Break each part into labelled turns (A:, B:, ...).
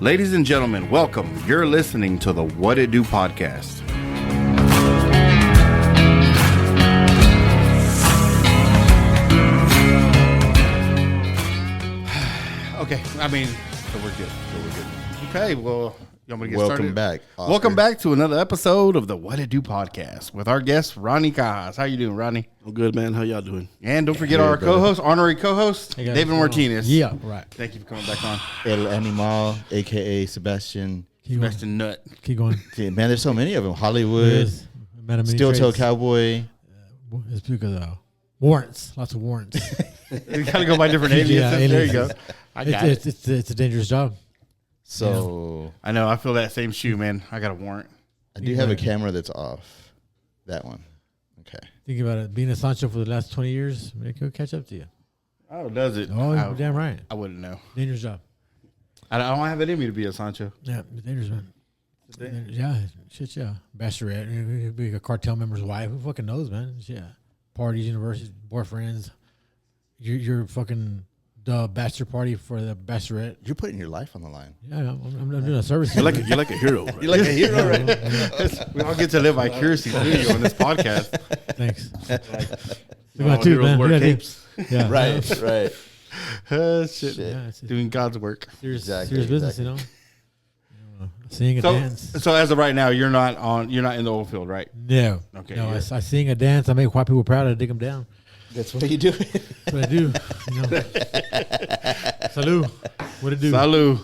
A: Ladies and gentlemen, welcome. You're listening to the WID Podcast. Okay, so we're good. Okay, well, you want me to get started?
B: Welcome back, Oscar.
A: Welcome back to another episode of the WID Podcast with our guest, RONNIE CAJAS. How you doing, Ronnie?
C: I'm good, man. How y'all doing?
A: And don't forget our co-host, honorary co-host,
D: Hey guys,
A: David Martinez.
D: Yeah, right.
A: Thank you for coming back on.
B: El Animal, a.k.a. Sebastian.
D: Keep going.
A: Sebastian Nut.
D: Keep going.
B: Man, there's so many of them. Hollywood,
D: Yes. Met him many
B: Steel Toe
D: trades.
B: Cowboy.
D: It's because warrants. Lots of warrants.
A: You gotta go by different aliases.
D: Yeah,
A: There you
D: aliases.
A: go. I got it.
D: It's a dangerous job.
B: So
A: I know. I feel that same shoe, man. I got a warrant.
B: I do have a camera that's off. That one. Okay.
D: Think about it. Being a Sancho for the last 20 years, it could catch up to you.
A: Oh, does it?
D: Oh, you're damn right.
A: I wouldn't know.
D: Dangerous job.
A: I don't have it in me to be a Sancho.
D: Yeah, it's dangerous, man. Yeah, shit, yeah. Bachelorette, it could be a cartel member's wife. Who fucking knows, man? Yeah. Parties, universities, boyfriends. You're fucking the bachelor party for the bachelorette.
B: You're putting your life on the line.
D: Yeah, I'm doing a service.
C: You're like a hero. Right?
B: You're like a hero, right?
A: We all get to live vicariously through you on this podcast.
D: Thanks.
C: All
D: We got two,
C: heroes
D: man.
C: wear
D: We got two.
C: capes.
D: Yeah.
B: Right, right.
A: Shit.
D: Yeah, it's
A: Doing God's work.
D: serious,
B: Exactly,
D: serious business,
B: exactly.
D: you know. Seeing a dance.
A: So as of right now, you're not in the oil field, right?
D: No.
A: Okay,
D: No,
A: yeah.
D: I sing a dance. I make white people proud. I dig them down.
B: That's what you do.
D: That's what I do. You know. Salud. What it do?
A: Salud.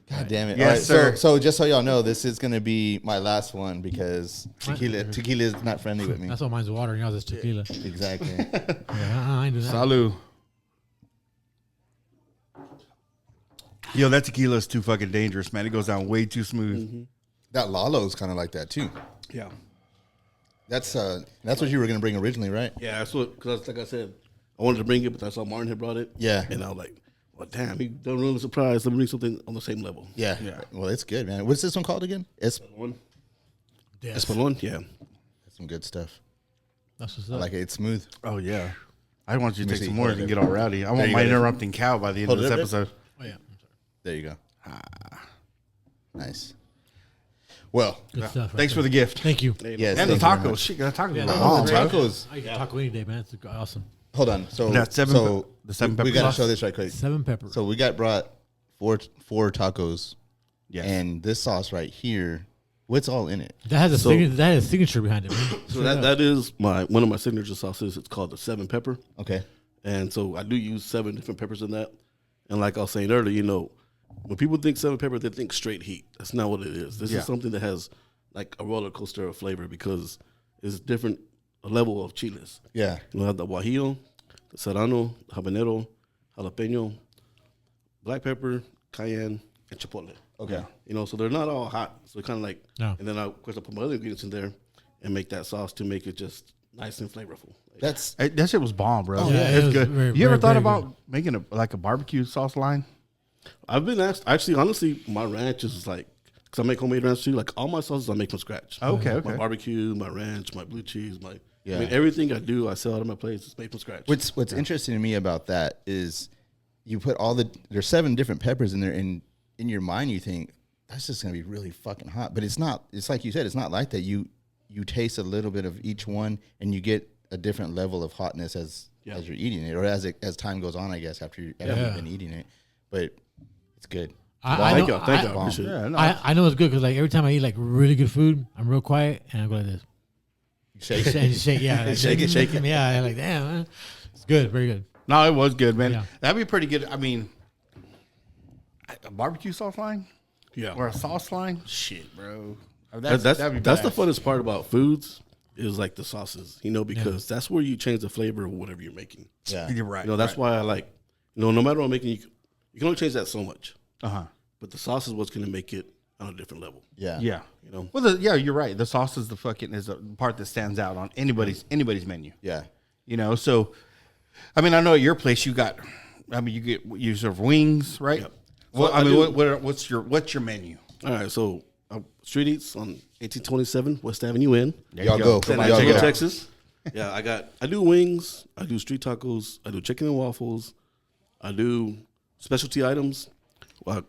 B: God damn it.
A: Yes,
B: All right,
A: sir.
B: So just so y'all know, this is going to be my last one because tequila is not friendly with me.
D: That's all mine's water and yours is tequila.
B: Exactly.
D: Yeah, I ain't doing that.
A: Salud. Yo, that tequila is too fucking dangerous, man. It goes down way too smooth.
B: That Lalo's kind of like that too.
C: Yeah.
B: That's what you were going to bring originally, right?
C: Yeah, that's what, because like I said, I wanted to bring it, but I saw Martin had brought it.
B: Yeah.
C: And I was like, well, damn, he done really surprised. Let me bring something on the same level.
B: Yeah. Well, it's good, man. What's this one called again? It's
C: One.
D: Yes.
C: Espolon, yeah.
B: some good stuff.
D: That's what's
B: I
D: up.
B: like it. It's smooth.
A: Oh yeah. I want you to
B: Let me
A: take
B: see.
A: some more
B: Hold
A: and
B: it.
A: get all rowdy. I want
B: you
A: my
B: go.
A: interrupting cow by the end
B: Hold
A: of
B: it
A: this
B: up
A: episode.
D: Oh, yeah.
B: There you go. Nice. Well,
D: Good stuff.
A: Thanks for the gift.
D: Thank you.
B: yes.
A: And the
B: thank you very
A: tacos.
B: much.
A: Shit, the tacos.
D: Yeah,
A: are
D: those
B: Oh,
A: bomb,
D: are
A: bro.
B: tacos.
D: I eat taco any day, man. It's awesome.
B: Hold on. So
A: That's the seven
B: we
A: pepper
B: got to
A: sauce?
B: show this right quick.
D: 7 pepper.
B: So we got brought four tacos,
A: Yes.
B: and this sauce right here. What's all in it?
D: that has a signature behind it, man.
C: So that is one of my signature sauces. It's called the 7 pepper.
B: Okay.
C: And so I do use 7 different peppers in that. And like I was saying earlier, when people think 7 pepper, they think straight heat. That's not what it is. This
A: Yeah.
C: is something that has like a roller coaster of flavor because it's different level of chiles.
B: Yeah.
C: You have the guajillo, the serrano, habanero, jalapeno, black pepper, cayenne, and chipotle.
B: Okay.
C: So they're not all hot. So kind of like,
D: No.
C: and then of course I put my other ingredients in there and make that sauce to make it just nice and flavorful.
B: That's
A: Hey, that shit was bomb, bro.
B: Oh,
D: yeah,
A: It's
D: it was
A: good.
D: very,
A: You ever
D: very,
A: thought
D: very
A: about making a barbecue sauce line?
C: I've been asked, actually, honestly, my ranch is like, because I make homemade ranch too, like all my sauces I make from scratch.
A: Okay.
C: My barbecue, my ranch, my blue cheese,
B: Yeah.
C: everything I do, I sell out of my place, it's made from scratch.
B: what's interesting to me about that is you put there's 7 different peppers in there, and in your mind you think that's just gonna be really fucking hot, but it's not. It's like you said, it's not like that. You taste a little bit of each one, and you get a different level of hotness as you're eating it, or as time goes on, I guess, after you've been eating it. But it's good.
C: Thank you. I appreciate it.
A: Yeah, no.
D: I know it's good because like every time I eat like really good food, I'm real quiet and I go like this.
B: Shake
D: And you shake, yeah. Like,
B: Shake it.
D: Yeah, I'm like, damn, man. It's good, very good.
A: No, it was good, man.
D: Yeah.
A: That'd be pretty good. I mean, a barbecue sauce line
C: Yeah.
A: or a sauce line? Shit, bro.
C: That's
A: that'd be
C: the
A: badass.
C: funnest part about foods is like the sauces, because that's where you change the flavor of whatever you're making.
B: Yeah.
A: You're right.
C: That's why I like, no matter what I'm making, you can only change that so much.
A: Uh-huh.
C: But the sauce is what's going to make it on a different level.
B: Yeah.
A: Yeah.
C: Well,
A: you're right. The sauce is the part that stands out on anybody's menu.
B: Yeah.
A: So, I mean, I know at your place you serve wings, right?
C: Yep.
A: Well,
C: So
A: I
C: I
A: mean,
C: do-
A: what's your menu?
C: All right, so Street Eats on 1827 West Avenue in
B: Y'all go.
C: San
B: Y'all
C: Antonio,
B: go.
C: Texas. Yeah, I do wings, I do street tacos, I do chicken and waffles, I do specialty items.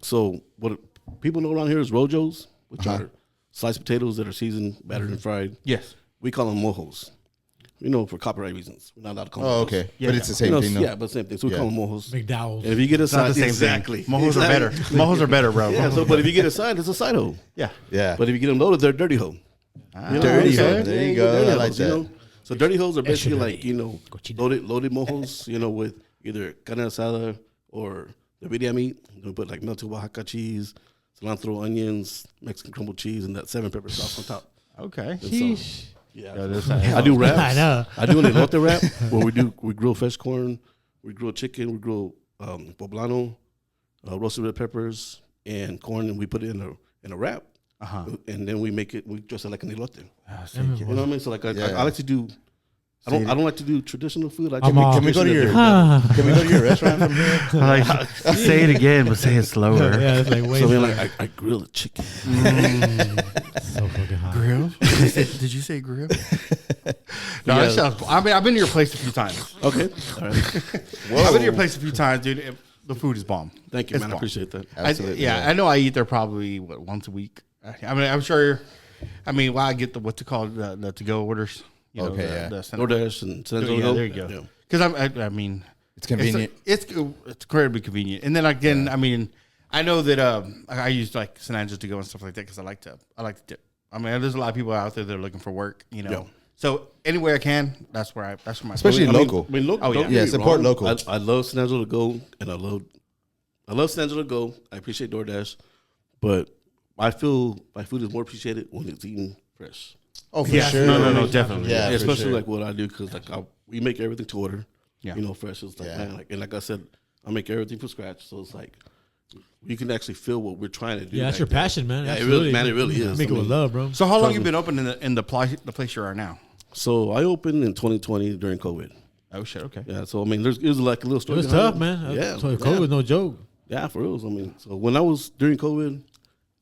C: So what people know around here is rojos, which are sliced potatoes that are seasoned, battered, and fried.
A: Yes.
C: We call them mojos. For copyright reasons. We're not allowed to call them
B: Oh,
C: mojos.
B: okay.
A: Yeah,
B: but
A: yeah.
B: it's the same thing, though.
C: Yeah, but same thing. So we call them mojos.
D: McDowell's.
C: And if you get a
A: It's not
C: side,
A: the same
C: exactly.
A: thing. Mojos are better. Mojos are better, bro.
C: Yeah, but if you get a side, it's a side hoe.
A: Yeah.
B: Yeah.
C: But if you get them loaded, they're dirty hoe.
B: Dirty
A: okay.
B: hoe. There you go.
C: Dirty
B: I like
C: hoes,
B: that.
C: So dirty hoes are basically
D: Cochino.
C: like, loaded mojos, with either carne asada or the birria meat. We put like melted Oaxaca cheese, cilantro, onions, Mexican crumbled cheese, and that 7 pepper sauce on top.
A: Okay.
D: Sheesh.
C: Yeah,
A: Yeah,
C: I do wraps.
D: I know.
C: I do an elote wrap where we grill fresh corn, we grill chicken, we grill poblano, roasted red peppers, and corn, and we put it in a wrap. And then we dress it like an elote. You know what I mean? So like I like to do. I don't like to do traditional food.
B: Can we go to your restaurant from here?
A: Like, say it again, but say it slower.
D: Yeah, it's like way.
C: So then I grill the chicken.
D: So fucking hot.
A: Grill? Did you say grill? No, that sounds. I mean, I've been to your place a few times.
C: Okay, all right.
A: I've been to your place a few times, dude. and the food is bomb.
C: Thank you,
A: It's
C: man. I
A: bomb.
C: appreciate that.
B: Absolutely.
A: I know I eat there probably once a week. I mean, I'm sure. I mean, I get the what's it called the to go orders.
B: Okay, yeah.
C: DoorDash and
A: Yeah, there you go. Because I mean,
B: It's convenient.
A: It's incredibly convenient. And then again, I mean, I know that I use like San Angelo to go and stuff like that because I like to dip. I mean, there's a lot of people out there that are looking for work,
C: Yeah.
A: So anywhere I can, that's where my
B: Especially local.
C: I mean, local.
A: Oh, yeah.
C: don't get me
B: Support
C: wrong.
B: local.
C: I love San Angelo to go, and I love San Angelo to go. I appreciate DoorDash, but I feel my food is more appreciated when it's eaten fresh.
B: Oh, for
A: Yeah,
B: sure.
A: no, definitely.
B: Yeah, for
C: especially
B: sure.
C: like what I do because we make everything to order.
A: Yeah.
C: Fresh. It's like
B: Yeah.
C: man, like I said, I make everything from scratch, so it's like you can actually feel what we're trying to do.
D: Yeah, that's your
C: back there.
D: passion, man.
C: Yeah,
D: Absolutely.
C: it really is.
D: Make it
C: I
D: with
C: mean,
D: love, bro.
A: So how long
C: Trust
A: you
C: me.
A: been open in the place you are now?
C: So I opened in 2020 during COVID.
A: Oh shit, okay.
C: Yeah, so I mean, it was like a little
D: It
C: story.
D: was
C: behind
D: tough, man.
C: Yeah,
D: So COVID was no joke.
C: Yeah, for real. I mean, so when I was during COVID,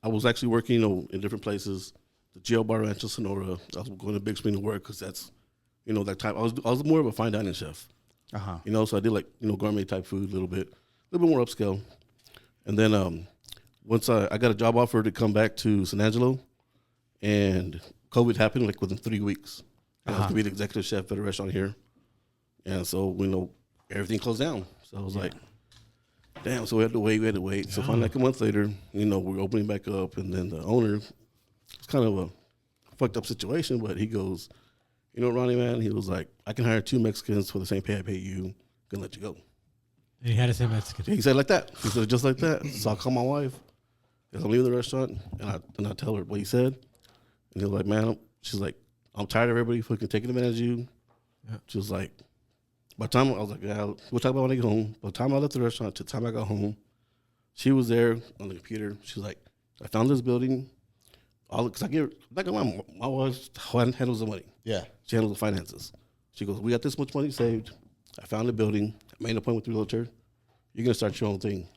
C: I was actually working, in different places. The jail bar Rancho Sonora. I was going to Big Spring to work because that's, that time I was more of a fine dining chef. So I did like gourmet type food, a little bit more upscale. And then once I got a job offer to come back to San Angelo, and COVID happened like within 3 weeks. I was to be the executive chef at a restaurant here, and so everything closed down. So I was like, damn. So we had to wait. So finally, like a month later, we're opening back up, and then the owner, it's kind of a fucked up situation, but he goes, Ronnie, man, he was like, I can hire 2 Mexicans for the same pay I pay you, gonna let you go.
D: And he had to say Mexican.
C: He said it like that. He said it just like that. So I call my wife, as I'm leaving the restaurant, and I tell her what he said, and he was like, man, she's like, I'm tired of everybody fucking taking advantage of you.
D: Yeah.
C: She was like, by the time I was like, yeah, we'll talk about when I get home. By the time I left the restaurant to the time I got home, she was there on the computer. She was like, I found this building. Because I'm not gonna lie, my wife handles the money.
B: Yeah.
C: She handles the finances. She goes, we got this much money saved. I found a building. I made an appointment with the realtor. You're going to start your own thing.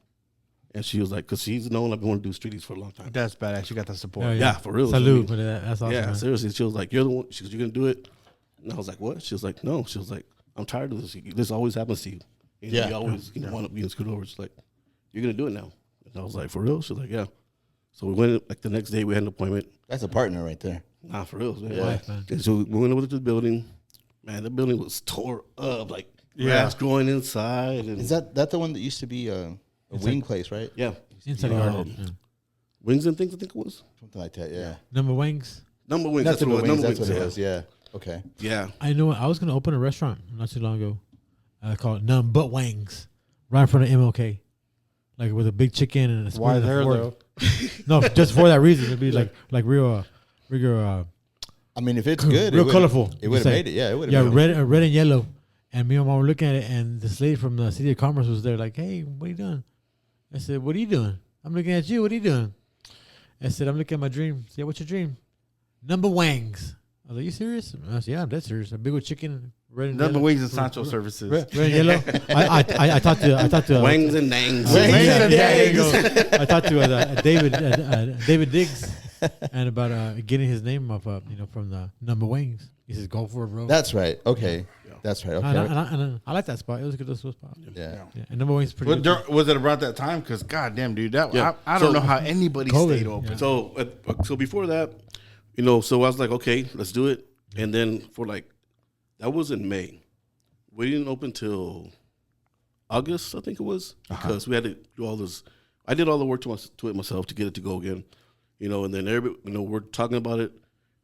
C: And she was like, because she's known I've been wanting to do streeties for a long time.
A: That's badass. You got the support.
D: Oh,
C: Yeah, for real.
D: Salute.
C: I mean,
D: But that's awesome.
C: yeah,
D: man.
C: seriously. She was like, you're the one. She goes, you're going to do it? And I was like, what? She was like, no. She was like, I'm tired of this. This always happens to you.
B: Yeah.
C: You always wind up being screwed over. She's like, you're going to do it now. And I was like, for real? She was like, yeah. So we went, like the next day we had an appointment.
B: That's a partner right there.
C: Nah, for real. Man.
B: Yeah.
D: Man.
C: And so we went over to the building. Man, the building was tore up. Like, grass growing inside. And
B: Is that the one that used to be a wing place, right?
C: yeah.
D: It's inside the garden. Yeah.
C: Wings and things, I think it was.
B: Something like that, yeah.
D: Number wings.
C: Number Wings.
B: That's
C: That's what it was. Number
B: That's
C: Wings.
B: what it
C: Yeah.
B: was, yeah. Okay.
C: Yeah.
D: I know. I was gonna open a restaurant not too long ago. I called it None But Wings, right in front of MLK, like with a big chicken and a spoon
A: Why
D: and a
A: there
D: fork.
A: though?
D: No, just for that reason. It'd be like real,
B: I mean, if it's good,
D: real colorful.
B: It would have
D: Just
B: made it. Yeah, it would
D: yeah,
B: have made it.
D: red and yellow. And me and my mom were looking at it, and this lady from the City of Commerce was there, like, "Hey, what are you doing?" I said, "What are you doing?" "I'm looking at you. What are you doing?" I said, "I'm looking at my dream." I said, "What's your dream?" "Number Wings." I was like, "You serious?" I said, "Yeah, I'm dead serious. A big old chicken, red and
A: Number
D: yellow.
A: Wings and Sancho Services.
D: Red and yellow." I talked to
C: Wings and Nangs.
B: Wings
D: yeah,
B: and
D: there you
B: Dangs.
D: go. I talked to David Diggs. and about getting his name up, from the Number Wings. He says, "Go for it, bro."
B: That's right. Okay. Yeah. That's right. Okay.
D: And I like that spot. It was a good little spot.
B: Yeah.
D: And Number Wings is pretty.
A: Was it about that time? Because goddamn, dude, that
C: Yeah.
A: I don't know how anybody stayed open.
D: Yeah.
C: So before that, so I was like, okay, let's do it. And then that was in May. We didn't open till August, I think it was, because we had to do all this. I did all the work to it myself to get it to go again, and then everybody, we're talking about it.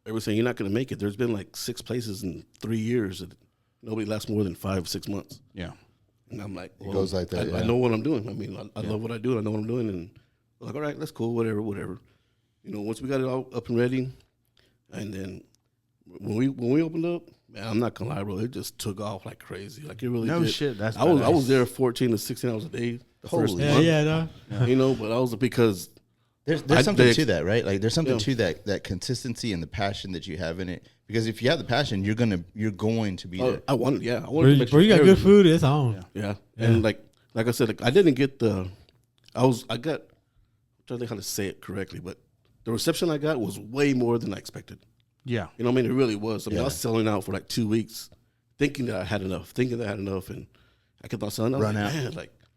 C: Everybody's saying, you're not going to make it. There's been 6 places in 3 years. And nobody lasts more than 5-6 months.
A: Yeah.
C: And I'm like,
B: It goes like that.
C: I know what I'm doing. I mean, I love what I do. I know what I'm doing. And we're like, all right, that's cool, whatever. Once we got it all up and ready, and then when we opened up, man, I'm not gonna lie, bro, it just took off like crazy. Like it really did.
A: Shit. That's
C: I was there 14 to 16 hours a day the first month. But I was because
B: There's something to that, right? Like there's something to that consistency and the passion that you have in it. Because if you have the passion, you're going to be there.
C: I wanted to
D: Bro,
C: make sure
D: you got good food. It's on.
C: Yeah. And like I said, I didn't get I'm trying to think how to say it correctly, but the reception I got was way more than I expected.
A: Yeah.
C: You know what I mean? It really was. I mean, I was selling out for 2 weeks, thinking that I had enough, and I kept on selling out.
B: Run out.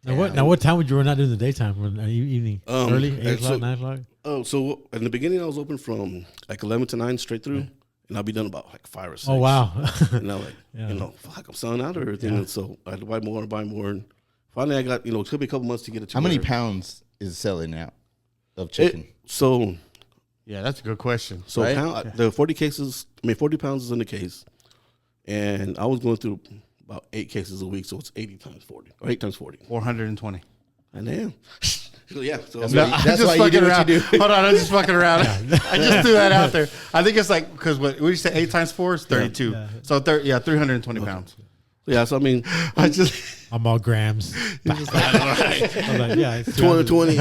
C: Man,
D: Now what time would you run out during the daytime? Evening? Early? 8 o'clock, 9 o'clock?
C: Oh, so in the beginning, I was open from 11 to 9 straight through, and I'll be done about 5 or 6.
D: Oh, wow.
C: And I'm I'm selling out everything. And so I had to buy more. And finally, I got, it took me a couple months to get it to
B: How many
C: where-
B: pounds is selling out of chicken?
A: Yeah, that's a good question.
C: So
B: Right?
C: the 40 pounds is in the case, and I was going through about 8 cases a week, so it's 80 times 40, or 8 times 40.
A: 420.
C: I am. So yeah, so
B: That's why you do what you do.
A: Hold on, I'm just fucking around. I just threw that out there. I think it's because what you say 8 times 4 is 32.
D: Yeah.
A: So 320 pounds.
C: yeah, so I mean,
D: I'm all grams. I'm like, yeah, it's
C: 20.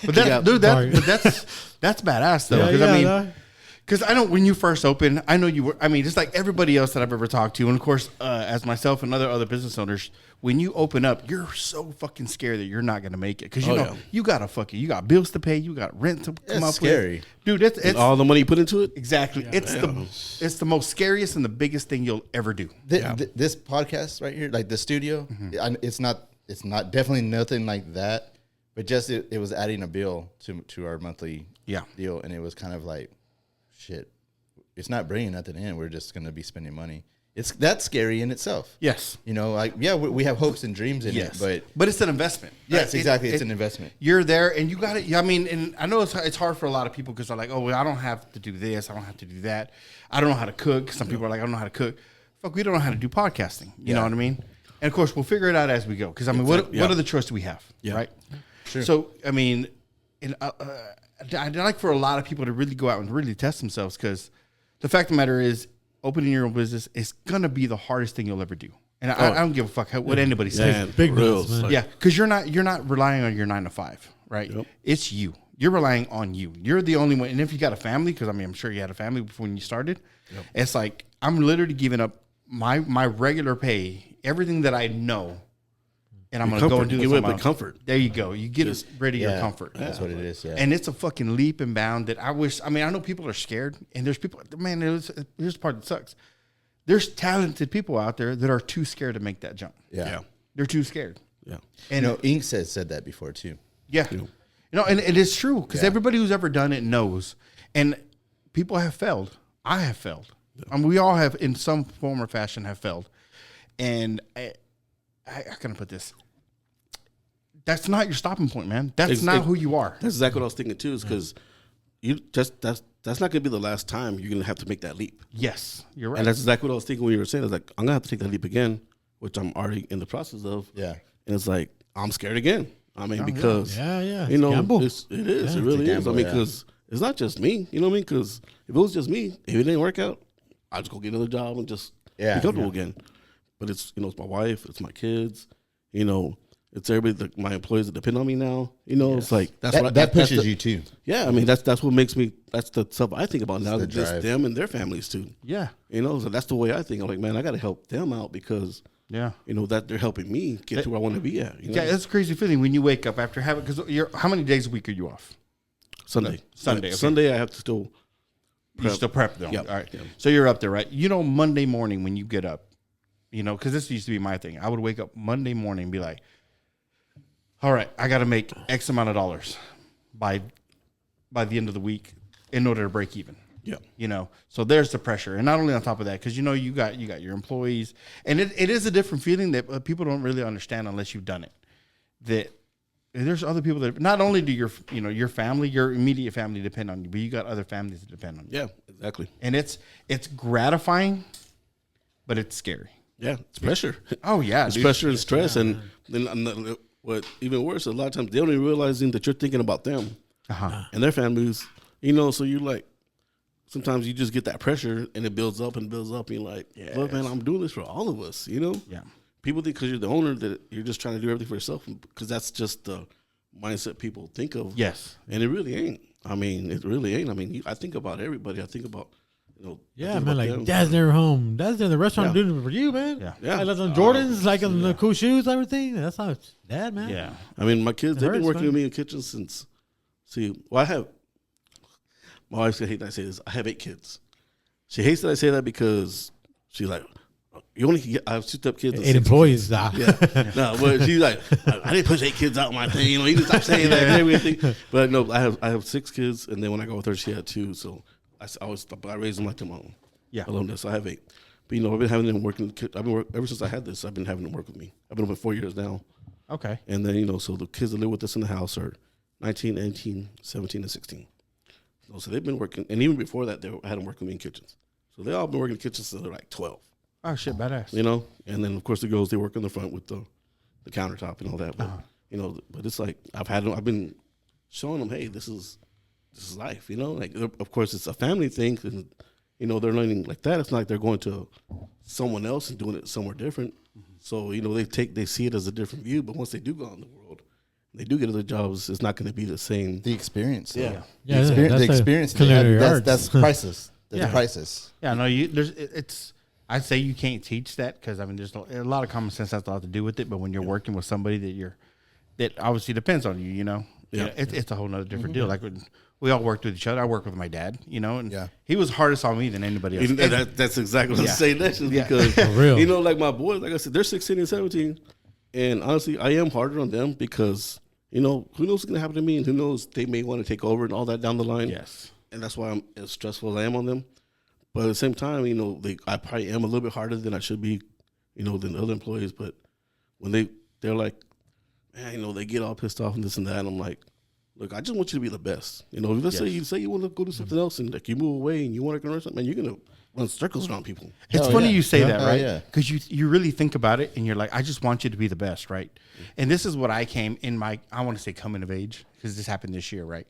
A: But that's badass though. Because I know when you first opened, I know you were. I mean, just like everybody else that I've ever talked to, and of course, as myself and other business owners, when you open up, you're so fucking scared that you're not gonna make it because you got bills to pay, you got rent to come up
B: scary.
A: with. Dude, it's
C: all the money you put into it.
A: exactly.
C: Yeah.
A: It's the most scariest and the biggest thing you'll ever do.
B: This podcast right here, like the studio, it's not definitely nothing like that. But just it was adding a bill to our monthly deal, and it was kind of like, shit, it's not bringing nothing in. We're just going to be spending money. That's scary in itself.
A: Yes.
B: We have hopes and dreams in it,
A: but it's an investment.
B: Yes, exactly. It's an investment.
A: You're there, and you got it. I mean, and I know it's hard for a lot of people because they're like, oh, well, I don't have to do this. I don't have to do that. I don't know how to cook. Some people are like, I don't know how to cook. Fuck, we don't know how to do podcasting. You know what I mean? And of course, we'll figure it out as we go. Because I mean, what are the choices we have?
C: Yeah.
A: Right.
B: Sure.
A: So I mean, I'd like for a lot of people to really go out and really test themselves because the fact of the matter is, opening your own business is gonna be the hardest thing you'll ever do. And I don't give a fuck what anybody says.
D: Big
C: real,
D: nuts, man.
C: like-
A: Yeah, because you're not relying on your 9 to 5, right?
C: Yep.
A: It's you. You're relying on you. You're the only one. And if you got a family, because I mean, I'm sure you had a family before when you started. Yep. It's like I'm literally giving up my regular pay, everything that I know. And I'm going to go and do
C: Give
A: this.
C: up the comfort.
A: There you go. You get rid of your comfort.
B: That's what it is. Yeah.
A: And it's a fucking leap and bound that I wish. I mean, I know people are scared, and there's people. Man, here's the part that sucks. There's talented people out there that are too scared to make that jump.
B: Yeah.
A: They're too scared.
C: Yeah.
A: And
B: Ink said that before too.
A: yeah, and it's true because everybody who's ever done it knows. And people have failed. I have failed. I mean, we all have, in some form or fashion, have failed. And how can I put this? That's not your stopping point, man. That's not who you are.
C: That's exactly what I was thinking too. Is because that's not going to be the last time you're going to have to make that leap.
A: Yes, you're right.
C: And that's exactly what I was thinking when you were saying. I was like, I'm going to have to take that leap again, which I'm already in the process of.
B: Yeah.
C: And it's like, I'm scared again. I mean, because,
D: Yeah.
C: you know,
D: gamble.
C: it is. It really is. I mean, because it's not just me. You know what I mean? Because if it was just me, if it didn't work out, I'd just go get another job and just be comfortable again. But it's, it's my wife, it's my kids, it's everybody, my employees that depend on me now. It's like
B: that pushes you too.
C: Yeah, I mean that's what makes me. That's the stuff I think about now.
B: the
C: Just
B: drive.
C: them and their families too.
A: Yeah.
C: So that's the way I think. I'm like, man, I got to help them out because that they're helping me get to where I want to be at.
A: Yeah, it's a crazy feeling when you wake up after having, because how many days a week are you off?
C: Sunday.
A: Sunday. Okay.
C: Sunday, I have to still
A: You still prep them.
C: Yep.
A: All right.
C: Yep.
A: So you're up there, right? You know, Monday morning when you get up, you know, because this used to be my thing. I would wake up Monday morning and be like, all right, I got to make X amount of dollars by the end of the week in order to break even.
C: Yeah.
A: You know, so there's the pressure. And not only on top of that, because, you know, you got your employees. And it is a different feeling that people don't really understand unless you've done it. That there's other people that not only do your family, your immediate family depend on you, but you got other families that depend on you.
C: Yeah, exactly.
A: And it's gratifying, but it's scary.
C: Yeah, it's pressure.
A: Oh, yeah.
C: It's pressure and stress. And then what even worse, a lot of times they don't even realizing that you're thinking about them and their families. You know, so you like, sometimes you just get that pressure and it builds up and builds up. And you're like, look, man, I'm doing this for all of us, you know?
A: Yeah.
C: People think because you're the owner that you're just trying to do everything for yourself, because that's just the mindset people think of.
A: Yes.
C: And it really ain't. I mean, it really ain't. I mean, I think about everybody. I think about, you know.
D: Yeah, man, like, Dad's never home. Dad's in the restaurant doing it for you, man.
A: Yeah.
C: Yeah.
D: I left on Jordans, like on the cool shoes, everything. That's how it's Dad, man.
A: Yeah.
C: I mean, my kids, they've been
D: hurts,
C: working
D: man.
C: with me in the kitchen since, I have, my wife's gonna hate that I say this. I have 8 kids. She hates that I say that because she's like, you only can get, I have 2 step-kids.
D: 8 employees. Nah.
C: Yeah. No, but she's like, I didn't push 8 kids out my thing. You know, you can stop saying that and everything. But no, I have 6 kids, and then when I go with her, she had 2. So I raised them like them own.
A: Yeah.
C: I love this. So I have 8. But you know, I've been having them working. Ever since I had this, I've been having them work with me. I've been over 4 years now.
A: Okay.
C: And then, you know, so the kids that live with us in the house are 19, 18, 17, and 16. So they've been working. And even before that, I had them working with me in kitchens. So they all been working in kitchens since they're like 12.
A: Oh, shit, badass.
C: You know? And then, of course, the girls, they work in the front with the countertop and all that. But, you know, but it's like I've been showing them, hey, this is life, you know? Like, of course, it's a family thing. And, you know, they're learning like that. It's not like they're going to someone else and doing it somewhere different. So, you know, they see it as a different view. But once they do go out in the world, they do get other jobs, it's not going to be the same.
B: The experience.
C: Yeah.
D: Yeah,
B: The experience. They have, that's priceless. That's
A: Yeah.
B: priceless.
A: Yeah, no, I'd say you can't teach that because, I mean, there's a lot of common sense has a lot to do with it. But when you're working with somebody that obviously depends on you, you know, it's a whole nother different deal. Like when we all worked with each other. I worked with my dad, you know, and he was hardest on me than anybody else.
C: That's exactly what I'm saying. That's just because,
D: real.
C: you know, like my boys, like I said, they're 16 and 17. And honestly, I am harder on them because, you know, who knows what's going to happen to me, and who knows, they may want to take over and all that down the line.
A: Yes.
C: And that's why I'm as stressful as I am on them. But at the same time, you know, I probably am a little bit harder than I should be, you know, than other employees. But when they're like, man, you know, they get all pissed off and this and that, and I'm like, look, I just want you to be the best. You know, let's say you want to go do something else, and like you move away and you want to run something, man, you're gonna run circles around people.
A: It's funny you say that, right?
B: Yeah.
A: Because you really think about it, and you're like, I just want you to be the best, right? And this is what I came in I want to say coming of age, because this happened this year, right?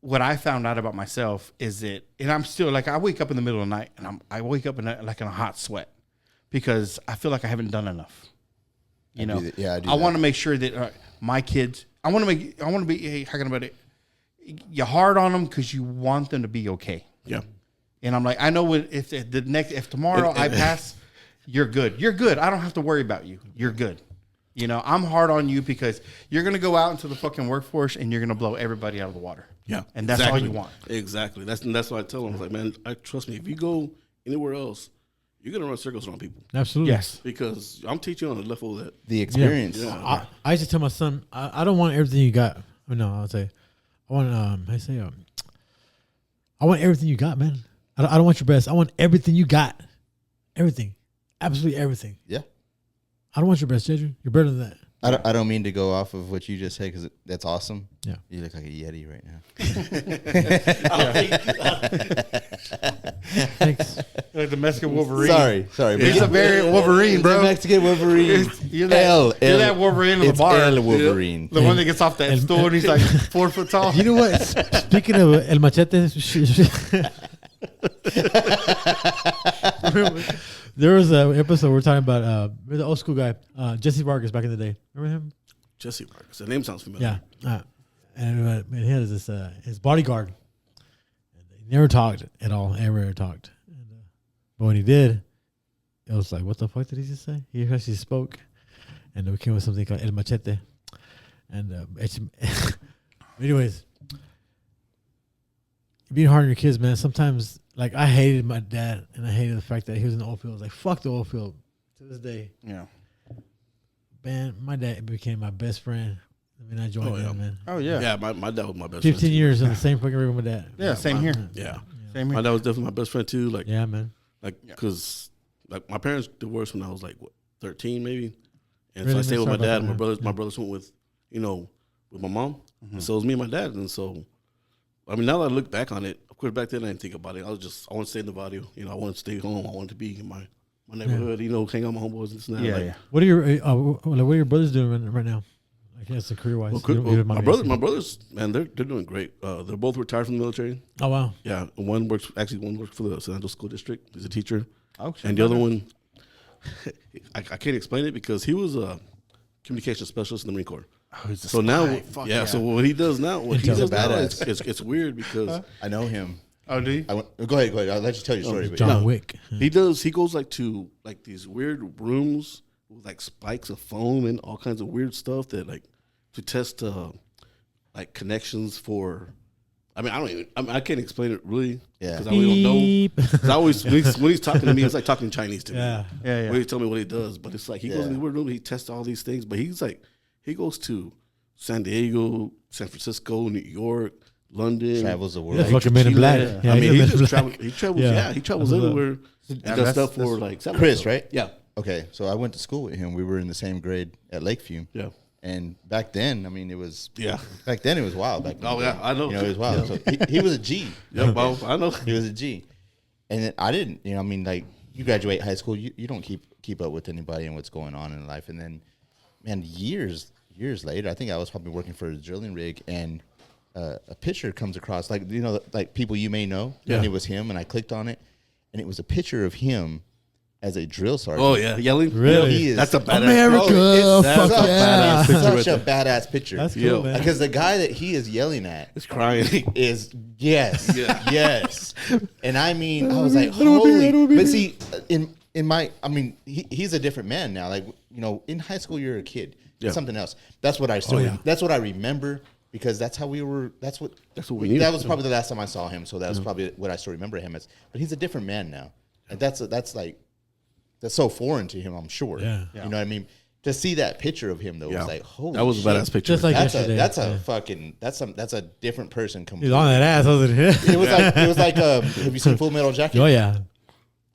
A: What I found out about myself is that, and I'm still like, I wake up in the middle of the night, and I wake up in a hot sweat because I feel like I haven't done enough. You know, I want to make sure that my kids. I want to be. Hey, how can I put it? You're hard on them because you want them to be okay.
C: Yeah.
A: And I'm like, I know if tomorrow I pass, you're good. You're good. I don't have to worry about you. You're good. You know, I'm hard on you because you're going to go out into the fucking workforce and you're going to blow everybody out of the water.
C: Yeah.
A: And that's all you want.
C: Exactly. That's why I tell them, I was like, man, trust me, if you go anywhere else, you're going to run circles around people.
D: Absolutely.
A: Yes.
C: Because I'm teaching on a level that
B: The experience.
C: Yeah.
D: I used to tell my son, I don't want everything you got. Oh, no, I'll say, I want everything you got, man. I don't want your best. I want everything you got. Everything. Absolutely everything.
B: Yeah.
D: I don't want your best, Jedrick. You're better than that.
B: I don't mean to go off of what you just said because that's awesome.
D: Yeah.
B: You look like a Yeti right now.
D: Thanks.
A: Like the Mexican Wolverine.
B: Sorry.
A: He's a very Wolverine, bro.
B: The Mexican Wolverine.
A: You're that Wolverine in the
B: It's
A: bar.
B: El Wolverine.
A: The one that gets off that stool and he's like 4 foot tall.
D: You know what? Speaking of El Machete, there was an episode we're talking about the old school guy, Jesse Vargas back in the day. Remember him?
C: Jesse Vargas. The name sounds familiar.
D: Yeah. And he had his bodyguard. He never talked at all. Ever talked. But when he did, it was like, what the fuck did he just say? He actually spoke. And we came with something called El Machete. And Anyways, being hard on your kids, man. Sometimes, like, I hated my dad, and I hated the fact that he was in the oil field. I was like, fuck the oil field. To this day,
A: Yeah.
D: Man, my dad became my best friend. I mean, I joined him, man.
A: Oh yeah.
C: Yeah, my dad was my best
D: 15
C: friend.
D: years in the same fucking room with my dad.
A: Yeah. Same here.
C: Yeah.
A: Same
C: My
A: here.
C: dad was definitely my best friend too. Like,
D: Yeah, man.
C: because like my parents divorced when I was like 13 maybe, and
D: Really,
C: so I stayed with my
D: sorry about
C: dad.
D: that,
C: My brothers,
D: man.
C: my brothers went with, with my mom. And so it was me and my dad. And so, I mean, now that I look back on it, of course, back then I didn't think about it. I want to stay in the barrio. I wanted to stay home. I wanted to be in my neighborhood. Hang out with my homeboys and this and that.
A: Yeah.
C: Like,
A: Yeah.
D: What are your brothers doing right now? I guess career wise.
C: my brothers, man, they're doing great. They're both retired from the military.
D: Oh wow.
C: Yeah, and one works for the San Antonio School District. He's a teacher.
A: Oh,
C: And the other one, I can't explain it because he was a communication specialist in the Marine Corps.
A: Oh, he's a
C: So
A: spy.
C: now,
A: Fuck
C: so what he does now,
B: badass.
C: it's weird because
B: I know him.
A: Oh, do you?
B: Go ahead. I'll let you tell your story. But
D: John Wick.
C: he goes like to like these weird rooms with like spikes of foam and all kinds of weird stuff that like to test like connections for. I mean, I can't explain it really.
B: Yeah.
C: Because I really don't know. 'Cause I always when he's talking to me, it's like talking Chinese to me.
D: Yeah.
A: Yeah. Yeah.
C: When he tell me what he does, but it's like he goes in
B: Yeah.
C: the weird room, he tests all these things, but he's like he goes to San Diego, San Francisco, New York, London.
B: travels the world.
D: He's fucking Men in Black. Yeah,
C: I mean,
D: he's
C: he
D: a
C: just
D: Men in
C: travels.
D: Black.
C: He travels.
D: Yeah.
C: Yeah, he travels
D: That's what's up.
C: everywhere. He does
A: that's-
C: stuff for
A: that's-
C: like
B: Chris, right?
C: Yeah,
B: Okay, so I went to school with him. We were in the same grade at Lakeview.
C: yeah,
B: And back then, I mean, it was
C: yeah.
B: back then it was wild. Back
C: Oh,
B: then.
C: yeah, I know.
B: You know, it was wild. So he was a G.
C: Yeah, well, I know.
B: He was a G. And then I didn't, I mean, like you graduate high school, you don't keep up with anybody and what's going on in life. And then, man, years later, I think I was probably working for a drilling rig, and a picture comes across, like like people you may know.
C: Yeah.
B: And it was him, and I clicked on it, and it was a picture of him as a drill sergeant.
C: Oh yeah, yelling.
D: Really?
B: He is
C: That's a badass.
D: America,
C: That's
D: fuck
C: a
D: yeah.
C: badass picture right
B: such a
C: there.
B: badass picture.
D: That's cool,
C: Yo.
D: man.
B: Because the guy that he is yelling at
C: It's crying.
B: is yes,
C: Yeah.
B: yes, and I mean, I was like, holy. But see, in my, I mean, he's a different man now. Like in high school, you're a kid.
C: Yeah.
B: It's something else. That's what I still.
D: yeah.
B: That's what I remember because that's how we were. That's what
C: we needed.
B: That was probably the last time I saw him. So that was probably what I still remember him as. But he's a different man now, and that's so foreign to him. I'm sure.
D: Yeah.
B: You know what I mean. To see that picture of him though
C: Yeah.
B: was like, holy.
C: That was a
B: shit.
C: badass picture.
D: Just like
B: That's
D: yesterday.
B: that's a
D: Yeah.
B: fucking that's a different person
D: He's
B: completely.
D: on that ass, wasn't he?
B: It was like have you seen Full Metal Jacket?
D: Oh yeah.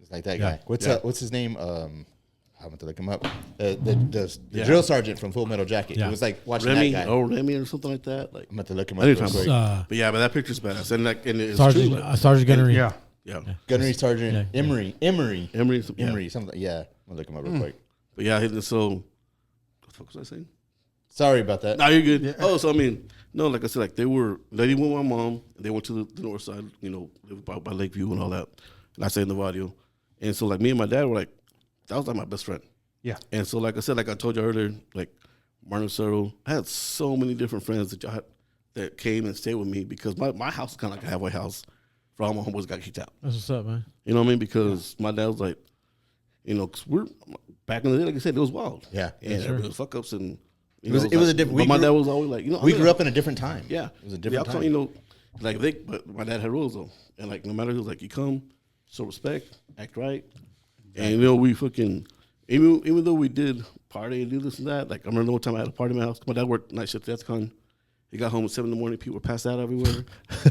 B: It's like that
D: Yeah.
B: guy. What's his name? I have to look him up. The
C: Yeah.
B: drill sergeant from Full Metal Jacket.
D: Yeah.
B: It was like watching
C: Remy,
B: that guy.
C: Remy or something like that. Like,
B: I'm about to look him up.
C: I need
B: real
C: to
B: quick.
C: find but yeah, but that picture's badass, and it's
D: Sergeant
C: true. Like,
D: Sergeant Gunnery.
A: Yeah.
C: yeah,
B: Gunnery Sergeant
D: Yeah.
B: Emery.
C: Emery,
B: Emery. Something. Yeah. I'm gonna look him up real quick.
C: But yeah, and so what the fuck was I saying?
B: Sorry about that.
C: No, you're good. Yeah. Oh, so I mean, no, like I said, like they went with my mom. And they went to the north side, lived by Lakeview and all that. And I stayed in the Vadio. And so like me and my dad were like, that was like my best friend.
A: Yeah.
C: And so like I said, like I told you earlier, like Martin Cerro, I had so many different friends that came and stayed with me because my house is kind of like a halfway house for all my homeboys got kicked out.
D: That's what's up, man.
C: You know what I mean? Because my dad was like, because we're back in the day, like I said, it was wild.
B: Yeah.
C: And
D: sure.
C: there was fuck ups and
B: It was a different.
C: But my dad was always like,
B: we grew up in a different time.
C: yeah,
B: It was a different
C: yeah,
B: time.
C: but my dad had rules though, and like no matter who's like, you come, show respect, act right, and we fucking even though we did party and do this and that. Like I remember one time I had a party in my house. My dad worked night shift at Con. He got home at 7 a.m. People were passed out everywhere,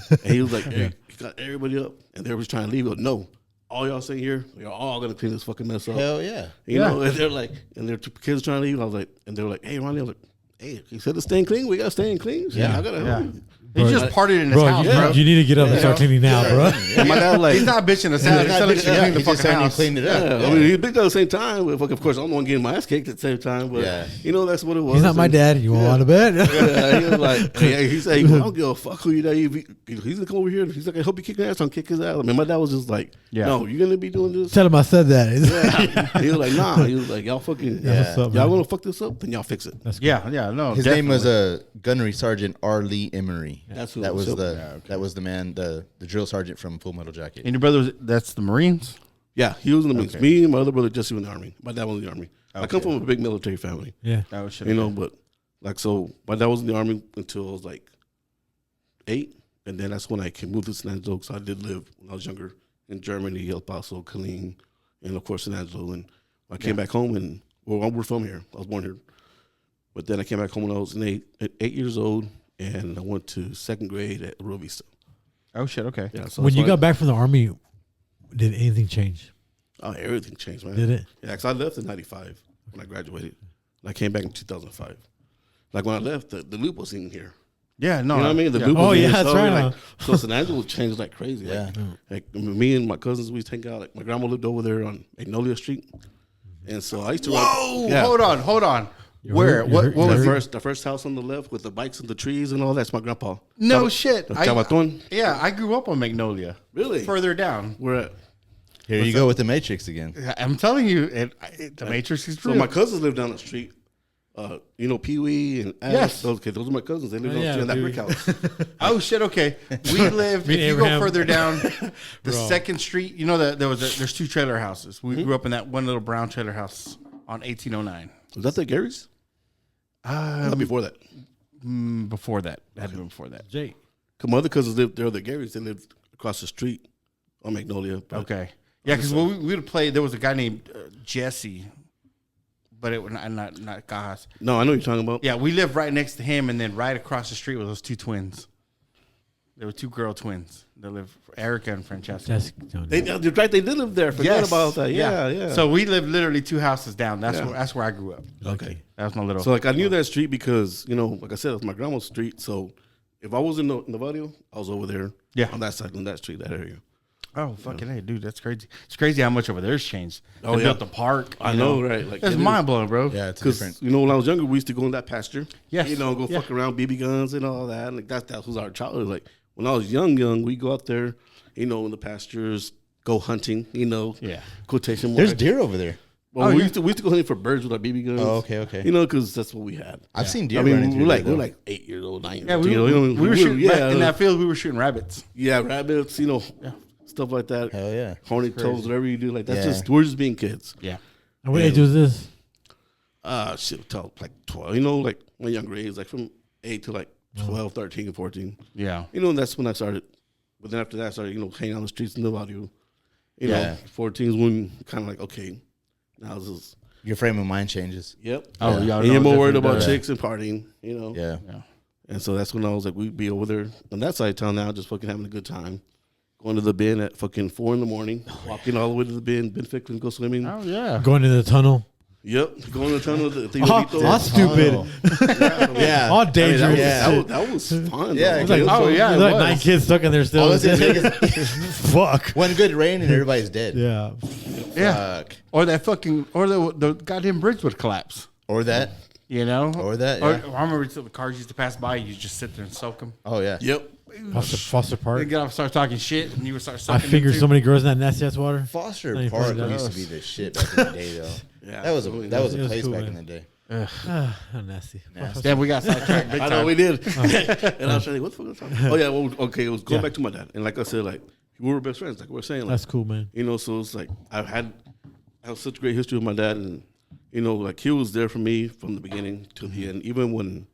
C: and he was like, he got everybody up, and they were trying to leave. He goes, no, all y'all sitting here, you're all gonna clean this fucking mess up.
B: Hell yeah.
C: You know, and they're like, and their kids trying to leave. I was like, and they were like, hey, Ronnie, I was like, hey, he said to staying clean. We gotta stay clean. Yeah, I gotta help you.
A: He just partied in his house,
D: you,
A: bro.
D: you need to get up and start cleaning now, bro.
C: And my dad was like,
A: He's not bitching us out. He's telling us to clean the
B: He just
A: fucking
B: saying he
A: house.
B: cleaned it up.
C: yeah. I mean, he's big at the same time. But of course, I'm the one getting my ass kicked at the same time. But
B: Yeah.
C: that's what it was.
D: He's not my
C: And-
D: dad. You want to bet?
C: Yeah, he was like, he said, I don't give a fuck who you that. He's gonna come over here. He's like, I hope you kick your ass. I'm kick his ass. I mean, my dad was just like, no, you're gonna be doing this.
D: Tell him I said that.
C: Yeah. He was like, nah. He was like, y'all fucking,
D: That's what's up,
C: y'all
D: man.
C: gonna fuck this up, then y'all fix it.
A: Yeah, no.
B: His name was Gunnery Sergeant R. Lee Emery.
C: That's who
B: that
C: it
B: was
C: was.
B: that was the man, the drill sergeant from Full Metal Jacket.
A: And your brother, that's the Marines?
C: Yeah, he was in the Marines.
A: Okay.
C: Me and my other brother Jesse were in the Army. My dad was in the Army. I come from a big military family.
D: Yeah.
A: That was shit.
C: But like, so my dad was in the Army until I was like 8, and then that's when I moved to San Angelo. So I did live when I was younger in Germany, El Paso, Killeen, and of course San Angelo. And I came back home, and we're from here. I was born here, but then I came back home when I was 8 years old, and I went to 2nd grade at Rio Vista.
A: Oh shit! Okay.
C: Yeah. So
D: When you got back from the Army, did anything change?
C: Oh, everything changed, man.
D: Did it?
C: Yeah, because I left in 95 when I graduated. And I came back in 2005. Like when I left, the loop was in here.
A: Yeah, no.
C: You know what I mean? The
A: yeah.
C: loop was
D: Oh,
C: in
D: yeah,
C: here.
D: that's
C: So,
D: right.
C: Like, so San Angelo changed like crazy.
B: Yeah.
C: Like me and my cousins, we used to hang out. Like my grandma lived over there on Magnolia Street. And so I used to
A: Whoa!
C: Yeah.
A: Hold on.
D: You
A: Where?
D: heard- you
A: What?
D: heard-
A: What
D: you
A: was
D: heard-
C: the first house on the left with the bikes and the trees and all that's my grandpa.
A: No shit.
C: Chabaton.
A: Yeah, I grew up on Magnolia.
C: Really?
A: Further down.
C: Where at?
B: Here you go with the Matrix again.
A: I'm telling you, the Matrix is
C: So
A: real.
C: my cousins lived down the street. You know, Pee Wee and Ash,
A: Yes.
C: those kids. Those are my cousins. They lived
D: Oh, yeah,
C: in that
D: Pee
C: brick
D: Wee.
C: house.
A: Oh shit! Okay, we lived.
D: Me
A: If
D: and
A: you go
D: Abraham.
A: further down, the
D: Bro.
A: 2nd Street. You know that there's 2 trailer houses. We grew up in that one little brown trailer house on 1809.
C: Was that the Gary's? Not before that.
A: Before that, had to be before that.
D: Jake.
C: Because my other cousins lived there. The Garys, they lived across the street on Magnolia. But
A: Okay, yeah, because we would play. There was a guy named Jesse, but it was not Cajas.
C: No, I know what you're talking about.
A: Yeah, we lived right next to him, and then right across the street were those 2 twins. There were 2 girl twins. They lived, Erica and Francesca.
D: That's
C: You're right. They did live there. Forget about that. Yeah.
A: So we lived literally 2 houses down. That's where I grew up.
C: okay.
A: That was my little.
C: So like I knew that street because like I said, it was my grandma's street. So if I was in Novario, I was over there.
A: Yeah.
C: On that side, in that street, that area.
A: oh fucking hey, dude, that's crazy. It's crazy how much over there's changed.
C: Oh,
A: They
C: yeah.
A: built the park.
C: I
A: you
C: know, right? Like
A: It's mind blowing, bro.
B: Yeah, it's
C: Because
B: different.
C: when I was younger, we used to go in that pasture.
A: Yes.
C: Go
A: Yeah.
C: fuck around, BB guns and all that. Like that was our childhood. Like when I was young, we go out there, in the pastures, go hunting.
A: Yeah.
C: Quotation
B: There's
C: marks.
B: deer over there.
C: Well,
A: Oh,
C: we
A: yeah.
C: used to go hunting for birds with our BB guns.
B: Oh, okay.
C: Because that's what we had.
B: I've seen deer
C: I mean,
B: running through there,
C: we're
B: though.
C: like 8 years old, 9 years
A: Yeah,
C: old.
A: we were shooting in
C: yeah,
A: that field. We were shooting rabbits.
C: rabbits, stuff like that.
B: Hell yeah.
C: Horny toads, whatever you do. Like that's
B: Yeah.
C: we're just being kids.
A: Yeah.
D: And what age was this?
C: Shit, till like 12. Like my younger age, like from 8 to like 12, 13, 14.
A: Yeah.
C: That's when I started. But then after that, I started, hanging on the streets in the audio.
B: Yeah.
C: 14 is when kind of like, okay, now this is,
B: Your frame of mind changes.
C: yep.
A: Oh,
B: Yeah.
A: y'all
C: And you're
A: know
C: more worried
A: definitely
C: about
A: does.
C: chicks and partying,
B: Yeah.
A: Yeah.
C: And so that's when I was like, we'd be over there on that side of town now, just fucking having a good time. Going to the bin at fucking 4 a.m, walking all the way to the bin Ficklin, go swimming.
A: Oh yeah.
D: Going to the tunnel.
C: Yep, going to the tunnel.
D: All stupid.
B: Yeah.
D: All dangerous.
C: That was fun.
B: Yeah,
C: though.
B: it was like,
A: oh, yeah, it
D: There's like
A: was.
D: 9 kids stuck in there still.
B: All it's gonna take is
D: Fuck.
B: one good rain and everybody's dead.
D: Yeah.
A: Yeah.
B: Fuck.
A: Or the goddamn bridge would collapse.
B: Or that.
A: Or
B: that,
A: Or,
B: yeah.
A: I remember the cars used to pass by. You just sit there and soak them.
B: Oh yeah.
C: Yep.
D: Foster
A: They
D: Park.
A: get off, start talking shit, and you would start
D: I
A: sucking.
D: fingered
A: them
D: so
A: too.
D: many girls in that nasty ass water.
B: Foster
D: No, you
B: Park
D: probably
B: used
D: don't.
B: to be the shit back in the day, though.
C: Yeah,
B: That was a
D: It was
B: place
D: cool,
B: back
D: man.
B: in the day.
D: How nasty.
A: Yeah, we got sidetracked big
C: I
A: time.
C: know we did. And I was like, what the fuck is that? Oh, yeah. Well, okay. It was going
D: Yeah.
C: back to my dad. And like I said, like, we were best friends. Like we were saying, like,
D: That's cool, man.
C: so it's like, I have such a great history with my dad. And, like, he was there for me from the beginning to the end. Even when,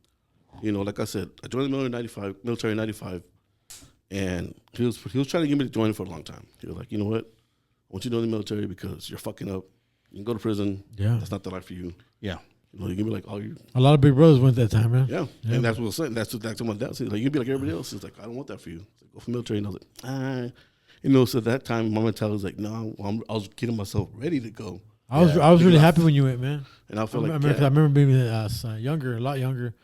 C: like I said, I joined the military in 95. And he was trying to get me to join for a long time. He was like, you know what? I want you to join the military because you're fucking up. You can go to prison.
D: Yeah.
C: That's not the life for you.
A: Yeah.
C: You can be like, oh, you.
D: A lot of big brothers went that time, man.
C: Yeah. And that's what I was saying. That's what my dad said. Like, you can be like everybody else. He's like, I don't want that for you. Like, go for military. And I was like, so at that time, my mentality was like, no, I was getting myself ready to go.
D: I was really happy when you went, man.
C: And I feel
D: I
C: like,
D: remember being a lot younger,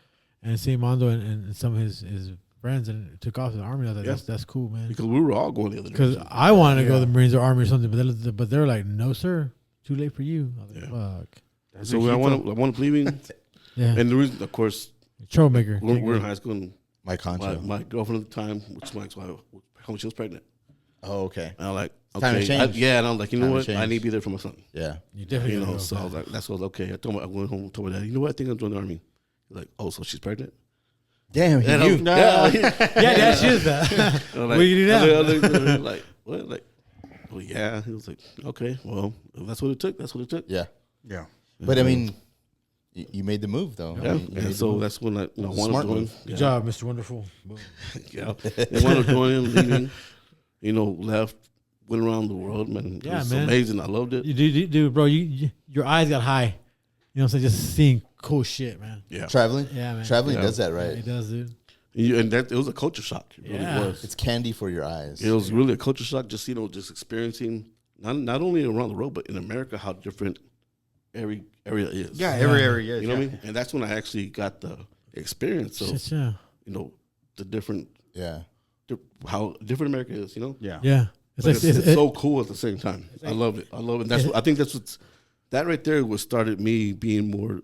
D: and seeing Mondo and some of his friends, and it took off to the army. I was like, that's cool, man.
C: because we were all going the other
D: Because
C: direction.
D: I wanted to go to the Marines or Army or something, but they were like, no, sir, too late for you. I was like, fuck.
C: So I want to leaving.
D: Yeah.
C: And the reason, of course,
D: Troublemaker.
C: we're in high school, and
B: My concho.
C: my girlfriend at the time, which is my ex-wife, she was pregnant.
B: Oh, okay.
C: And I'm like,
B: Time to
C: okay.
B: change.
C: And I'm like, you know
B: Time to
C: what? I
B: change.
C: need to be there for my son.
B: Yeah.
D: You definitely gotta go,
C: So I
D: man.
C: was like, that's what I was okay. I went home and told my dad, you know what? I think I'm joining the army. He's like, oh, so she's pregnant?
B: Damn,
C: And
B: you.
C: I'm, yeah.
D: Yeah, she is that.
C: I'm
D: What do you do now?
C: I looked at her like, what? Like, well, yeah. He was like, okay, well, if that's what it took. That's what it took.
B: Yeah.
A: Yeah.
B: But I mean, You made the move though.
C: Yeah, and so that's when I wanted to join.
D: Good job, Mr. Wonderful.
C: Yeah, and wanted to join, leaving. Left, went around the world, man. It was amazing. I loved it.
D: You dude, bro, your eyes got high. You know what I'm saying? Just seeing cool shit, man.
C: Yeah,
B: traveling.
D: Yeah, man.
B: Traveling does that, right?
D: Yeah, it does, dude.
C: And that it was a culture shock. It really was.
B: It's candy for your eyes.
C: It was really a culture shock. Just just experiencing not only around the world, but in America, how different every area is.
A: Yeah, every area is.
C: You know what I mean? And that's when I actually got the experience of the different how different America is.
A: Yeah.
C: It's so cool at the same time. I love it. I love it. I think that's what's that right there. What started me being more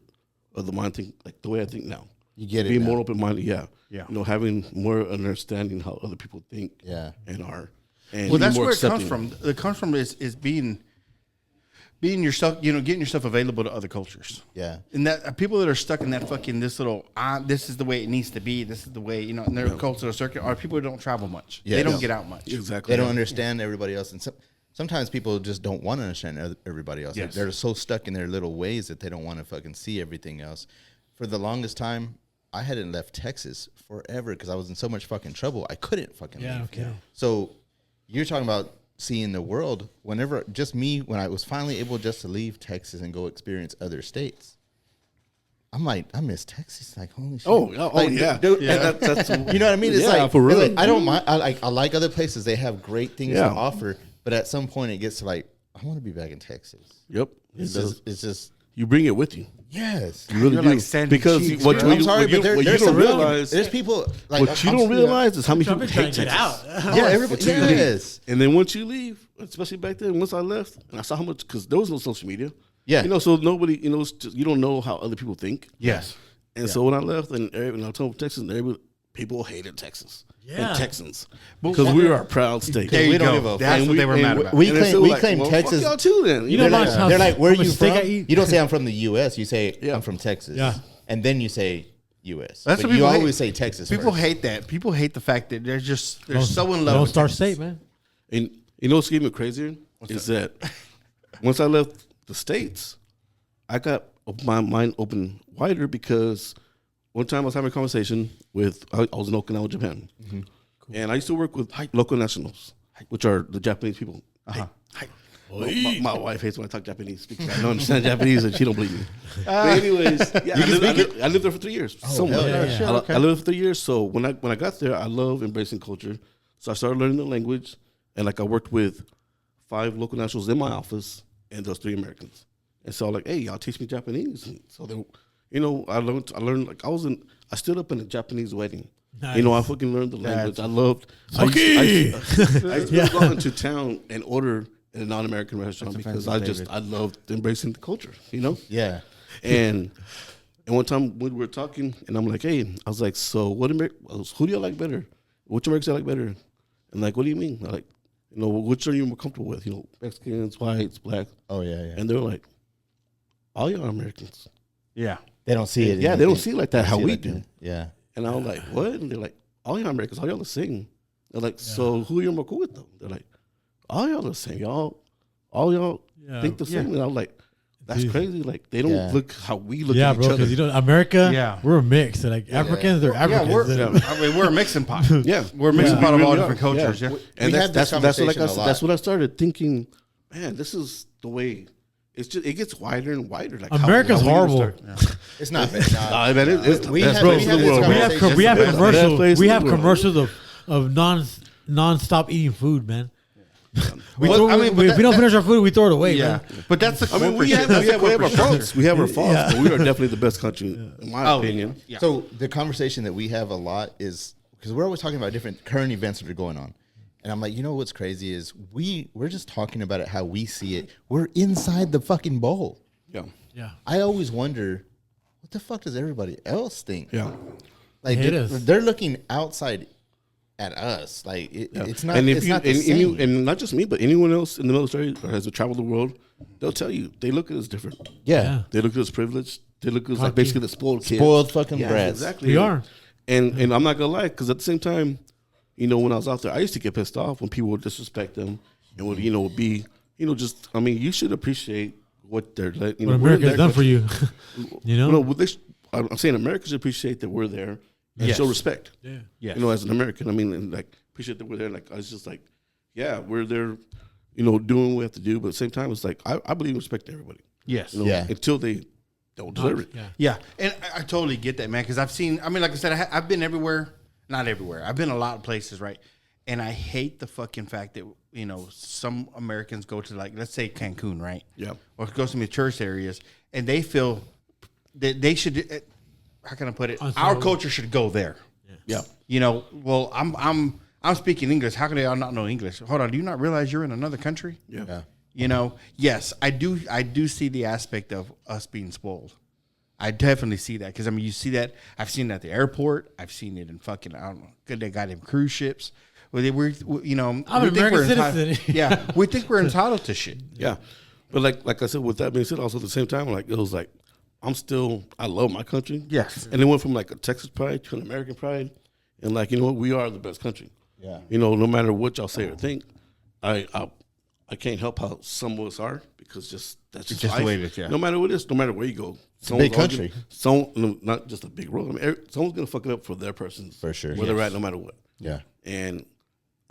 C: of the mind thing, like the way I think now.
B: You get it.
C: Being more open minded. Yeah.
A: Yeah.
C: Having more understanding how other people think.
B: Yeah.
C: And are. And
A: well, that's
C: more
A: where it comes
C: accepting.
A: from. It comes from is being yourself, getting yourself available to other cultures.
B: Yeah.
A: And that people that are stuck in that fucking this is the way it needs to be. This is the way, in their cultural circuit are people who don't travel much.
B: Yeah.
A: They don't get out much.
C: Exactly.
B: They don't understand everybody else, and sometimes people just don't want to understand everybody else.
A: Yes.
B: Like they're so stuck in their little ways that they don't want to fucking see everything else. For the longest time, I hadn't left Texas forever because I was in so much fucking trouble. I couldn't fucking leave.
D: Okay.
B: So you're talking about seeing the world. When I was finally able just to leave Texas and go experience other states, I'm like, I miss Texas. Like, holy shit.
C: Yeah.
B: Dude,
C: Yeah. That's
B: you know what I mean? It's
C: for real.
B: It's like, I don't mind. I like other places. They have great things to offer. But at some point, it gets to like, I want to be back in Texas.
C: Yep.
B: It's just
C: you bring it with you.
B: yes.
C: You really
A: You're
C: do.
A: like sanding
C: Because
A: cheeks,
C: what
A: bro.
C: you
B: I'm sorry,
C: what
B: but
C: you
B: there's
C: don't
B: some
C: realize,
B: there's people like
C: what you don't realize is how many people
D: I'm
C: hate
D: trying to get
C: Texas.
D: out.
B: Yeah, everybody.
C: Until you leave.
B: Yes.
C: And then once you leave, especially back then, once I left, and I saw how much, because there was no social media.
B: Yeah.
C: So nobody, it's just, you don't know how other people think.
A: Yes.
C: And so when I left, and I told Texas, and people hated Texas and Texans because we are a proud state.
A: There you
B: We don't
A: go.
B: give a fuck.
A: That's what they were mad about.
B: We
C: And they're
B: claim
C: still like,
B: claim
C: well,
B: Texas.
C: fuck y'all too then.
D: You know
B: They're
D: how
B: like,
D: much-
B: they're like, where are
D: how much
B: you
D: steak
B: from?
D: I eat?
B: You don't say I'm from the U.S. You say
C: Yeah.
B: I'm from Texas.
D: Yeah.
B: And then you say U.S.
A: That's
B: But
A: what
B: you
A: people
B: always
A: hate.
B: say Texas.
A: People
B: first.
A: hate that. People hate the fact that they're so in love
D: Don't
A: with
D: start
A: Texas.
D: state, man.
C: And what's even crazier is that once I left the States, I got my mind open wider because one time I was having a conversation with, I was in Okinawa, Japan.
B: Mm-hmm.
C: And I used to work with local nationals, which are the Japanese people.
A: Uh-huh.
C: My wife hates when I talk Japanese because I don't understand Japanese and she don't believe me. But anyways, I lived there for 3 years. somewhere.
B: hell
A: yeah. Sure, okay.
C: I lived for 3 years. So when I got there, I love embracing culture. So I started learning the language, and I worked with 5 local nationals in my office, and those 3 Americans. And so hey, y'all teach me Japanese. And so they, I learned I stood up in a Japanese wedding.
D: Nice.
C: I fucking learned the language. I loved. I used to go into town and order in a non-American restaurant because I loved embracing the culture.
B: Yeah.
C: And one time when we were talking, and I'm like, hey, I was like, so who do you like better? Which Americans do you like better? And what do you mean? I'm like, which are you more comfortable with? Mexicans, whites, blacks.
B: Oh yeah.
C: And they're like, all y'all are Americans.
A: Yeah.
B: They don't see it.
C: Yeah, they don't see it like that how we do.
B: Yeah.
C: And I was like, what? And they're like, all y'all Americans, all y'all the same. They're like, so who are you more cool with though? They're like, all y'all the same. All y'all think the same. And I was like, that's crazy. They don't look how we look at each
D: bro,
C: other.
D: because America, we're a mix. Africans, they're Africans.
A: We're a mixing pot.
C: Yeah.
A: We're a mixing pot of all
C: really
A: different
C: are.
A: cultures. Yeah.
C: And
B: We had this conversation a lot.
C: that's what I started thinking, man, this is the way. It's just, it gets wider and wider.
D: America's horrible.
B: It's not.
C: Nah, man, it's the
B: We
C: best
B: had-
C: place
B: we
C: in
B: had
C: the
B: this
C: world.
B: conversation.
D: We have
C: Best
D: commercials.
C: place
D: We
C: in
D: have
C: the world.
D: commercials of non-stop eating food, man. We
A: Well,
D: throw-
A: I mean, but
D: if we don't finish our food, we throw it away.
A: Yeah.
D: Man.
A: But that's the
C: I mean,
A: corporate
C: we
A: shit.
C: have
A: That's the
C: our
A: corporate
C: faults.
A: structure.
C: We have our faults, but we are definitely the best country, in my opinion.
A: Yeah.
B: So the conversation that we have a lot is because we're always talking about different current events that are going on. And I'm like, what's crazy is we're just talking about it how we see it. We're inside the fucking bowl.
C: Yeah.
D: Yeah.
B: I always wonder, what the fuck does everybody else think?
C: Yeah.
D: Hate us.
B: They're looking outside at us. It's not.
C: And if
B: it's
C: you
B: not the same.
C: and not just me, but anyone else in the military or has traveled the world, they'll tell you they look at us different.
B: yeah.
C: They look at us privileged. They look at us
D: Cocky.
C: basically the spoiled kids.
B: Spoiled fucking
C: Yeah,
B: brats.
C: exactly.
D: We are.
C: And I'm not gonna lie, because at the same time, when I was out there, I used to get pissed off when people would disrespect them and would be, you should appreciate what they're letting.
D: What America's done for you. You know?
C: No, I'm saying Americans should appreciate that we're there and show respect.
D: Yeah.
A: Yes.
C: You know, as an American, I mean, and like appreciate that we're there. Like, I was just like, yeah, we're there, you know, doing what we have to do. But at the same time, it's like, I believe in respecting everybody.
A: Yes.
C: You know, until they don't deserve it.
D: Yeah.
A: Yeah, and I totally get that, man. Because I've seen. I mean, like I said, I've been everywhere. Not everywhere. I've been a lot of places, right? And I hate the fucking fact that, you know, some Americans go to, like, let's say Cancun, right?
C: Yeah.
A: Or go to some tourist areas, and they feel that they should. How can I put it? Our culture should go there.
C: Yeah.
A: You know, well, I'm speaking English. How can they all not know English? Hold on. Do you not realize you're in another country?
C: Yeah.
A: You know, yes, I do see the aspect of us being spoiled. I definitely see that because, I mean, you see that. I've seen it at the airport. I've seen it in fucking, I don't know, good, they got them cruise ships. Where they were, you know,
D: I'm an American citizen.
A: Yeah, we think we're entitled to shit.
C: Yeah. But like I said, with that being said, also at the same time, like, it was like, I love my country.
A: Yes.
C: And it went from like a Texas pride to an American pride. And like, you know what, we are the best country.
B: Yeah.
C: You know, no matter what y'all say or think, I can't help how some of us are because that's just
A: just
C: life.
A: the way it is, yeah.
C: No matter what it is, no matter where you go.
B: Big country.
C: Not just a big world. I mean, someone's going to fuck it up for their person.
B: For sure.
C: Where they're at, no matter what.
B: Yeah.
C: And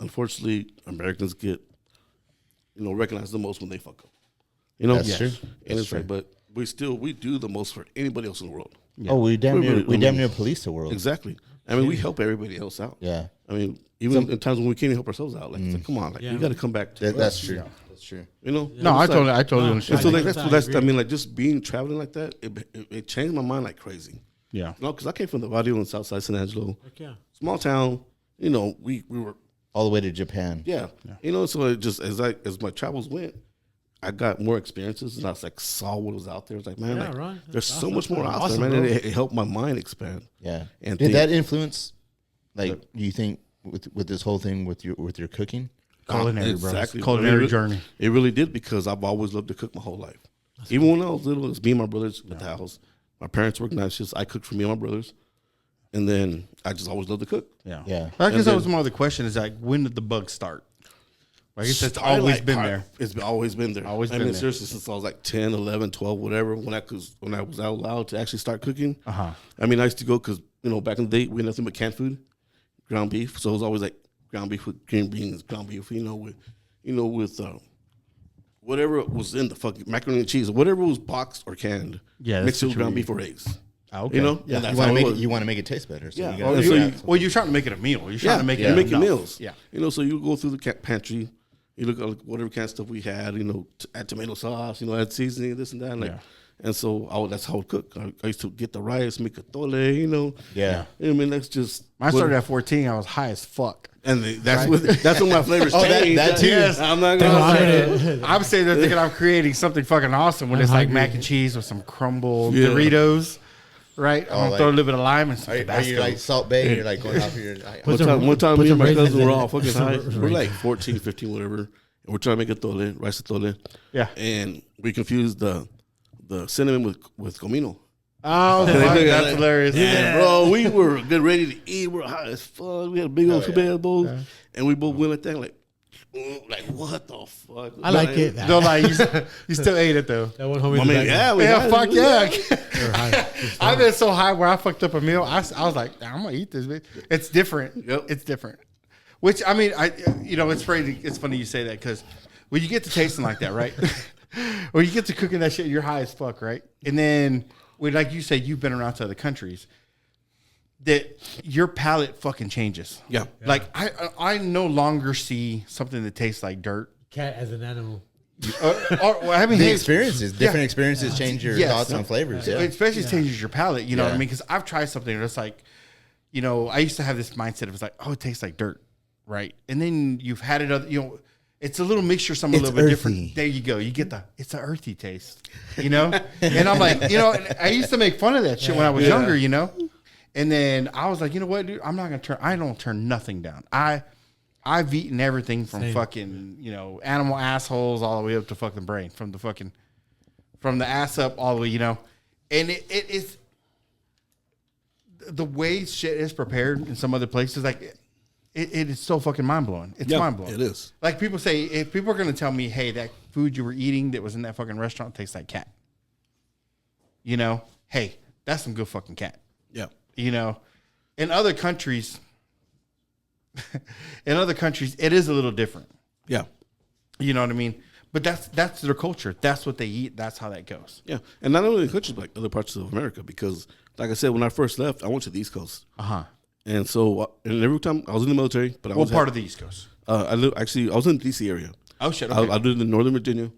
C: unfortunately, Americans get, you know, recognized the most when they fuck up. You know?
B: That's true.
C: And
B: That's
C: it's
B: true.
C: like, but we do the most for anybody else in the world.
B: Oh, we damn
C: We
B: near police the world.
C: Exactly. I mean, we help everybody else out.
B: Yeah.
C: I mean, even in times when we can't even help ourselves out, like, it's like, come on, like, you got to come back to
B: That's
C: us,
B: true. That's true.
C: you know?
A: No, I totally
C: And
A: understand.
C: so like,
D: I
C: that's
D: agree.
C: I mean, like, just being traveling like that, it changed my mind like crazy.
A: Yeah.
C: No, because I came from the barrio in Southside San Angelo,
D: Yeah.
C: small town. You know, we were
B: All the way to Japan.
C: yeah. You know, so it just as my travels went, I got more experiences and I was like saw what was out there. It's like, man,
D: Yeah,
C: like,
D: right.
C: there's
D: That's
C: so much more out
D: awesome,
C: there, man.
D: bro.
C: And it helped my mind expand.
B: Yeah.
C: And
B: Did
C: think-
B: that influence, like, do you think with this whole thing with your cooking?
A: Culinary, bro.
C: Exactly.
A: Culinary
C: It
A: journey.
C: It really did because I've always loved to cook my whole life. Even when I was little, it was me and my brothers at the house. My parents worked night shifts. I cooked for me and my brothers. And then I just always loved to cook.
A: Yeah.
B: Yeah.
A: I guess
C: And
A: that was
C: then-
A: my other question is, like, when did the bug start? I guess it's always been there.
C: It's always been there.
A: Always
C: I
A: been
C: mean,
A: there.
C: seriously, since I was like 10, 11, 12, whatever, when I was out loud to actually start cooking.
A: Uh-huh.
C: I mean, I used to go because, you know, back in the day, we had nothing but canned food, ground beef. So it was always like ground beef with green beans, ground beef, with whatever was in the fucking macaroni and cheese, whatever was boxed or canned.
A: Yeah,
C: mixed
A: that's
C: it with
A: what
C: ground
A: you-
C: beef or eggs.
A: Ah, okay.
C: You know?
A: Yeah.
C: And that's
B: You want
C: how
B: to
C: it
B: make
C: was.
B: it. You want to make it taste better. So
C: Yeah.
B: you
C: Oh,
B: gotta
C: so
B: figure
C: you-
B: out-
A: Well, you're trying to make it a meal. You're trying to make
C: you're
A: it
C: making
A: enough.
C: meals.
A: Yeah.
C: You know, so you go through the pantry, you look at like whatever kind of stuff we had, add tomato sauce, add seasoning, this and that. Like,
A: Yeah.
C: and so that's how I would cook. I used to get the rice, make a tole,
B: Yeah.
C: I mean, that's just.
A: I started at 14. I was high as fuck.
C: And that's when my flavors
B: Oh, that-
C: changed.
B: that too.
C: Yes. I'm not
D: Damn,
C: gonna
D: I'm
C: say.
D: in it.
A: I'm saying that thinking I'm creating something fucking awesome when
D: I'm
A: it's like
D: hungry.
A: mac and cheese with some crumbled
C: Yeah.
A: Doritos, right? I'm gonna
B: like-
A: throw a little bit of lime and some
B: Are you
A: Tabasco.
B: like Salt Bay? You're like going off your.
C: One
D: some-
C: time,
D: put
C: me and
D: some
C: my
D: raisins
C: cousin were
D: in
C: all
D: it.
C: fucking
D: Some
C: high.
D: raisins.
C: We're like 14, 15, whatever. And we're trying to make a tole, rice tole.
A: Yeah.
C: And we confused the cinnamon with comino.
A: Oh, fuck, that's hilarious.
C: Yeah, bro, we were getting ready to eat. We're high as fuck. We had a big old two bowls, and we both went like that, like what the fuck?
D: I like it.
A: No, like you still ate it though.
D: That one homie.
C: I mean, yeah, we
A: Yeah,
C: had
A: fuck
C: it.
A: yeah. I've been so high where I fucked up a meal. I was like, I'm gonna eat this. Bitch. It's different.
C: Yep.
A: It's different. Which I mean, it's funny. It's funny you say that because when you get to tasting like that, right? Or you get to cooking that shit, you're high as fuck, right? And then, like you say, you've been around to other countries. That your palate fucking changes.
C: Yeah.
A: Like I no longer see something that tastes like dirt.
D: Cat as an animal.
A: Or I mean,
B: The
A: hey,
B: experiences, different experiences change your
A: Yes.
B: thoughts on flavors. Yeah.
A: It especially changes your palate. You know what I
B: Yeah.
A: mean? Because I've tried something that's like, I used to have this mindset of it's like, oh, it tastes like dirt, right? And then you've had it, it's a little mixture, something a
B: It's
A: little bit
B: earthy.
A: different. There you go. You get it's an earthy taste, And I'm like, and I used to make fun of that shit when I was younger, And then I was like, you know what, dude? I don't turn nothing down. I've eaten everything from fucking, animal assholes all the way up to fucking brain, from the ass up all the way, And it is the way shit is prepared in some other places, like it is so fucking mind blowing. It's mind blowing.
C: It is.
A: Like people say, if people are going to tell me, hey, food you were eating that was in that fucking restaurant tastes like cat. You know, hey, that's some good fucking cat.
C: Yeah.
A: You know, in other countries, it is a little different.
C: Yeah.
A: You know what I mean? But that's their culture. That's what they eat. That's how that goes.
C: Yeah. And not only in countries, but like other parts of America, because like I said, when I first left, I went to the East Coast. And so, and every time I was in the military, but I was
A: part of the East Coast?
C: I was in the DC area.
A: Oh shit! Okay.
C: I lived in Northern Virginia,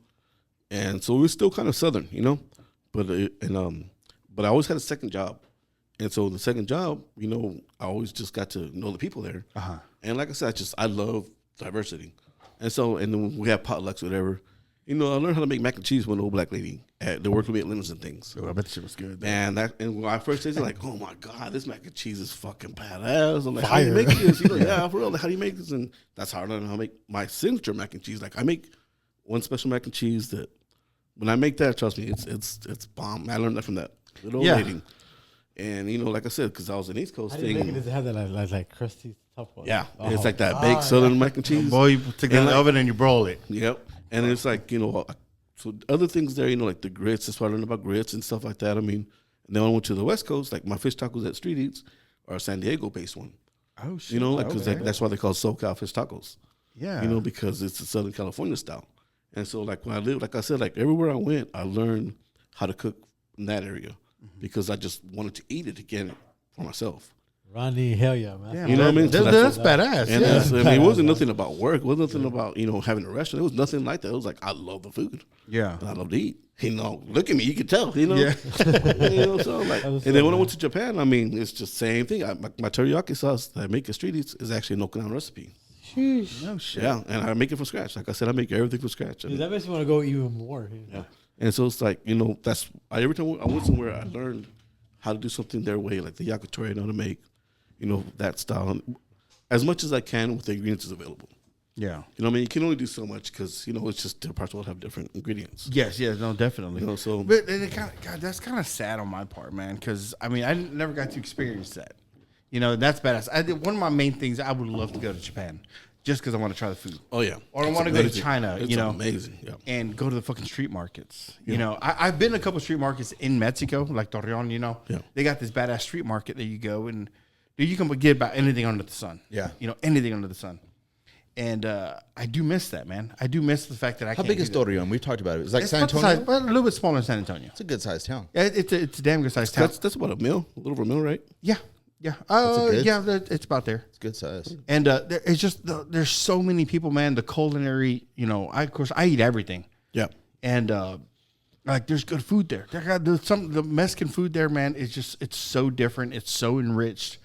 C: and so we were still kind of Southern, you know. But I always had a second job, and so the second job, you know, I always just got to know the people there. And like I said, I love diversity, and then when we have potlucks, or whatever. You know, I learned how to make mac and cheese with an old black lady that worked with me at Lemons and things.
A: Oh, I bet the shit was good.
C: And when I first tasted it, like, oh my God, this mac and cheese is fucking badass. I'm like, how do you make this? You know, yeah, for real. Like, how do you make this? And that's how I learned how to make my signature mac and cheese. Like, I make one special mac and cheese that when I make that, trust me, it's bomb. I learned that from that little old lady. And you know, like I said, because I was an East Coast thing.
D: Does it have that like crusty top one?
C: Yeah, it's like that baked Southern mac and cheese.
A: Boy, you take it in the oven and you broil it.
C: Yep. And it's like, you know, so other things there, you know, like the grits. That's why I learned about grits and stuff like that. I mean, and then when I went to the West Coast, like my fish tacos at Street Eats are a San Diego-based one.
A: Oh, shit.
C: You know, like, because that's why they call SoCal fish tacos.
A: Yeah.
C: You know, because it's a Southern California style. And so, like, when I lived, like I said, like, everywhere I went, I learned how to cook in that area because I just wanted to eat it again for myself.
D: Ronnie, hell yeah, man.
A: Yeah,
C: you know what I mean? So
A: that's badass.
C: And
A: Yeah.
C: I mean, it wasn't nothing about work. It wasn't nothing about, you know, having a restaurant. It was nothing like that. It was like, I love the food.
A: Yeah.
C: And I love to eat. You know, look at me. You can tell, you know?
A: Yeah.
C: You know, so like, and then when I went to Japan, I mean, it's just the same thing. My teriyaki sauce that I make at Street Eats is actually an Okinawan recipe.
A: No shit.
C: Yeah, and I make it from scratch. Like I said, I make everything from scratch.
D: Dude, that makes me want to go even more.
C: Yeah. And so it's like, you know, every time I went somewhere, I learned how to do something their way, like the yakitori I know how to make, you know, that style, and as much as I can with the ingredients available.
A: Yeah.
C: You know what I mean? You can only do so much because, you know, it's just different parts of the world have different ingredients.
A: Yes, no, definitely.
C: You know, so.
A: But God, that's kind of sad on my part, man, because, I mean, I never got to experience that. You know, that's badass. One of my main things, I would love to go to Japan just because I want to try the food.
C: Oh, yeah.
A: Or I want to go to China,
C: it's
A: you know.
C: amazing, yeah.
A: And go to the fucking street markets. You know, I've been to a couple of street markets in Mexico, like Torreon, you know.
C: Yeah.
A: They got this badass street market that you go and you can get about anything under the sun.
B: Yeah.
A: You know, anything under the sun. And I do miss that, man. I do miss the fact that
B: How big is Torreon? We've talked about it. It's like San Antonio.
A: A little bit smaller than San Antonio.
B: It's a good sized town.
A: Yeah, it's a damn good sized town.
C: That's about a little over a meal, right?
A: Yeah. It's about there.
B: It's good size.
A: And it's just there's so many people, man. The culinary, you know, of course I eat everything.
C: Yeah.
A: And like there's good food there. The Mexican food there, man, is just it's so different. It's so enriched.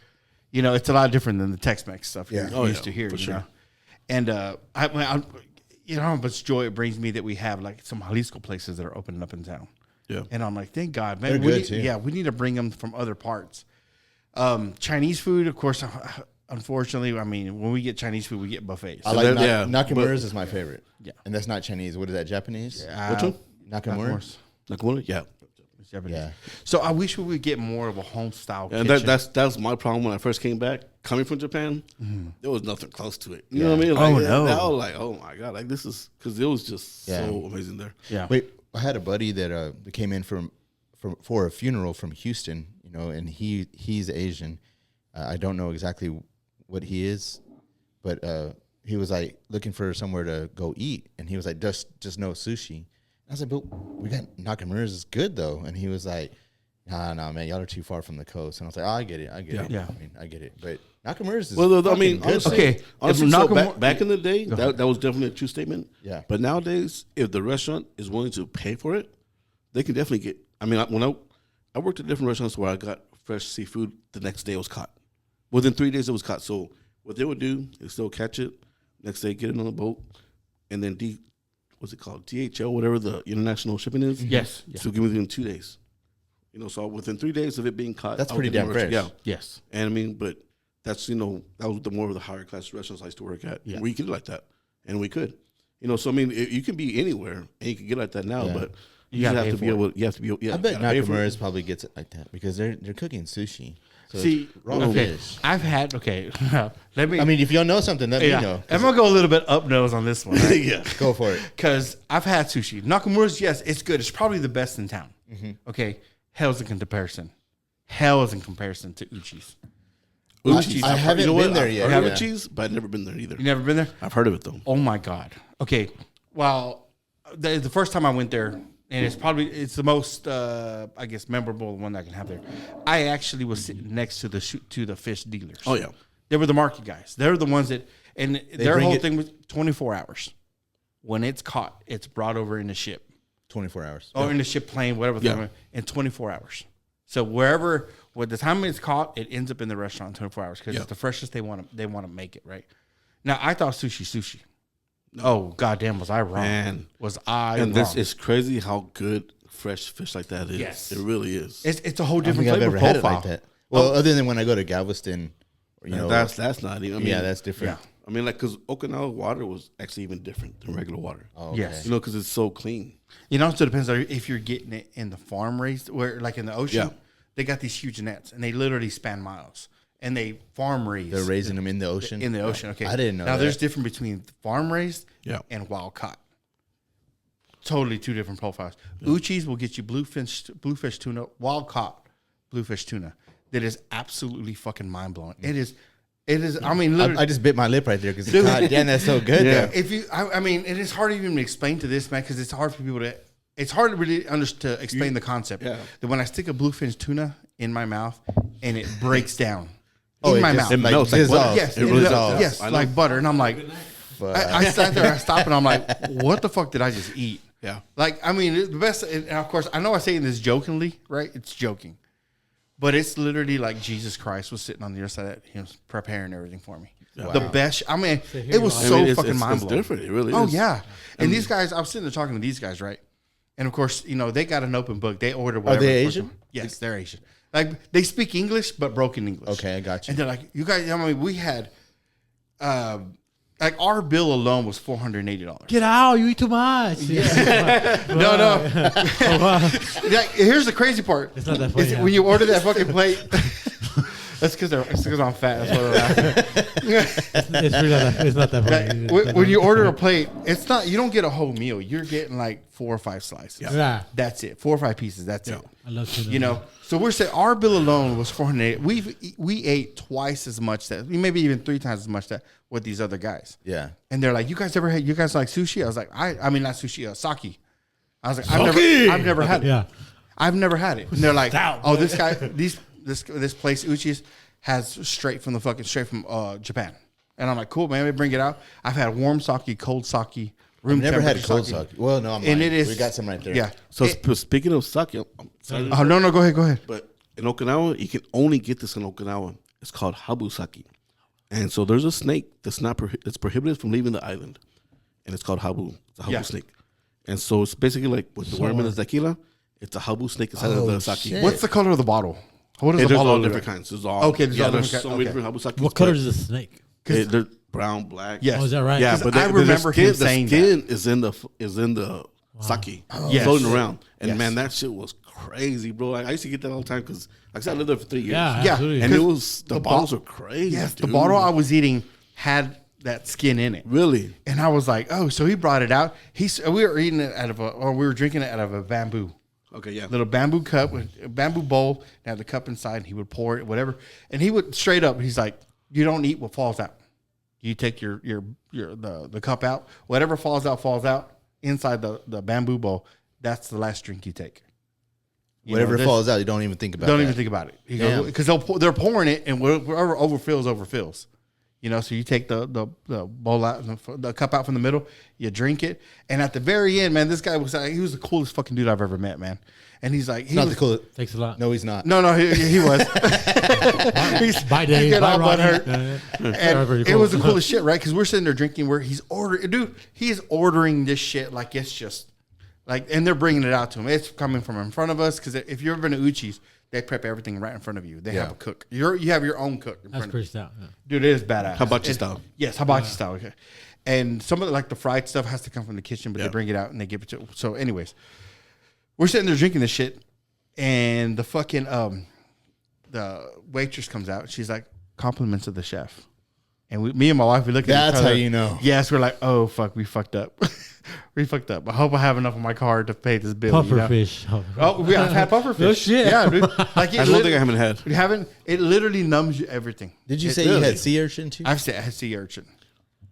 A: You know, it's a lot different than the Tex-Mex stuff you're used to here. You know, and you know how much joy it brings me that we have like some Jalisco places that are opening up in town.
C: Yeah.
A: And I'm like, thank God, man.
B: They're good too.
A: We need to bring them from other parts. Chinese food, of course. Unfortunately, I mean, when we get Chinese food, we get buffets.
B: I like Nakamura's is my favorite.
A: Yeah.
B: And that's not Chinese. What is that, Japanese?
A: Which one?
B: Nakamura?
C: Nakamura? Yeah.
A: Japanese.
B: Yeah.
A: So I wish we would get more of a home style
C: And
A: kitchen.
C: that's my problem when I first came back. Coming from Japan, there was nothing close to it. You know what I mean? Like,
A: no.
C: I was like, oh my God, like this is because it was just so amazing there.
A: Yeah.
B: Wait, I had a buddy that came in for a funeral from Houston, you know, and he's Asian. I don't know exactly what he is, but he was like looking for somewhere to go eat, and he was like, just no sushi. I was like, but we got Nakamura's is good though, and he was like, nah, man, y'all are too far from the coast. And I was like, oh, I get it.
A: Yeah.
B: I mean, I get it, but Nakamura's is
C: Well, I mean,
B: good.
C: honestly, so back in the day, that was definitely a true statement.
B: Yeah.
C: But nowadays, if the restaurant is willing to pay for it, they can definitely get. I mean, when I worked at different restaurants where I got fresh seafood, the next day it was caught. Within 3 days, it was caught. So what they would do is still catch it, next day get it on the boat, and then what's it called? DHL, whatever the international shipping is.
A: Yes.
C: So give it in 2 days. You know, so within 3 days of it being caught,
B: That's pretty damn fresh.
C: Yeah.
A: Yes.
C: And I mean, but that's, you know, that was the more of the higher class restaurants I used to work at.
A: Yeah.
C: Where you could do like that. And we could. You know, so I mean, you can be anywhere and you can get like that now, but you have to be able. You have to be. Yeah,
B: I bet Nakamura's probably gets it like that because they're cooking sushi. So
A: See,
B: raw
A: okay,
B: fish.
A: I've had let me.
B: I mean, if y'all know something, let me know.
A: I'm gonna go a little bit up nose on this one. Right?
C: Yeah.
B: Go for it.
A: Because I've had sushi. Nakamura's, yes, it's good. It's probably the best in town. Okay, hell's in comparison. Hell is in comparison to Uchi's.
C: Uchi's.
B: I haven't been there yet.
C: I've heard
B: Yeah.
C: of Uchi's, but I've never been there either.
A: You never been there?
C: I've heard of it though.
A: Oh my god. Okay. Well, the first time I went there, and it's the most I guess memorable one that I can have there. I actually was sitting next to the fish dealers.
C: Oh yeah.
A: They were the market guys. They're the ones that, and their
B: bring
A: whole
B: it-
A: thing was 24 hours. When it's caught, it's brought over in the ship.
B: 24 hours.
A: Or in the ship plane, whatever,
C: Yeah.
A: in 24 hours. So wherever, with the time it's caught, it ends up in the restaurant in 24 hours because
C: Yeah.
A: it's the freshest they want to make it, right? Now, I thought sushi. Oh, goddamn, was I wrong?
C: Man.
A: Was I
C: And
A: wrong?
C: it's crazy how good fresh fish like that is.
A: Yes.
C: It really is.
A: It's a whole
B: I don't
A: different
B: think I've
A: flavor
B: ever had
A: profile.
B: it like that. Well, other than when I go to Galveston, you know,
C: that's not even. I mean,
B: yeah, that's different.
A: Yeah.
C: I mean, like, because Okinawa water was actually even different than regular water.
B: Oh, okay.
A: Yes.
C: You know, because it's so clean.
A: It also depends on if you're getting it in the farm raised, where like in the ocean,
C: Yeah.
A: they got these huge nets and they literally span miles and they farm raised.
B: They're raising them in the ocean.
A: in the ocean. Okay,
B: I didn't know
A: Now
B: that.
A: there's difference between farm raised
C: Yeah.
A: and wild caught. Totally two different profiles. Uchi's will get you bluefish tuna, wild caught bluefish tuna. That is absolutely fucking mind blowing. It is. I mean, literally,
B: I just bit my lip right there because God damn, that's so good.
C: Yeah.
B: though.
A: if you, I mean, it is hard even to explain to this man because it's hard for people to. It's hard to really to explain the concept.
C: Yeah.
A: That when I stick a bluefish tuna in my mouth and it breaks down
B: Oh,
A: in
B: it
A: my
B: just,
A: mouth.
C: It melts like
B: dissolves.
C: butter.
A: Yes,
C: It really
A: dissolves.
C: does.
A: Yes,
C: I know.
A: like butter, and I'm like,
B: But,
A: I sat there, I stopped, and I'm like, what the fuck did I just eat?
C: Yeah.
A: Like, I mean, the best, and of course, I know I say this jokingly, right? It's joking, but it's literally like Jesus Christ was sitting on the other side that he was preparing everything for me.
B: Wow.
A: The best. I mean,
D: here
A: it was
D: you
A: so
C: it's-
A: fucking
C: it's
A: mind blowing.
C: different. It really
A: Oh
C: is.
A: yeah, and these guys, I was sitting there talking to these guys, right? And of course, you know, they got an open book. They order whatever.
B: they
A: the fuck
B: Asian?
A: Yes, they're Asian. Like they speak English, but broken English.
B: Okay, I got you.
A: And they're like, you guys. I mean, we had, like our bill alone was $480.
D: Get out! You eat too much.
A: No. Like, here's the crazy part.
D: It's not that funny,
A: Is
D: yeah.
A: when you order that fucking plate. That's because I'm fat. That's why they're laughing.
D: It's not that funny.
A: Like, when you order a plate, it's not. You don't get a whole meal. You're getting like 4 or 5 slices.
D: Yeah.
A: That's it. 4 or 5 pieces. That's it.
D: I love tuna.
A: You know. So we're saying our bill alone was $480. We ate twice as much that, maybe even 3 times as much that with these other guys.
B: yeah.
A: And they're like, you guys like sushi? I was like, I mean not sushi, sake. I was like, I've never had it.
D: Yeah.
A: I've never had it. And they're like,
D: Stout,
A: oh,
D: boy.
A: this guy, this place Uchi's has straight from Japan. And I'm like, cool, man. They bring it out. I've had warm sake, cold sake, room
B: I've never had
A: temperature
B: cold sake. Well, no, I'm
A: And
B: lying.
A: it is.
B: We got some right there.
A: Yeah.
C: So speaking of sake, I'm sorry,
A: Oh no, go ahead.
C: but in Okinawa, you can only get this in Okinawa. It's called habu sake, and so there's a snake that's not it's prohibited from leaving the island, and it's called habu. It's a habu
A: Yeah.
C: snake, and so it's basically like with the worm in the tequila. It's a habu snake inside of the sake.
B: shit.
A: What's the color of the bottle? What is
C: There's
A: the bottle?
C: all
A: look
C: different
A: like?
C: kinds. There's all
A: Okay, there's all
C: there's
A: different
C: so
A: kinds.
C: many
A: Okay.
C: different habu sakes.
D: What color is the snake?
C: They're brown, black.
A: Yes.
D: Oh, is that right?
C: Yeah,
A: 'Cause
C: but
A: I remember him saying
C: the skin is in the sake
A: Yes.
C: floating around, and
A: Yes.
C: man, that shit was crazy, bro. I used to get that all the time because I lived there for 3 years.
D: Yeah,
A: Yeah.
D: absolutely.
C: and it
A: 'Cause
C: was the bottles were crazy.
A: Yes, the
C: dude.
A: bottle I was eating had that skin in it.
C: really.
A: And I was like, oh, so he brought it out. We were eating it we were drinking it out of a bamboo.
C: Okay, yeah.
A: Little bamboo cup with a bamboo bowl. And had the cup inside, and he would pour it, whatever. And he would straight up. He's like, "You don't eat what falls out. You take the cup out. Whatever falls out inside the bamboo bowl. That's the last drink you take. You
B: Whatever
A: know, this-
B: falls out, you don't even think about.
A: Don't
B: that.
A: even think about it.
B: Damn.
A: Because they're pouring it, and wherever overfills. You know, so you take the bowl out, the cup out from the middle, you drink it, and at the very end, man, this guy was the coolest fucking dude I've ever met, man. And he's like,
B: Not the cool.
D: Takes a lot.
B: No, he's not.
A: No, he was.
D: Bye, Dave.
A: He's getting
D: Bye,
A: all
D: Ronnie.
A: butthurt.
D: And
A: And it was the coolest shit, right? Because we're sitting there drinking, he's ordering this shit like it's just like, and they're bringing it out to him. It's coming from in front of us because if you've ever been to Uchi's, they prep everything right in front of you. They have a cook. You have your own cook. In
D: That's
A: front
D: pretty
A: of
D: stout. Yeah.
A: you. Dude, it is badass.
C: Hibachi style.
A: Yes, hibachi style. Okay. And some of like the fried stuff has to come from the kitchen, but they
C: Yeah.
A: bring it out and they give it to. So, anyways, we're sitting there drinking this shit, and the fucking the waitress comes out. She's like, compliments of the chef. And me and my wife, we look at each
B: That's
A: other.
B: how you know.
A: Yes, we're like, oh, fuck, we fucked up. We fucked up. I hope I have enough on my card to pay this bill.
D: Pufferfish.
A: Oh, I've had pufferfish.
D: No shit.
A: Yeah, dude. Like,
C: I don't think I haven't had.
A: You haven't? It literally numbs you everything.
B: Did you say you had sea urchin too?
A: I've said I had sea urchin.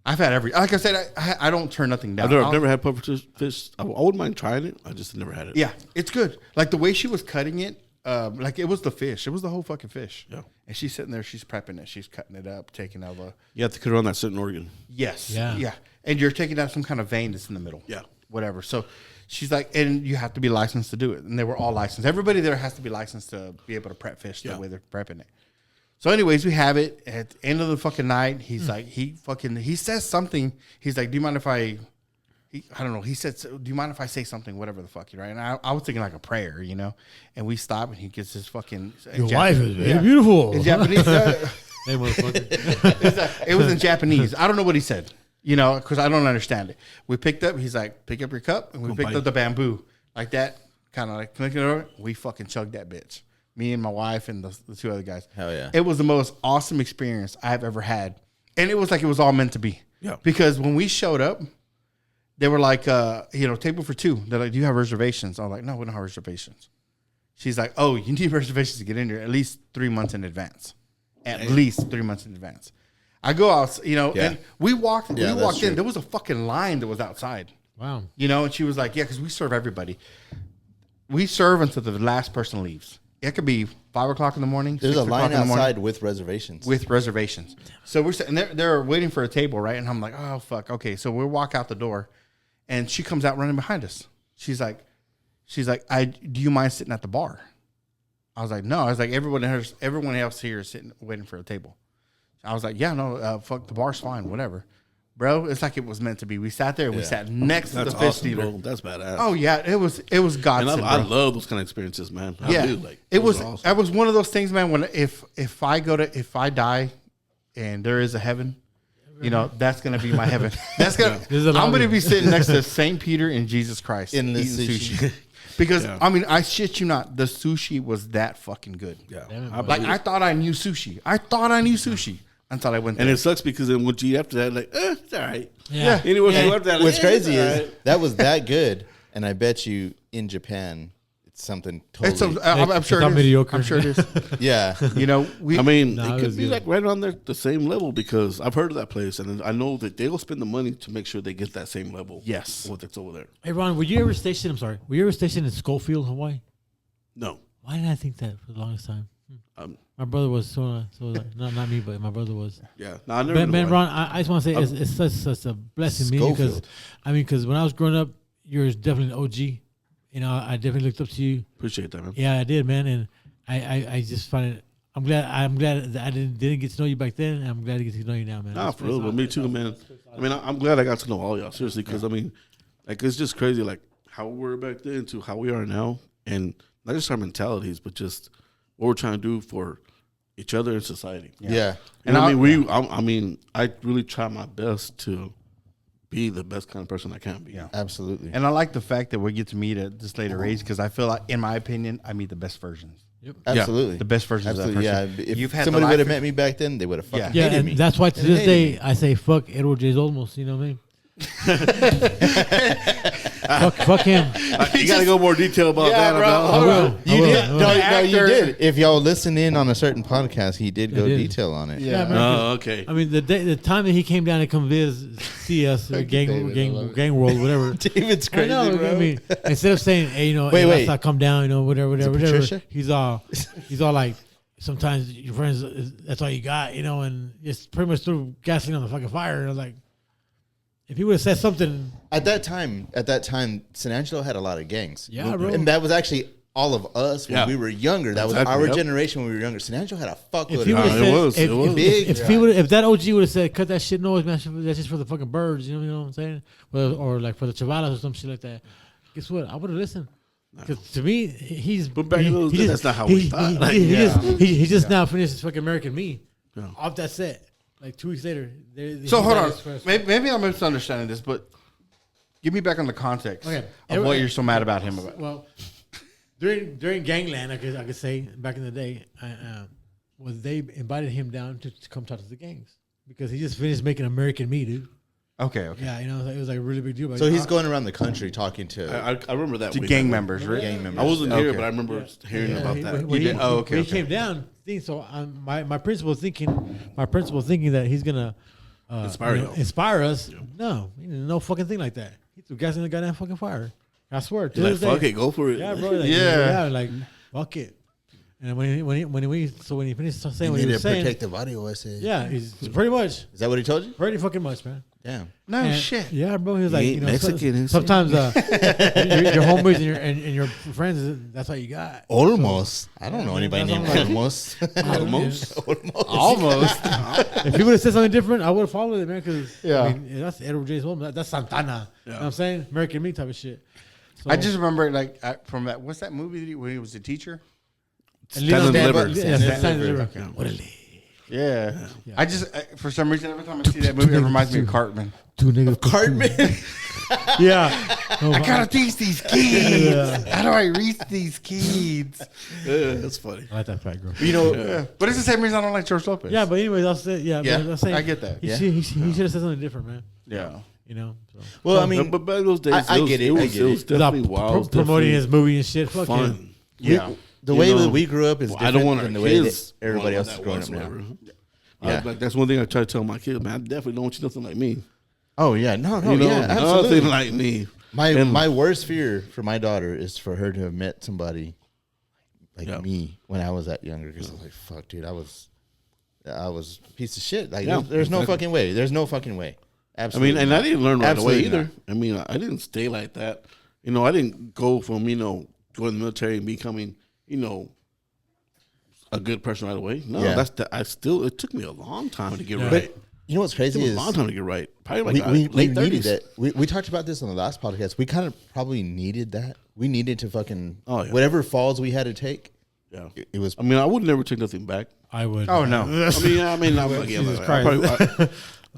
A: I've had every. Like I said, I don't turn nothing down.
C: I've never had pufferfish. I wouldn't mind trying it. I just never had it.
A: Yeah, it's good. Like the way she was cutting it, like it was the fish. It was the whole fucking fish.
C: Yeah.
A: And she's sitting there, she's prepping it, she's cutting it up, taking out the.
C: You have to cut it on that certain organ.
A: Yes.
D: Yeah.
A: Yeah. And you're taking out some kind of vein that's in the middle.
C: Yeah.
A: Whatever. So she's like, and you have to be licensed to do it. And they were all licensed. Everybody there has to be licensed to be able to prep fish the way they're prepping it. So, anyways, we have it at the end of the fucking night. He's like, he says something. He's like, do you mind if I don't know. He said, do you mind if I say something, whatever the fuck, right? And I was thinking like a prayer, you know? And we stop and he gets his fucking.
D: Your wife is very beautiful.
A: In Japanese.
D: Hey, motherfucker.
A: It was in Japanese. I don't know what he said, you know, because I don't understand it. We picked up, he's like, pick up your cup. And we picked up the bamboo like that, kind of like clicking it over. We fucking chugged that bitch. Me and my wife and the two other guys.
B: Hell yeah.
A: It was the most awesome experience I've ever had. And it was like it was all meant to be.
C: Yeah.
A: Because when we showed up, they were like, table for two. They're like, do you have reservations? I was like, no, we don't have reservations. She's like, oh, you need reservations to get in here at least 3 months in advance. At least 3 months in advance. I go out, you know, and we walked in. There was a fucking line that was outside.
D: Wow.
A: You know, and she was like, yeah, because we serve everybody. We serve until the last person leaves. It could be 5 o'clock in the morning.
B: There's a line
A: in the morning,
B: outside with reservations.
A: with reservations. So we're sitting there, they're waiting for a table, right? And I'm like, oh, fuck. Okay. So we walk out the door and she comes out running behind us. She's like, do you mind sitting at the bar? I was like, no. I was like, everyone else here is sitting, waiting for a table. I was like, yeah, no, fuck, the bar's fine, whatever. Bro, it's like it was meant to be. We sat there. We sat next to the fish
C: awesome,
A: dealer.
C: bro. That's badass.
A: Oh yeah, it was godsend.
C: And I love those kind of experiences, man. I
A: Yeah,
C: do, like,
A: it was.
C: awesome.
A: That was one of those things, man. When if I die, and there is a heaven, you know, that's gonna be my heaven. That's gonna. I'm gonna be sitting next to Saint Peter and Jesus Christ
B: In the
A: eating
B: sushi.
A: sushi. Because I mean, I shit you not, the sushi was that fucking good.
C: Yeah.
A: I thought I knew sushi. Until I went there.
C: And it sucks because then what you eat after that, like, it's all right.
D: Yeah.
C: Anyway,
B: And
C: after that,
B: what's crazy
C: it's all
B: is
C: right.
B: that was that good, and I bet you in Japan it's something totally.
A: I'm sure
D: not
A: it is.
D: mediocre.
A: I'm sure it is.
B: yeah,
A: You know,
C: I mean,
D: No,
C: it
D: it
C: could
D: was
C: be
D: good.
C: like right on the same level because I've heard of that place and I know that they'll spend the money to make sure they get that same level.
A: Yes.
C: of what that's over there.
D: Hey, Ron, were you ever stationed in Schofield, Hawaii?
C: No.
D: Why did I think that for the longest time?
C: Um,
D: My brother was so like, not me, but my brother was.
C: yeah. No, I never.
D: Man,
C: know
D: Ron, I just want to say it's such a blessing to me because when I was growing up, you're definitely an OG. You know, I definitely looked up to you.
C: Appreciate that, man.
D: Yeah, I did, man, and I just find it. I'm glad that I didn't get to know you back then, and I'm glad to get to know you now, man.
C: Nah, for real, but me too, man. I mean, I'm glad I got to know all y'all seriously because I mean, like it's just crazy, like how we were back then to how we are now, and not just our mentalities, but just what we're trying to do for each other in society.
B: yeah.
C: And I mean, I really try my best to be the best kind of person I can be.
A: Yeah.
B: Absolutely.
A: And I like the fact that we get to meet at this later age because I feel like, in my opinion, I meet the best versions.
B: Absolutely.
A: The best versions
B: Absolutely.
A: of that person.
B: Yeah. If
A: You've had
B: somebody
A: the
B: would have
A: life-
B: met me back then, they would have fucking
D: Yeah,
B: hated
D: and
B: me.
D: that's why to
B: They
D: this
B: hated
D: day
B: me.
D: I say fuck Edward J. Olmos. You know what I mean? fuck him.
C: You got to go more detail about
A: Yeah,
C: that.
A: bro.
C: About,
A: Hold on.
B: You did. No, you
A: actor-
B: did. If y'all listen in on a certain podcast, he did go
D: did.
B: detail on it.
A: Yeah.
D: man.
C: Oh, okay.
D: I mean, the time that he came down to come see us,
B: Thank you, David. I love it.
D: gang world, whatever.
B: David's
D: I
B: crazy,
D: know.
B: bro.
D: I mean, instead of saying, "Hey, you know,
B: Wait,
D: hey,
B: wait.
D: let's not come down," you know, whatever.
B: Patricia?
D: He's all like, sometimes your friends, that's all you got, you know, and just pretty much threw gasoline on the fucking fire. And I was like, if he would have said something,
B: At that time, San Angelo had a lot of gangs.
D: Yeah, bro.
B: And that was actually all of us when
C: Yeah.
B: we were younger. That was
C: Exactly,
B: our
C: yep.
B: generation when we were younger. San Angelo had a fuckload
D: if he
B: of
D: would have
B: gangs.
D: said,
C: it was.
B: Big.
D: if that OG would have said, cut that shit noise, man, that's just for the fucking birds, you know what I'm saying? Or like for the chavalas or some shit like that. Guess what? I would have listened. Because to me, he's.
C: But back in those days, that's not how we thought. Like,
D: He just now finished his fucking American Me.
C: Yeah.
D: Off that set. Like 2 weeks later.
A: So hold on. Maybe I'm misunderstanding this, but give me back on the context
D: Okay.
A: of what you're so mad about him about.
D: Well, during Gangland, I could say back in the day, was they invited him down to come talk to the gangs because he just finished making American Me, dude.
A: Okay.
D: Yeah, it was like a really big deal.
B: So he's going around the country talking to.
C: I remember that.
A: To gang members, right?
B: Gang members.
C: I wasn't here, but I remember hearing about that.
D: When
A: Okay.
D: he came down, so my principal thinking that he's gonna inspire us. Yeah. No, no fucking thing like that. He threw gas in the goddamn fucking fire. I swear.
C: He's like, fuck it, go for it.
D: Yeah, bro. Like, like fuck it. And when he finished saying what he was saying,
B: protect the body.
D: Yeah, he's pretty much.
B: Is that what he told you?
D: Pretty fucking much, man.
B: Damn.
A: No shit.
D: Yeah, bro. He was like,
C: Mexican.
D: Sometimes your homies and your friends, that's all you got.
B: Almost. I don't know anybody named Almost.
A: Almost.
D: If he would have said something different, I would have followed it, man. Because
A: Yeah.
D: That's Edward J's home. That's Santana. You know what I'm saying? American Me type of shit. So,
A: I just remember from that. What's that movie when he was a teacher?
C: Stand and Deliver.
D: Stand and Deliver.
A: Yeah. I just for some reason every time I see that movie, it reminds me of Cartman.
D: Two niggas.
B: Cartman.
D: Yeah.
A: I gotta teach these kids. How do I reach these kids?
C: Yeah, that's funny.
D: I like that fat girl.
B: You know,
A: But it's the same reason I don't like George Lopez.
D: Yeah, but anyways, I'll say, yeah,
A: Yeah,
D: but I'll say,
A: I get that.
D: He
A: Yeah.
D: should have said something different, man.
A: Yeah.
D: You know. So.
B: well, I mean,
C: but back in those days,
B: I get it.
C: It
B: I
C: was
B: get it.
C: definitely
D: Without
C: wild.
D: promoting his movie and shit. Fuck him.
C: fun.
A: Yeah.
B: the
C: You
B: way
C: know,
B: that we grew up is
C: I
B: different
C: don't want our
B: than the way
C: kids
B: that everybody else is
C: that
B: growing up now.
C: whatsoever.
B: Yeah.
C: Like that's one thing I try to tell my kids, man. I definitely don't want you nothing like me.
B: Oh yeah, no,
C: You know,
B: yeah, absolutely.
C: nothing like me.
B: My worst fear for my daughter is for her to have met somebody like me when I was that younger. Because I was like, fuck, dude, I was a piece of shit. Like, there's no fucking way. There's no fucking way. Absolutely.
C: I mean, and I didn't learn right
B: Absolutely
C: away either.
B: not.
C: I mean, I didn't stay like that. You know, I didn't go from going to the military and becoming a good person right away. No,
B: Yeah.
C: it took me a long time to get right.
B: But you know what's
C: It
B: crazy
C: took me
B: is
C: a long time to get right. Probably like
B: we
C: late
B: needed
C: 30s.
B: that. We talked about this on the last podcast. We kind of probably needed that. We needed to fucking whatever falls we had to take.
C: Yeah,
B: it was.
C: I mean, I would never take nothing back.
D: I would.
A: Oh no.
D: Jesus Christ.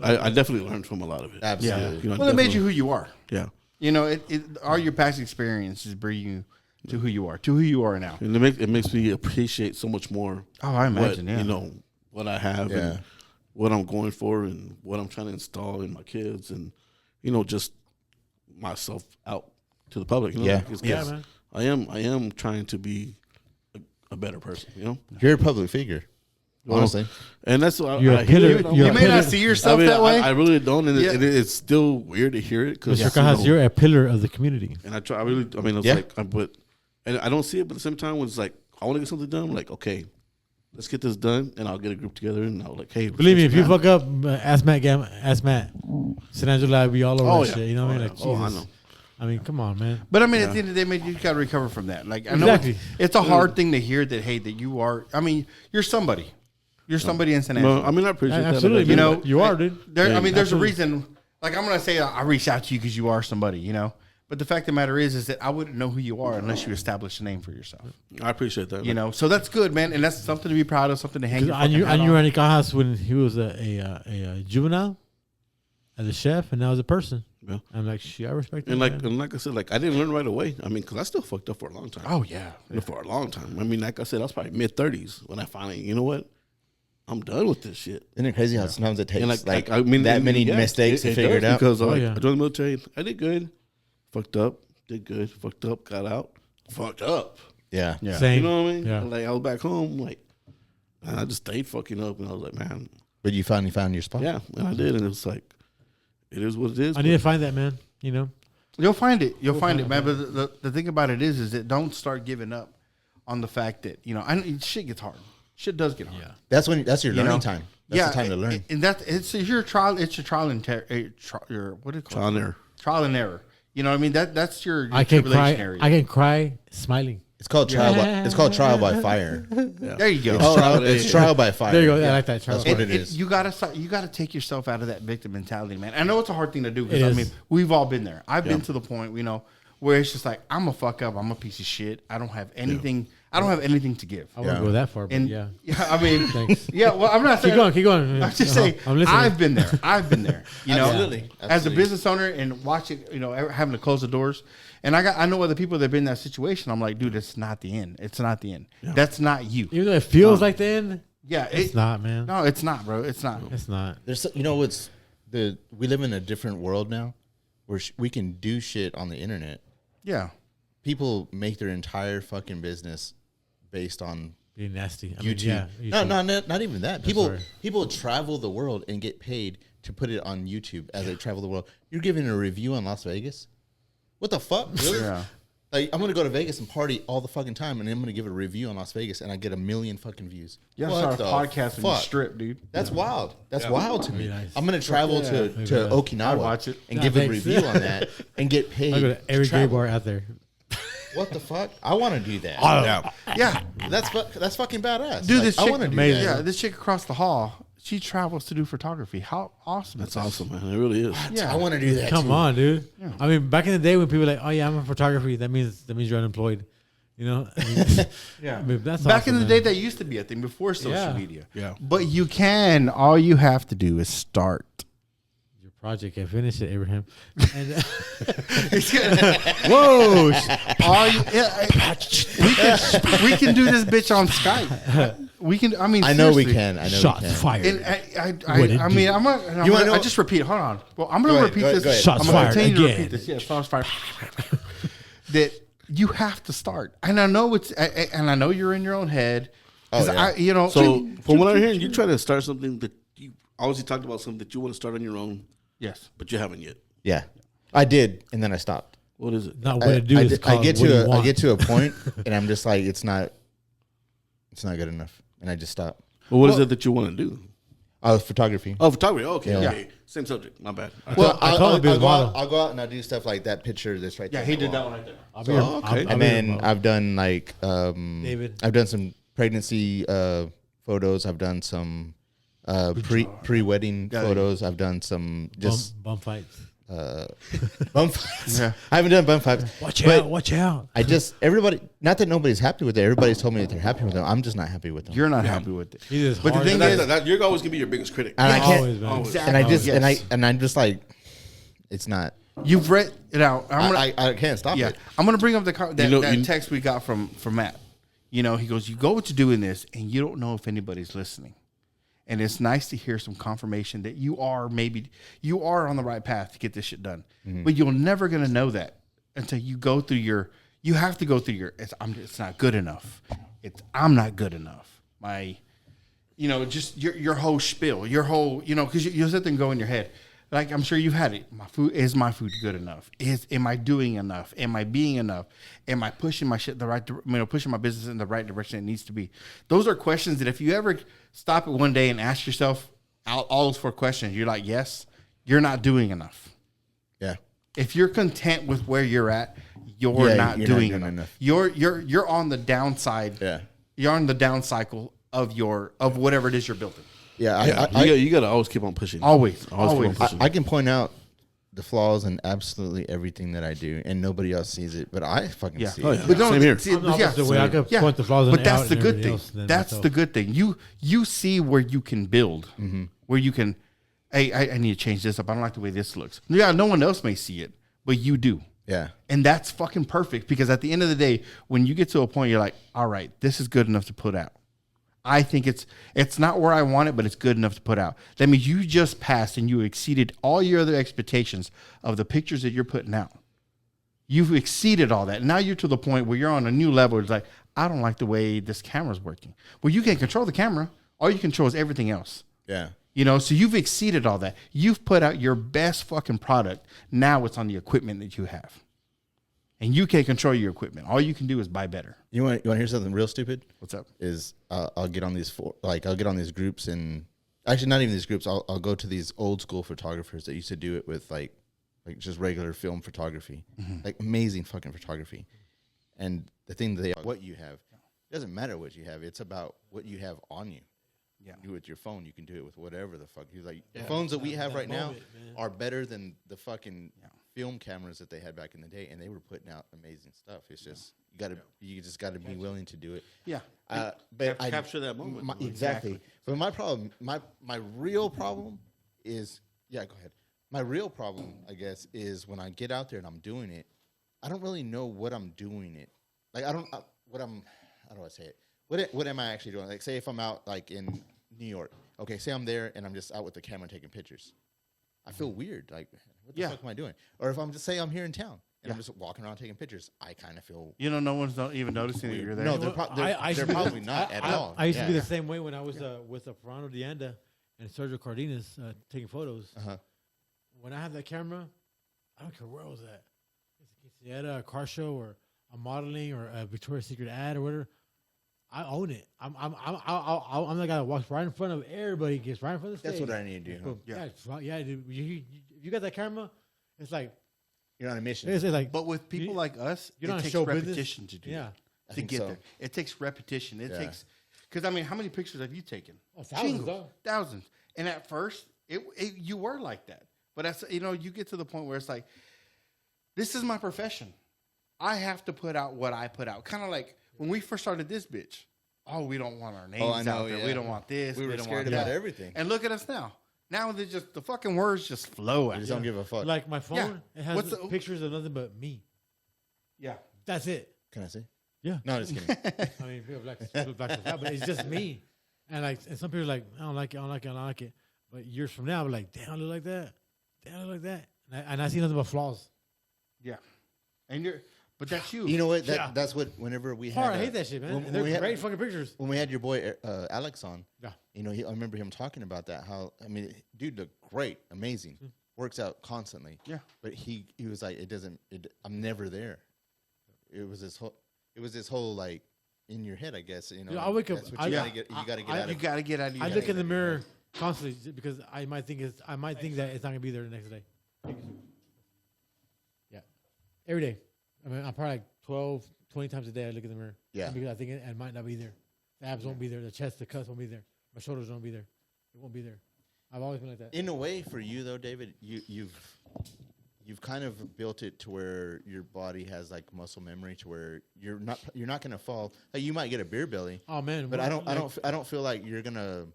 C: I definitely learned from a lot of it.
B: Absolutely.
C: You know,
A: Well, it made you who you are.
C: Yeah.
A: You know, all your past experiences bring you to who you are now.
C: And it makes me appreciate so much more.
A: Oh, I imagine.
C: What I have and what I'm going for and what I'm trying to install in my kids and just myself out to the public.
D: Man.
C: I am trying to be a better person.
B: You're a public figure, honestly.
C: And that's what
D: You're
C: I
D: a
C: hear
D: pillar.
C: it.
A: You may not see yourself that way.
C: I really don't, and
A: Yeah.
C: it's still weird to hear it because
D: Mr. Cajas, you're a pillar of the community.
C: and I try. And I don't see it, but at the same time, when it's like I want to get something done, I'm like, okay, let's get this done, and I'll get a group together, and I'll like, hey,
D: Believe me, if you fuck up, ask Matt. San Angelo, be all over that shit. You know what I mean? Like,
C: I
D: Jesus.
C: know.
D: I mean, come on, man.
A: But I mean, at the end of the day, man, you got to recover from that. Like, I know
D: Exactly.
A: it's a hard thing to hear that. Hey, that you are. I mean, you're somebody. You're somebody in San Angelo.
C: Well, I mean, I appreciate that.
D: Absolutely,
C: Like,
A: you know,
D: you are, dude.
A: There's a
D: absolutely.
A: reason. Like, I'm gonna say I reached out to you because you are somebody. But the fact of the matter is that I wouldn't know who you are unless you establish a name for yourself.
C: I appreciate that.
A: So that's good, man, and that's something to be proud of, something to hang.
D: I knew Ronnie Cajas when he was a juvenile, as a chef, and now as a person.
C: Yeah.
D: I'm like, shit, I respect that.
C: And
D: man.
C: like I said, like I didn't learn right away. I mean, because I still fucked up for a long time.
A: Oh yeah,
C: For a long time. I mean, like I said, I was probably mid-30s when I finally, you know what? I'm done with this shit.
B: Isn't it crazy how sometimes it takes
C: And
B: I mean that many mistakes to figure it out?
C: Because I
D: yeah.
C: joined the military. I did good. Fucked up. Did good. Fucked up. Got out. Fucked up.
B: Yeah.
D: Same.
C: You know what I mean?
D: Yeah.
C: Like I was back home. Like and I just stayed fucking up, and I was like, man,
B: But you finally found your spot.
C: yeah, and I did, and it was like, it is what it is.
D: I need to find that, man.
A: you'll find it. You'll find it, man. But the thing about it is that don't start giving up on the fact that shit gets hard. Shit does get hard.
B: That's your
A: You
B: learning
A: know?
B: time. That's the time to learn.
A: And it's your trial. It's your trial and your what do you call
C: Trial and error.
A: Trial and error. You know what I mean? That's your
D: I can cry.
A: tribulation area.
D: I can cry smiling.
B: It's called trial. It's called trial by fire.
A: There you go.
B: It's trial by fire.
D: There you go. I like that.
B: That's what it is.
A: You gotta take yourself out of that victim mentality, man. I know it's a hard thing to do because
D: It
A: I
D: is.
A: mean we've all been there. I've been to the point, where it's just like I'm a fuck up. I'm a piece of shit. I don't have anything. I don't have anything to give.
D: I wouldn't go that far, but
A: And
D: yeah.
A: I mean,
D: Thanks.
A: yeah. Well, I'm not saying.
D: Keep going.
A: I'm just saying.
D: I'm listening.
A: I've been there. You know,
B: Absolutely.
A: as a business owner and watching, you know, having to close the doors. And I know other people that have been in that situation. I'm like, dude, it's not the end. It's not the end. Yeah. That's not you.
D: Even though it feels like the end.
A: Yeah,
D: it's not, man.
A: No, it's not, bro. It's not.
D: It's not.
B: There's, you know, we live in a different world now, where we can do shit on the internet.
A: Yeah.
B: People make their entire fucking business based on
D: being nasty.
B: YouTube. No, not even that. People travel the world and get paid to put it on YouTube as they travel the world. You're giving a review on Las Vegas? What the fuck? Really?
A: Yeah.
B: Like, I'm gonna go to Vegas and party all the fucking time, and I'm gonna give a review on Las Vegas, and I get 1 million fucking views.
A: Yeah, start a podcast when you strip, dude.
B: That's wild. That's wild to me.
D: Nice.
B: I'm gonna travel to Okinawa and give a review on that and get paid.
D: I go to every gay bar out there.
B: What the fuck? I want to do that.
A: Yeah,
B: that's fucking badass.
A: Dude,
B: like,
A: this chick,
B: I want to do that.
A: Yeah, this chick across the hall, she travels to do photography. How awesome!
C: That's awesome, man. It really is.
A: Yeah,
B: I want to do that.
D: Come
B: too.
D: on, dude.
A: Yeah.
D: I mean, back in the day when people were like, "Oh yeah, I'm in photography," that means you're unemployed. You know? I mean,
A: yeah.
D: I mean, that's
A: back
D: awesome,
A: in the
D: man.
A: day, that used to be a thing before social media.
C: Yeah.
A: But you can. All you have to do is start.
D: Your project can finish it, Abraham. And,
A: Whoa! We can do this bitch on Skype. We can. I mean,
B: I know we
A: seriously.
B: can. I know
D: shots
B: we can.
D: fired.
A: And I mean, I just repeat. Hold on. Well, I'm going to repeat this.
B: Go ahead.
D: Shots
A: I'm going
D: fired
A: to continue to
D: again.
A: repeat this. Yeah, shots fired. That you have to start, and I know and I know you're in your own head.
B: Oh, yeah.
A: You know.
C: So from what I'm hearing, you try to start something that you obviously talked about something that you want to start on your own.
A: Yes,
C: but you haven't yet.
B: Yeah, I did, and then I stopped.
C: What is it?
D: Not what to do is
B: I get to a
D: point.
B: point, and I'm just like, it's not good enough, and I just stop.
C: Well, what is it that you want to do?
B: Photography.
C: Oh, photography. Okay,
B: Yeah.
C: okay. Same subject. My bad.
B: Well,
D: I told him to be a model.
B: I'll go out and I'll do stuff like that picture that's right there.
A: yeah, he did that one right there.
C: Okay.
B: And then I've done like
D: David.
B: I've done some pregnancy photos. I've done some pre-wedding photos. I've done some just
D: bum fights.
B: bum fights.
A: Yeah.
B: I haven't done bum fights.
D: Watch out.
B: I just everybody. Not that nobody's happy with it. Everybody's told me that they're happy with them. I'm just not happy with them.
A: You're not happy with it.
D: He is
A: But the
D: hard.
A: thing
C: And
A: is,
C: you're always gonna be your biggest critic.
B: And I can't.
D: Always, man.
A: Exactly.
B: And I just
A: Yes.
B: and I'm just like, it's not.
A: You've read it out.
B: I can't stop
A: Yeah,
B: it.
A: I'm gonna bring up that
C: You-
A: text we got from Matt. You know, he goes, "You go to doing this, and you don't know if anybody's listening, and it's nice to hear some confirmation that you are on the right path to get this shit done. But you're never gonna know that until you go through your. You have to go through your. It's not good enough. I'm not good enough. Just your whole spiel, your whole, because you'll sit there and go in your head. Like, I'm sure you've had it. Is my food good enough? Am I doing enough? Am I being enough? Am I pushing my shit pushing my business in the right direction it needs to be? Those are questions that if you ever stop it one day and ask yourself all those 4 questions, you're like, yes, you're not doing enough.
B: Yeah.
A: If you're content with where you're at, you're not doing enough. You're on the downside.
B: Yeah.
A: You're on the down cycle of whatever it is you're building.
B: Yeah.
C: You gotta always keep on pushing.
A: Always.
C: Keep on pushing.
B: I can point out the flaws in absolutely everything that I do, and nobody else sees it, but I fucking see
C: Oh,
B: it.
C: yeah.
A: But
C: Same here.
A: See,
D: I'm the opposite way. I could point the flaws
A: but
D: in
A: that's
D: out
A: the
D: and
A: good
D: everybody
A: thing.
D: else than
A: That's
D: myself.
A: the good thing. You see where you can build, where you can. Hey, I need to change this up. I don't like the way this looks. Yeah, no one else may see it, but you do.
B: Yeah.
A: And that's fucking perfect, because at the end of the day, when you get to a point, you're like, all right, this is good enough to put out. I think it's not where I want it, but it's good enough to put out. That means you just passed and you exceeded all your other expectations of the pictures that you're putting out. You've exceeded all that. Now you're to the point where you're on a new level. It's like, I don't like the way this camera's working. Well, you can't control the camera. All you control is everything else.
B: Yeah.
A: So you've exceeded all that. You've put out your best fucking product. Now it's on the equipment that you have. And you can't control your equipment. All you can do is buy better.
B: You want to hear something real stupid?
A: What's up?
B: Is I'll get on these I'll get on these groups, and actually not even these groups. I'll go to these old school photographers that used to do it with like just regular film photography, like amazing fucking photography. And the thing that what you have, it doesn't matter what you have. It's about what you have on you. Yeah. You do it with your phone. You can do it with whatever the fuck. The phones that we have right now are better than the fucking film cameras that they had back in the day, and they were putting out amazing stuff. It's just you just got to be willing to do it.
A: Yeah,
B: but I
C: capture that moment.
B: Exactly. But my problem, my real problem is, go ahead. My real problem, I guess, is when I get out there and I'm doing it, I don't really know what I'm doing it. Like how do I say it? What am I actually doing? Like, say if I'm out like in New York, okay, say I'm there and I'm just out with the camera taking pictures. I feel weird. Like, what the fuck am I doing? Or if I'm just say I'm here in town and I'm just walking around taking pictures, I kind of feel.
A: No one's not even noticing that you're there.
B: No, they're probably not at all.
D: I used to be the same way when I was with Fernando Deanda and Sergio Cardenas taking photos. When I have that camera, I don't care where I was at. It's at a car show or a modeling or a Victoria's Secret ad or whatever. I own it. I'm the guy that walks right in front of everybody, gets right in front of the stage.
B: That's what I need to do.
D: Huh? Yeah, dude. If you got that camera, it's like
B: you're on a mission.
D: It's like,
A: but with people like us, it takes repetition to do.
D: Yeah,
A: to get there. It takes repetition. It takes because how many pictures have you taken?
D: Thousands.
A: And at first, you were like that, but as you get to the point where it's like, this is my profession. I have to put out what I put out. Kind of like when we first started this bitch. Oh, we don't want our names out there. Yeah. We don't want this.
B: We were scared about everything.
A: And look at us now. Now they just the fucking words just flow.
B: I just don't give a fuck.
D: Like my phone, it has pictures of nothing but me.
A: Yeah,
D: that's it.
B: Can I say?
D: Yeah.
B: No, just kidding.
D: I mean, people black but it's just me. And some people are like, I don't like it. But years from now, I'm like, damn, I look like that. And I see nothing but flaws.
A: Yeah, but that's you.
B: You know what? That's what. Whenever we had,
D: I hate that shit, man. They're great fucking pictures.
B: When we had your boy Alex on, I remember him talking about that. How dude looked great, amazing, works out constantly.
A: Yeah,
B: but he was like, I'm never there. It was this whole like in your head, I guess.
D: I wake up.
B: You gotta get out.
A: You gotta get out.
D: I look in the mirror constantly because I might think that it's not gonna be there the next day. Yeah, every day. I mean, I'm probably like 12, 20 times a day I look in the mirror.
B: Yeah.
D: Because I think it might not be there. The abs won't be there. The chest, the cuts won't be there. My shoulders won't be there. It won't be there. I've always been like that.
B: In a way, for you though, David, you've kind of built it to where your body has like muscle memory to where you're not going to fall. Like, you might get a beer belly.
D: Oh man.
B: But I don't feel like you're going to,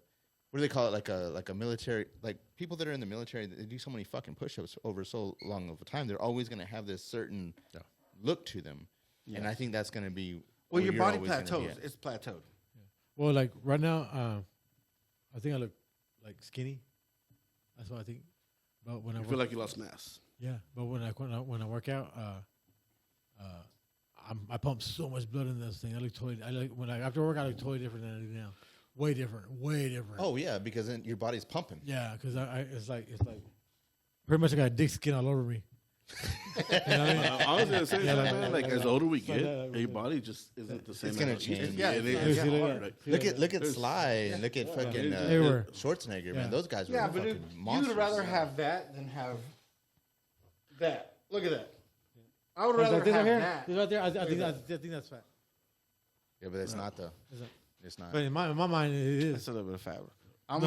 B: what do they call it? Like a military, like people that are in the military, they do so many fucking push-ups over so long of a time. They're always going to have this certain look to them. Yeah. And I think that's going to be
A: your body plateaus. It's plateaued.
D: Yeah. Well, like right now, I think I look like skinny. That's what I think. But when I
C: feel like you lost mass.
D: Yeah, but when I work out, I pump so much blood in this thing. I look totally. After work, I look totally different than I do now. Way different.
B: Oh yeah, because then your body's pumping.
D: Yeah, because it's like pretty much I got dick skin all over me.
C: You know what I mean? I was gonna say man. Like as older we get, your body just isn't the same.
B: It's gonna change. Look at Sly and look at fucking Schwarzenegger. Man, those guys were fucking monsters.
A: You'd rather have that than have that. Look at that. I would rather have that.
D: Right there. I think that's fat.
B: Yeah, but it's not though. It's not.
D: But in my mind, it is.
A: It's a little bit of fat.
C: We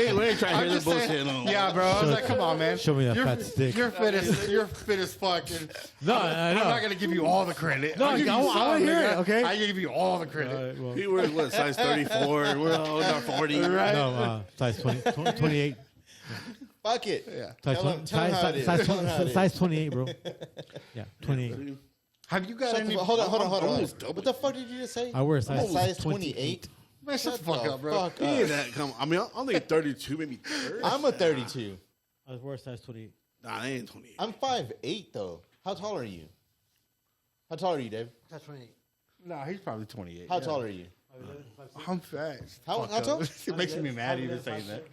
C: ain't trying to hear this bullshit.
A: Yeah, bro. I was like, come on, man.
D: Show me that fat stick.
A: You're fit as fuck.
D: No,
A: I'm not gonna give you all the credit.
D: No, I want to hear it. Okay,
A: I give you all the credit.
C: He wears what, size 34? We're all in our 40,
A: right?
D: No, size 28.
B: Fuck it.
D: Yeah. Size 28, bro. Yeah, 28.
A: Have you got any?
B: Hold on. What the fuck did you just say?
D: I wear
B: size 28.
A: Man, shut the fuck up, bro.
C: He ain't that. I'm only 32, maybe 30.
B: I'm a 32.
D: I wear size 28.
C: Nah, I ain't 28.
B: I'm 5'8", though. How tall are you? How tall are you, Dave?
D: Size 28.
A: Nah, he's probably 28.
B: How tall are you?
A: I'm fast.
B: How tall?
A: It makes me mad even saying that.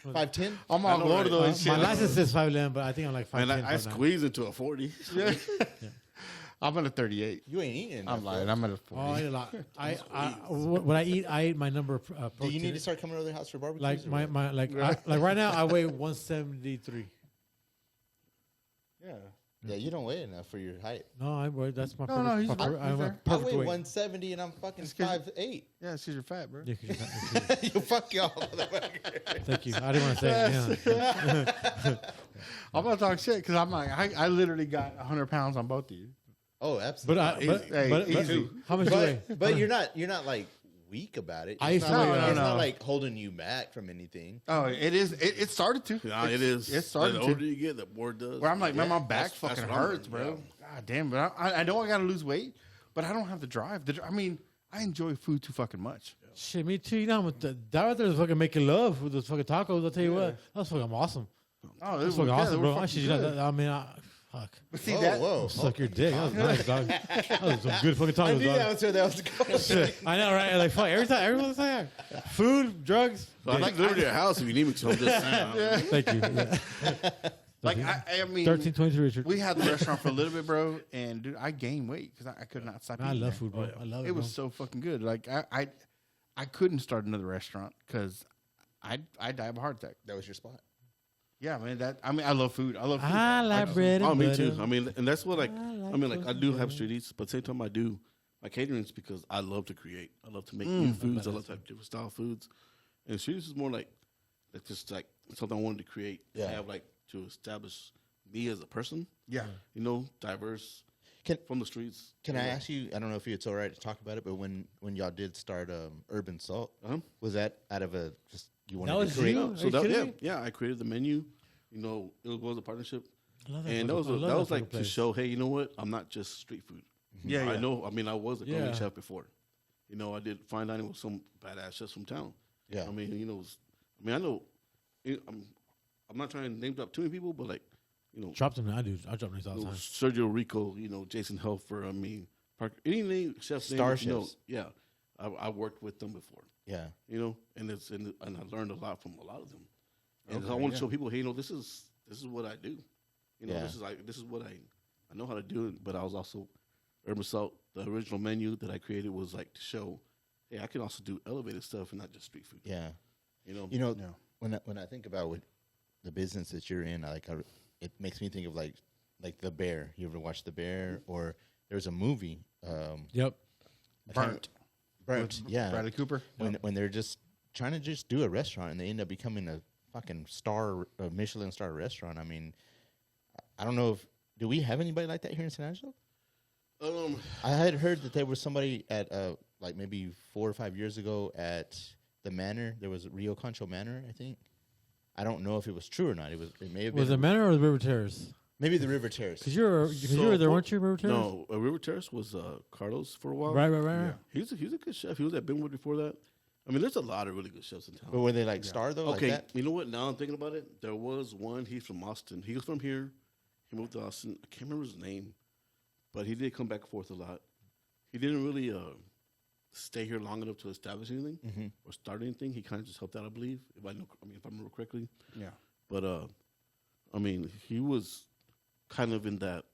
B: 5'10"?
A: I'm on board of those shit.
D: My license says 5'11", but I think I'm like 5'10".
C: Man, I squeeze into a 40.
A: Yeah. I'm at a 38.
B: You ain't eating.
A: I'm lying. I'm at a 40.
D: Oh, I eat a lot. When I eat my number of protein.
B: Do you need to start coming over the house for barbecue?
D: Like like right now, I weigh 173.
A: Yeah.
B: Yeah, you don't weigh enough for your height.
D: No, I weigh. That's my
A: No, no, he's
D: perfect.
A: right.
D: I'm a
A: He's
B: I
D: perfect
B: weigh
D: weight.
B: 170 and I'm fucking
A: It's 'cause-
B: 5'8".
A: Yeah, it's because you're fat, bro.
D: Yeah, 'cause you're not-
B: You fuck y'all, motherfucker.
D: Thank you. I didn't want to say it. Yeah.
A: I'm gonna talk shit because I'm like, I literally got 100 pounds on both of you.
B: Oh, absolutely.
D: But
A: easy.
D: how much do you weigh?
B: But you're not like weak about it.
D: I
B: It's
D: used
B: not,
D: to
B: like,
D: weigh-
B: it's
A: No,
B: not
A: no.
B: like holding you back from anything.
A: Oh, it is. It started to.
C: Yeah, it is.
A: It started
C: The
A: to.
C: older you get, the more it does.
A: Where I'm like, man, my back
C: That's
A: fucking
C: what I'm
A: hurts,
C: learning,
A: bro. God damn, but I know I got to lose weight, but I don't have the drive. I mean, I enjoy food too fucking much.
D: Shit, me too. You know, that right there is fucking making love with those fucking tacos. I'll tell you what, that's fucking awesome.
A: Oh,
D: That's fucking awesome, bro. I should do that. I mean, fuck.
A: But see
B: Whoa,
A: that?
B: whoa.
D: Suck your dick. That was nice, dog. That was some good fucking
B: I
D: tacos,
B: knew
D: dog.
B: that was where that was going.
D: Shit. I know, right? Like, fuck, everyone's like, food, drugs.
C: So I can deliver to your house if you need me to. I'm just saying.
D: Thank you. Yeah.
A: Like I mean,
D: 1323 Richard.
A: we had the restaurant for a little bit, bro, and dude, I gained weight because I could not stop.
D: I
A: eating
D: love
A: there.
D: food, bro. I love it.
A: It was so fucking good. Like I couldn't start another restaurant because I die of a heart attack.
B: That was your spot.
A: Yeah, man. I love food. I love food.
D: I like bread and
C: Oh, me
D: butter.
C: too. I mean, and that's what I mean, like I do have
D: food.
C: street eats, but at the same time I do my caterings because I love to create. I love to make new foods. I love to have different style foods. And street eats is more like just like something I wanted to create.
B: Yeah.
C: I have like to establish me as a person.
A: Yeah.
C: You know, diverse
B: Can
C: from the streets.
B: Can I ask you? I don't know if it's all right to talk about it, but when y'all did start Urban Salt, was that out of a just you wanted
D: That was
B: to create?
D: you?
C: So
D: Are
C: that,
D: kidding
C: yeah,
D: me?
C: yeah, I created the menu. You know, it was a partnership,
D: I love that
C: and
D: fucking-
C: that
D: I love
C: was
D: that
C: like
D: fucking
C: to
D: place.
C: show, hey, you know what? I'm not just street food.
A: Yeah, yeah.
C: I know. I mean, I was a gourmet
D: Yeah.
C: chef before. You know, I did fine dining with some badass chefs from town.
B: Yeah.
C: I mean, you know, I know. I'm not trying to name drop too many people, but like, you know,
D: Drop them. I do. I drop names all the time.
C: Sergio Rico, you know, Jason Helfer. I mean, Parker, any name chefs,
B: Star
C: name, you know,
B: chefs.
C: yeah, I worked with them before.
B: Yeah.
C: You know, and I learned a lot from a lot of them. And I want to show people, hey, you know, this is what I do. You know,
B: Yeah.
C: this is what I know how to do it. But I was also Urban Salt. The original menu that I created was like to show, hey, I can also do elevated stuff and not just street food.
B: Yeah.
C: You know,
A: Yeah.
B: When I think about what the business that you're in, it makes me think of like The Bear. You ever watch The Bear? Or there's a movie.
D: Yep.
A: Burnt.
B: Yeah.
A: Bradley Cooper.
B: When they're just trying to just do a restaurant and they end up becoming a fucking a Michelin star restaurant. I mean, I don't know do we have anybody like that here in San Angelo? I had heard that there was somebody at like maybe 4 or 5 years ago at the Manor. There was Rio Concho Manor, I think. I don't know if it was true or not. It may have been.
D: Was it Manor or the River Terrace?
B: Maybe the River Terrace.
D: Because you were there, weren't you, River Terrace?
C: No, River Terrace was Carlos for a while.
D: Right.
C: He's a good chef. He was at Benwood before that. I mean, there's a lot of really good chefs in town.
B: But were they like star though?
C: Okay,
B: Like that?
C: you know what? Now I'm thinking about it. There was one. He's from Austin. He was from here. He moved to Austin. I can't remember his name, but he did come back and forth a lot. He didn't really stay here long enough to establish anything or start anything. He kind of just helped out, I believe, if I remember correctly.
A: Yeah.
C: But I mean, he was kind of in that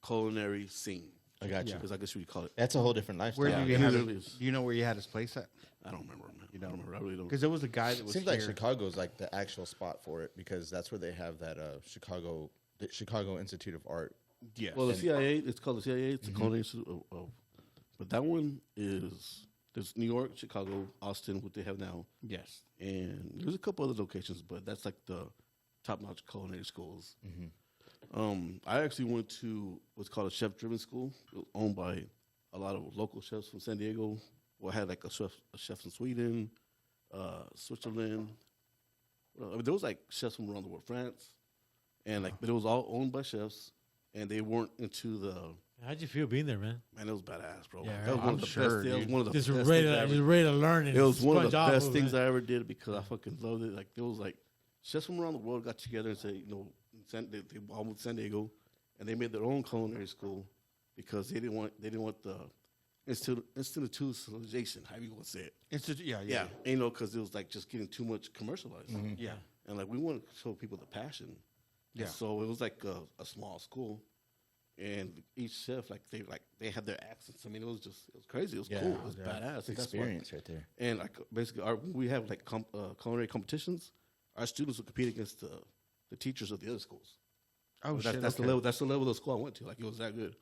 C: culinary scene.
B: I got you.
C: Because I guess you would call it.
B: That's a whole different lifestyle.
A: Where did
C: Yeah,
A: he have
C: it really
A: his,
C: is.
A: do you know where you had his place at?
C: I don't remember, man.
A: You don't?
C: I don't remember. I really don't.
A: Because there was a guy that was
B: Seems
A: here.
B: like Chicago's like the actual spot for it because that's where they have that the Chicago Institute of Art.
A: Yes.
C: Well, the CIA, it's called the CIA. It's the Culinary Institute of, but that one there's New York, Chicago, Austin, what they have now,
A: yes.
C: and there's a couple other locations, but that's like the top-notch culinary schools. I actually went to what's called a chef-driven school, owned by a lot of local chefs from San Diego. Well, I had like a chef in Sweden, Switzerland. Well, I mean, there was like chefs from around the world, France, and like, but it was all owned by chefs, and they weren't into the.
D: How'd you feel being there, man?
C: Man, it was badass, bro.
D: Yeah,
C: that was
D: I'm
C: one of the
A: sure,
C: best. That was
A: dude.
C: one of the
D: Just
C: best
D: ready
C: things I
D: to,
C: ever
D: just ready to learn
C: it was one of the
D: sponge off
C: best
D: of
C: things
D: it.
C: I ever did because I fucking loved it. Like there was like chefs from around the world got together and said, you know, they all moved to San Diego, and they made their own culinary school because they didn't want the institutionalization. How you want to say it?
A: Yeah.
C: And, you know, because it was like just getting too much commercialized.
A: Yeah.
C: And like we wanted to show people the passion.
A: Yeah.
C: And so it was like a small school. And each chef, they had their accents. I mean, it was crazy. It was cool. It was badass.
B: It's experience right there.
C: And like basically, we have like culinary competitions. Our students will compete against the teachers of the other schools.
A: Oh, shit,
C: that's the
A: okay.
C: level. That's the level of school I went to. Like, it was that good.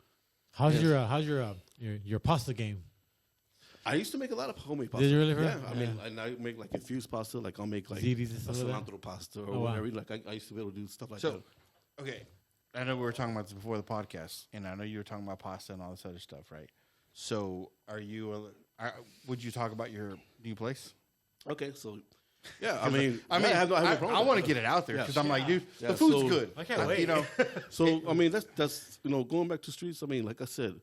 D: How's your pasta game?
C: I used to make a lot of homemade pasta.
D: Did you really?
C: Yeah, I mean, and I make like infused pasta. Like, I'll make like a
D: Ziti's and stuff like that?
C: cilantro pasta or
D: Oh, wow.
C: whatever. Like, I used to be able to do stuff like
A: So,
C: that.
A: okay, I know we were talking about this before the podcast, and I know you were talking about pasta and all this other stuff, right? So, would you talk about your new place?
C: Okay, so yeah, I mean,
A: I want to get it out there because I'm like, dude,
C: Yeah,
A: the food's
C: so-
A: good.
D: I can't wait.
A: You know,
C: So I mean, that's going back to streets. I mean, like I said,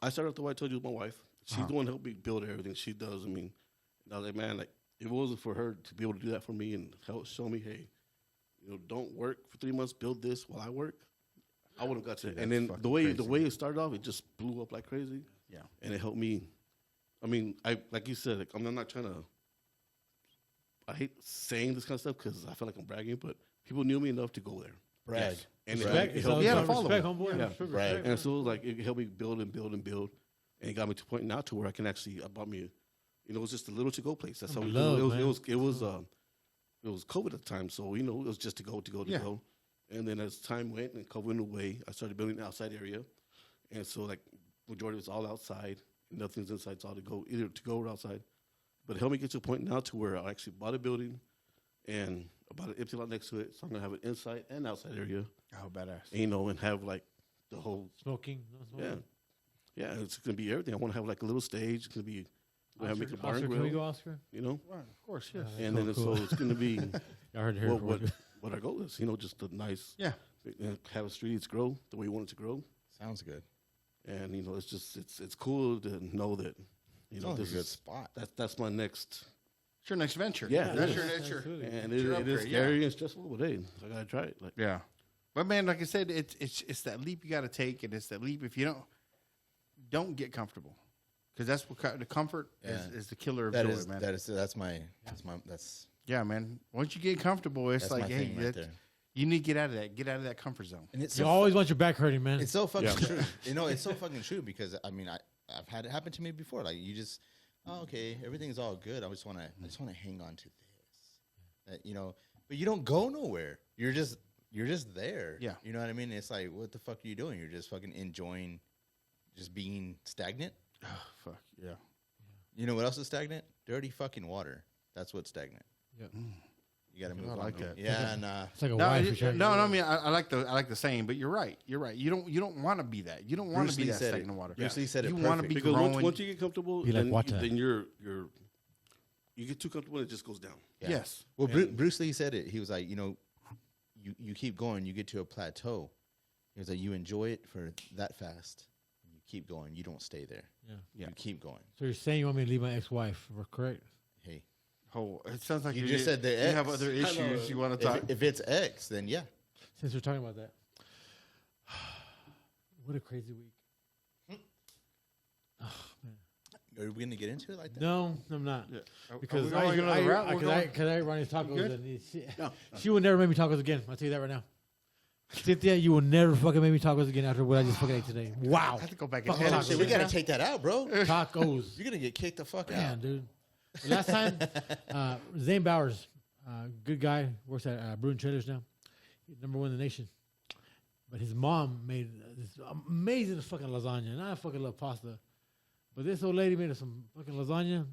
C: I started at the WID, told you, with my wife. She's the one that helped me build everything she does. I mean, I was like, man, like if it wasn't for her to be able to do that for me and help show me, hey, don't work for 3 months, build this while I work, I would have got to it. And then the way it started off, it just blew up like crazy.
A: Yeah.
C: And it helped me. I mean, like you said, like, I'm not trying to. I hate saying this kind of stuff because I feel like I'm bragging, but people knew me enough to go there.
B: Brag.
C: And
D: Respect.
C: it helped me.
A: Yeah, to follow
D: Respect,
A: him.
D: homeboy.
C: Yeah.
D: Respect,
B: Right.
D: respect.
C: And so like it helped me build and build and build, and it got me to a point now to where I can actually I bought me, it was just a little to go place. That's how it was COVID at the time, so it was just to go. And then as time went and COVID went away, I started building an outside area, and so like majority of it's all outside, nothing's inside. It's all to go, either to go or outside. But it helped me get to a point now to where I actually bought a building, and I bought an empty lot next to it, so I'm gonna have an inside and outside area.
A: oh, badass.
C: And have like the whole
D: Smoking. No smoking.
C: yeah, it's gonna be everything. I want to have like a little stage. It's gonna be we have make a barn
D: Oscar,
C: grill.
D: can we go, Oscar?
A: Right, of course, yes.
C: And then
D: Cool.
C: so it's gonna be
D: I heard it here.
C: what our goal is. Just a nice have a streets grow the way we want it to grow.
B: Sounds good.
C: And it's just it's cool to know that
B: Sounds
C: this
B: like a good
C: is
B: spot.
C: That's my next.
A: It's your next venture.
C: Yeah,
A: that's
C: it
A: your
C: is.
A: next.
D: Absolutely.
C: And
A: It's your
C: it is
A: upgrade,
C: scary and stressful, but hey, I gotta try it. Like
A: Yeah, but man, like I said, it's that leap you got to take, and it's that leap if you don't get comfortable, because that's what the comfort is the killer of joy, man.
B: That's
A: Yeah, man. Once you get comfortable, it's
B: That's
A: like,
B: my
A: hey,
B: thing right there.
A: you need to get out of that comfort zone.
B: and it's
D: You
B: so
D: always want your back hurting, man.
B: It's so fucking true. It's so fucking true because I mean I've had it happen to me before. Like you just, okay, everything's all good. I just want to hang on to this, but you don't go nowhere. You're just there.
A: Yeah.
B: You know what I mean? It's like, what the fuck are you doing? You're just fucking enjoying, just being stagnant.
A: Oh, fuck yeah.
B: You know what else is stagnant? Dirty fucking water. That's what's stagnant.
D: Yeah.
B: You got to move on.
A: like that.
B: Yeah, and
D: It's like a
A: No,
D: wife.
A: I mean, I like the saying, but you're right. You're right. You don't want to be that. You don't want
B: Bruce
A: to be
B: Lee
A: that
B: said
A: stagnant
B: it.
A: water.
B: Bruce Lee said it
A: You want to
B: perfect.
A: be
C: because
A: growing.
C: once you get comfortable,
D: Be like
C: then,
D: water.
C: then you get too comfortable and it just goes down.
B: Yeah.
A: Yes.
B: Well, Bruce Lee said it. He was like, you keep going, you get to a plateau. He was like, you enjoy it for that fast. You keep going. You don't stay there.
D: Yeah.
A: Yeah.
B: You keep going.
D: So you're saying you want me to leave my ex-wife? We're correct.
B: Hey,
A: Oh, it sounds like
B: You just said the
A: you have
B: X.
A: other issues you want to talk.
B: if it's X, then yeah.
D: Since we're talking about that, what a crazy week.
B: Are we gonna get into it like that?
D: No, I'm not.
A: Are
D: Because
A: we going another route? We're going-
D: I Ronnie's tacos,
A: good?
D: and she will never make me tacos again. I'll tell you that right now. Cynthia, you will never fucking make me tacos again after what I just fucking ate today. Wow.
A: I have to go back and
D: Fucking
A: edit
D: tacos.
B: Shit, we gotta take that out, bro.
D: Tacos.
B: You're gonna get kicked the fuck
D: Man,
B: out.
D: dude. The last time, Zane Bowers, good guy, works at Bruin Trailers now. He's number one in the nation. But his mom made this amazing fucking lasagna. And I fucking love pasta. But this old lady made us some fucking lasagna.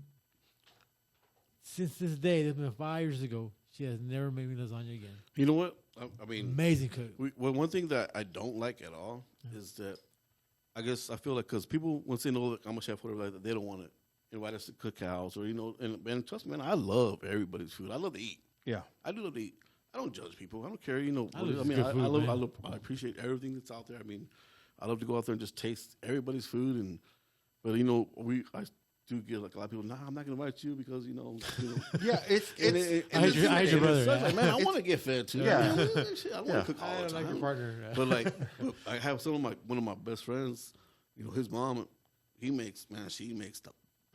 D: Since this day, that's been 5 years ago, she has never made me lasagna again.
C: You know what? I mean,
D: Amazing cook.
C: one thing that I don't like at all is that I guess I feel like because people once they know that I'm a chef, whatever, like that, they don't want to invite us to cookouts or and trust me, man, I love everybody's food. I love to eat.
A: Yeah.
C: I do love to eat. I don't judge people. I don't care. I appreciate everything that's out there. I mean, I love to go out there and just taste everybody's food. But I do get like a lot of people. Nah, I'm not gonna invite you because
A: Yeah, it's
D: I hate your brother.
C: Like, man, I want to get fed too.
A: Yeah.
C: Shit, I want to cook all
D: I
C: the
D: don't like
C: time.
D: your partner.
C: But I have one of my best friends. His mom. She makes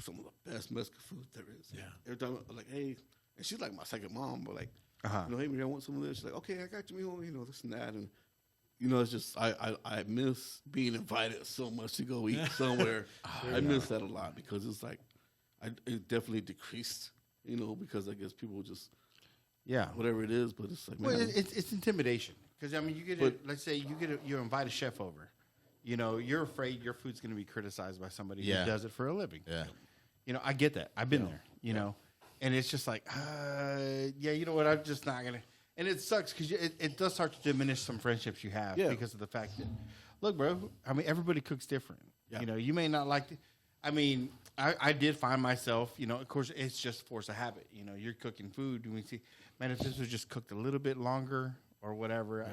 C: some of the best Mexican food there is.
D: Yeah.
C: Every time I'm like, hey, and she's like my second mom, but like,
A: Uh-huh.
C: hey, Maria, I want some of this. She's like, okay, I got you, mijo, this and that, and it's just I miss being invited so much to go eat somewhere. I miss that a lot because it's like it definitely decreased, because I guess people just
A: yeah.
C: whatever it is, but it's like,
A: Well,
C: man,
A: it's intimidation Because I mean, let's say you invite a chef over. You know, you're afraid your food's going to be criticized by somebody who does it for a living.
B: Yeah.
A: You know, I get that. I've been there. You know, and it's just like, you know what? I'm just not gonna. And it sucks because it does start to diminish some friendships you have because of the fact that, look, bro. I mean, everybody cooks different. Yeah. You know, you may not like. I mean, I did find myself. You know, of course, it's just force of habit. You know, you're cooking food. And we see, man, if this was just cooked a little bit longer or whatever.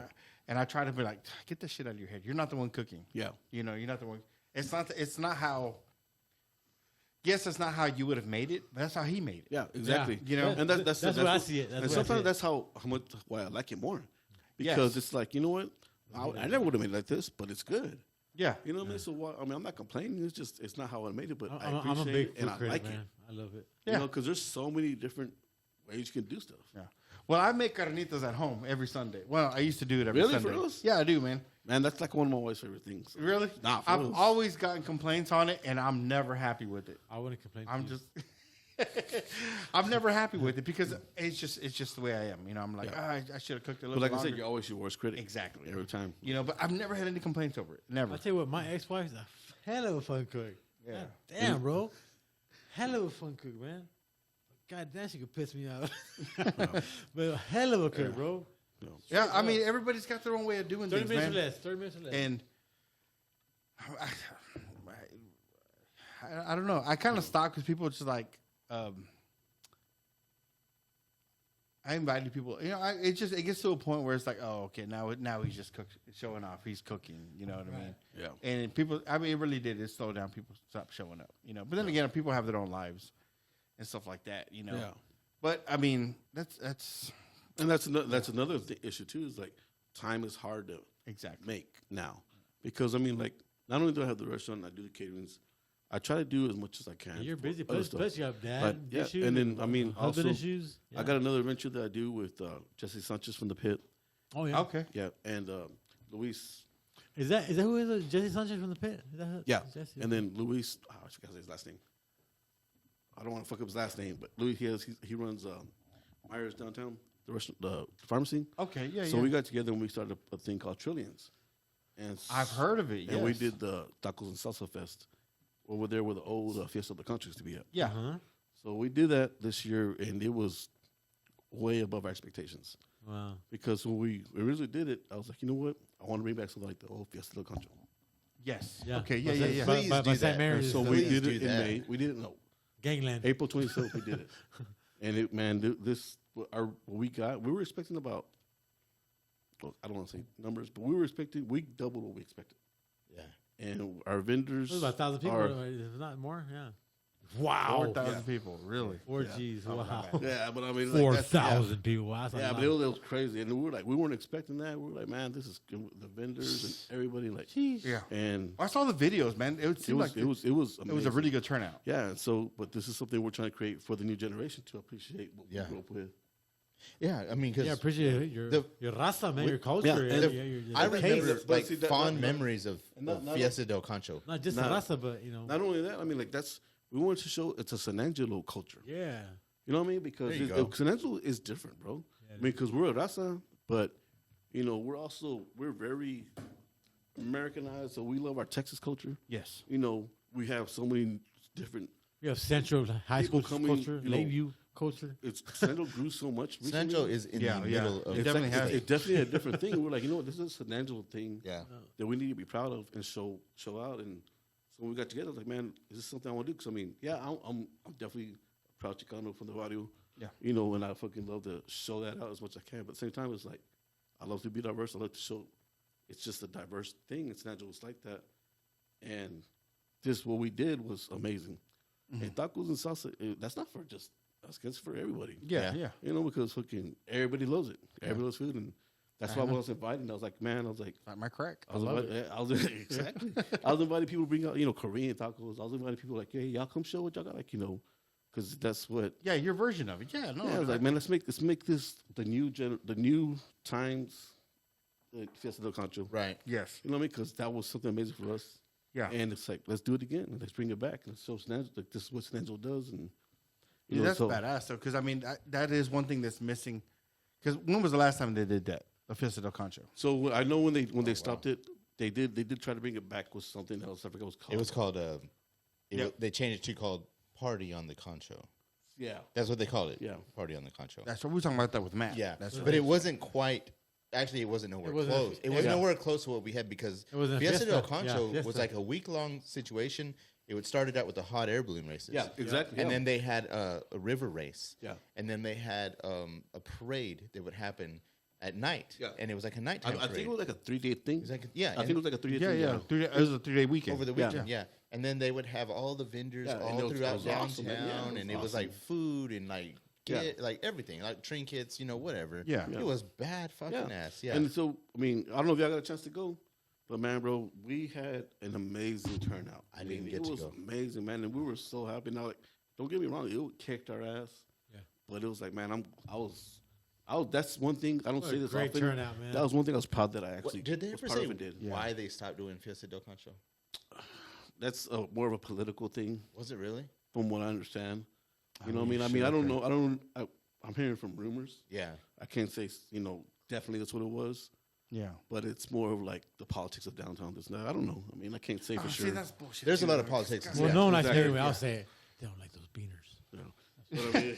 A: And I try to be like, get this shit out of your head. You're not the one cooking. Yeah. You know, you're not the one. It's not how. Yes, that's not how you would have made it, but that's how he made it.
C: Yeah, exactly.
A: You know,
D: and that's what I see it.
C: And sometimes that's how much why I like it more, because it's like, you know what, I never would have made it like this, but it's good. Yeah, you know what I mean. So I'm not complaining. It's not how I made it, but I appreciate
D: I'm a big
C: it and I like
D: man.
C: it.
D: I love it.
C: You know, because there's so many different ways you can do stuff.
A: Yeah. Well, I make carnitas at home every Sunday. Well, I used to do it every Sunday.
C: Really, for us?
A: Yeah, I do, man.
C: Man, that's like one of my wife's favorite things.
A: Really?
C: Nah,
A: I've always gotten complaints on it, and I'm never happy with it.
D: I wouldn't complain.
A: I'm never happy with it because it's just the way I am. You know, I'm like, I should have cooked it a little.
C: But like
A: longer.
C: I said, you're always your worst critic.
A: Exactly.
C: Every time.
A: You know, but I've never had any complaints over it. Never.
D: I tell you what, my ex-wife's a hell of a fun cook.
A: Yeah.
D: God damn, bro. Hell of a fun cook, man. God damn, she could piss me out. But a hell of a cook, bro.
A: Yeah, I mean, everybody's got their own way of doing
D: 30
A: things,
D: minutes
A: man.
D: or less. 30 minutes or less.
A: And I don't know. I kind of stopped because people are just like, I invited people. You know, it gets to a point where it's like, oh, okay, now he's just showing off. He's cooking. You know what I mean?
C: Yeah.
A: And people, I mean, it really did. It slowed down. People stopped showing up. You know, but then again, people have their own lives and stuff like that. You know.
C: Yeah.
A: But I mean, that's
C: another issue too. Is like time is hard to make now, because I mean, like, not only do I have the restaurant, I do the caterings. I try to do as much as I can.
D: You're busy. Plus you have dad issues.
C: And then I mean,
D: husband
C: also,
D: issues. Yeah.
C: I got another venture that I do with Jesse Sanchez from the Pit.
D: Oh yeah.
A: Okay.
C: Yeah, and Luis.
D: Is that who is it? Jesse Sanchez from the Pit? Is that
C: yeah.
D: Jesse?
C: And then Luis. I forgot his last name. I don't want to fuck up his last name, but Luis, he runs Myers downtown, the pharmacy.
A: Okay. Yeah.
C: So we got together and we started a thing called Trillions. And
A: I've heard of it.
C: And we did the Tacos and Salsa Fest over there where the old Fiesta de Country used to be at.
A: Yeah.
D: Uh-huh.
C: So we did that this year, and it was way above our expectations.
D: Wow.
C: Because when we originally did it, I was like, you know what? I want to bring back something like the old Fiesta de Country.
A: Yes.
D: Yeah.
A: Okay. Yeah.
B: Please do that.
C: And so we did it in May. We didn't know.
D: Gangland.
C: April 27th, we did it. And it, man, what we were expecting about, well, I don't want to say numbers, but we doubled what we expected.
B: Yeah.
C: And our vendors.
D: It was about 1,000 people, if not more. Yeah. Wow.
A: 4,000 people, really?
D: 4Gs. Wow.
C: Yeah, but I mean,
D: 4,000 people. Wow,
C: yeah, but it was crazy, and we weren't expecting that. We were like, man, this is the vendors and everybody, like,
A: jeez. Yeah.
C: And
A: I saw the videos, man. It was
C: amazing. It was
A: a really good turnout.
C: Yeah, and so, but this is something we're trying to create for the new generation to appreciate what we grew up with.
B: Yeah, I mean, because
D: appreciate your raza, man, your culture.
B: I remember like
C: see,
B: fond memories of Fiesta del Concho.
D: Not just the raza, but
C: not only that. I mean, like we wanted to show it's a San Angelo culture.
D: Yeah,
C: you know what I mean? Because San Angelo is different, bro. Yeah, I mean, because we're a raza, but you know, we're very Americanized, so we love our Texas culture.
A: Yes,
C: you know, we have so many different.
D: We have Central High School culture, Lakeview culture.
C: It's Central grew so much. Recently.
B: Central is in the middle of
A: it. Definitely has.
C: It's definitely a different thing. We're like, you know what, this is a San Angelo thing that we need to be proud of and show out. And so when we got together, I was like, man, is this something I want to do? Because I mean, I'm definitely a proud Chicano from the barrio. Yeah, you know, and I fucking love to show that out as much as I can. But at the same time, it's like I love to be diverse. I love to show it's just a diverse thing. It's not just like that. And this what we did was amazing. Mm-hmm. And tacos and salsa, that's not for just us, it's for everybody.
A: Yeah.
C: You know, because fucking everybody loves it. Everybody loves food. And that's why when I was invited, I was like,
A: like my crack.
C: I was exactly. I was inviting people to bring out, you know, Korean tacos. I was inviting people like, hey, y'all come show what y'all got, like, you know, because that's what.
A: Yeah, your version of it. Yeah, no.
C: Yeah, I was like, man, let's make this the new times, Fiesta del Concho.
A: Right. Yes.
C: You know what I mean? Because that was something amazing for us.
A: Yeah.
C: And it's like, let's do it again. Let's bring it back. And so like, this is what San Angelo does. And
A: that's badass, though, because, I mean, that is one thing that's missing. Because when was the last time they did that? the Fiesta del Concho.
C: So I know when they stopped it, they did try to bring it back with something else. I forget what it was called.
B: It was called. They changed it to called Party on the Concho.
C: Yeah,
B: That's what they called it.
C: Yeah.
B: Party on the Concho.
A: That's what we were talking about that with Matt.
B: Yeah,
A: That's
B: but it wasn't quite. Actually, it wasn't nowhere close. It was nowhere close to what we had because Fiesta del Concho was like a week-long situation. It started out with the hot air balloon races.
C: Yeah, exactly.
B: And then they had a river race.
C: Yeah.
B: And then they had a parade that would happen at night.
C: Yeah.
B: And it was like a nighttime parade.
C: I think it was like a 3-day thing.
B: It was like, yeah.
C: I think it was like a 3-day thing.
A: Yeah. It was a 3-day weekend.
B: Over the weekend, yeah. And then they would have all the vendors all throughout downtown.
C: Awesome,
B: and it was like food and like like everything, like trinkets, whatever.
A: Yeah.
B: It was bad fucking ass. Yeah.
C: And so, I mean, I don't know if y'all got a chance to go, but man, bro, we had an amazing turnout.
B: I didn't get to go.
C: It was amazing, man, and we were so happy. Now, like, don't get me wrong, it kicked our ass. Yeah. But it was like, man, I was. That's one thing I don't say this
D: great
C: often.
D: turnout, man.
C: That was one thing I was proud that I actually
B: did they
C: was
B: ever
C: part
B: say
C: of it.
B: why they stopped doing Fiesta del Concho?
C: That's more of a political thing,
B: Was it really?
C: from what I understand. You know what I mean? I mean, I don't know. I'm hearing from rumors.
B: Yeah.
C: I can't say, definitely that's what it was.
A: Yeah.
C: But it's more of like the politics of downtown. I don't know. I mean, I can't say for sure.
A: See, that's bullshit.
B: There's a lot of politics.
D: Well, no one likes to hear me. I'll say it. They don't like those beaners.
C: Yeah. But I mean,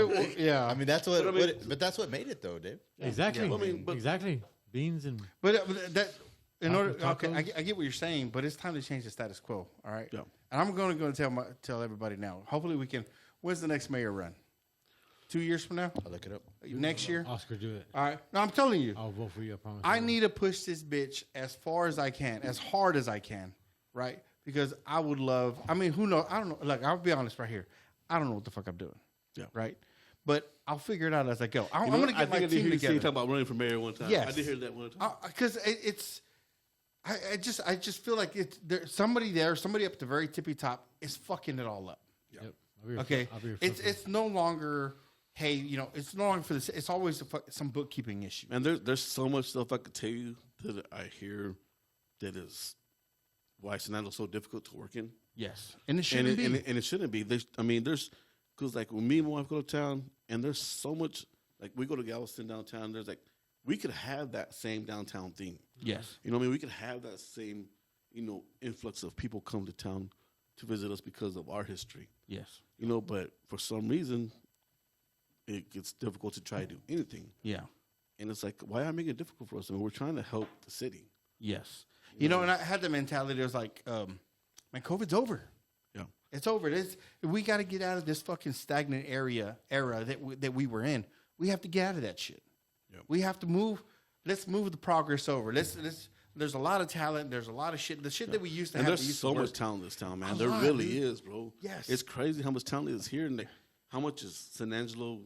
B: Well,
A: yeah.
B: I mean that's what, but that's what made it though, Dave.
D: Exactly.
C: Yeah. Well, I mean, but-
D: exactly. Beans and
A: But that in order,
D: Tacos.
A: okay, I get what you're saying, but it's time to change the status quo. All right.
C: Yeah.
A: And I'm going to go and tell everybody now. Hopefully, we can. When's the next mayor run? 2 years from now?
B: I'll look it up.
A: Next year?
D: Oscar, do it.
A: All right. No, I'm telling you.
D: I'll vote for you. I promise.
A: I need to push this bitch as far as I can, as hard as I can, right? Because I would love. I mean, who knows? I don't know. Look, I'll be honest right here. I don't know what the fuck I'm doing.
C: Yeah.
A: Right. But I'll figure it out as I go. I'm going to get my team together.
C: You talk about running for mayor one time.
A: Yes.
C: I did hear that one time.
A: Because it's. I just feel like there's somebody there, somebody up at the very tippy top is fucking it all up.
C: Yeah.
D: Yep.
A: Okay, it's no longer. Hey, it's no longer for this. It's always some bookkeeping issue.
C: And there's so much stuff I could tell you that I hear that is why San Antonio's so difficult to work in.
A: Yes, and it shouldn't be.
C: And it shouldn't be. There's because like when me and my wife go to town, and there's so much. Like we go to Galveston downtown. There's like we could have that same downtown theme.
A: Yes,
C: you know what I mean. We could have that same influx of people come to town to visit us because of our history.
A: Yes,
C: but for some reason, it gets difficult to try to do anything.
A: Yeah,
C: and it's like, why am I making it difficult for us? I mean, we're trying to help the city.
A: Yes, and I had the mentality. It was like, man, COVID's over.
C: Yeah,
A: it's over. We got to get out of this fucking stagnant era that we were in. We have to get out of that shit. Yeah. We have to move. Let's move the progress over. Let's. There's a lot of talent. There's a lot of shit. The shit that we used to
C: and
A: have.
C: There's so much talent in this town, man. There
A: lot,
C: really
A: dude.
C: is, bro.
A: Yes.
C: It's crazy how much talent is here. And how much is San Angelo?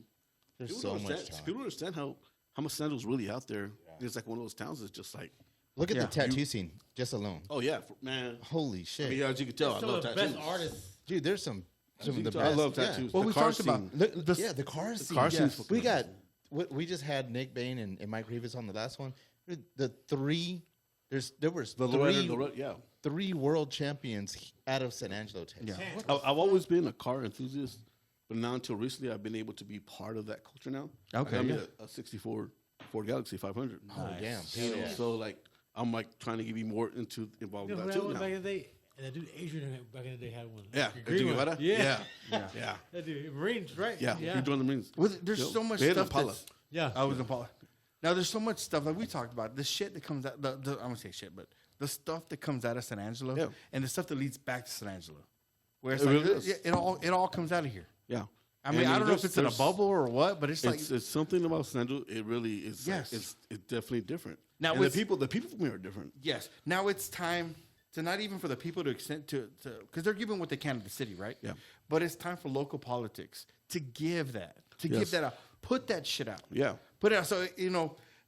B: There's so much talent.
C: People don't understand how much San Angelo's really out there. Yeah. It's like one of those towns that's just like.
B: Look at the tattoo scene, just alone.
C: Oh, yeah, man.
B: Holy shit.
C: I mean, as you can tell, I love tattoos.
D: Best artists.
B: Dude, there's some of the best.
C: I love tattoos.
A: Well, we talked about
B: the car scene.
C: Car scene.
B: We got. We just had Nick Bain and Mike Rivas on the last one. The three. There was three world champions out of San Angelo, Texas.
A: Yeah.
C: I've always been a car enthusiast, but now until recently, I've been able to be part of that culture now.
A: Okay.
C: I'm a 64 Ford Galaxy 500.
B: Oh, damn.
C: So like, I'm like trying to get me more involved with that
D: that
C: too
D: one
C: now.
D: back in the day? And that dude Adrian back in the day had one.
C: Yeah.
D: Like a green one.
C: Yeah.
D: That dude, Marines, right?
C: Yeah. He joined the Marines.
A: Well, there's so much
C: They had
A: stuff.
C: Impala.
A: I was Impala. Now there's so much stuff like we talked about. The shit that comes out. I'm gonna say shit, but the stuff that comes out of San Angelo and the stuff that leads back to San Angelo, where it's it all comes out of here.
C: Yeah.
A: I mean, I don't know if it's in a bubble or what, but it's like
C: it's something about San Angelo. It really is.
A: Yes.
C: It's definitely different.
A: Now
C: and the people from here are different.
A: Yes. Now it's time to not even for the people to extend to because they're giving what they can to the city, right?
C: Yeah.
A: But it's time for local politics to give that out, put that shit out.
C: Yeah.
A: Put it out. So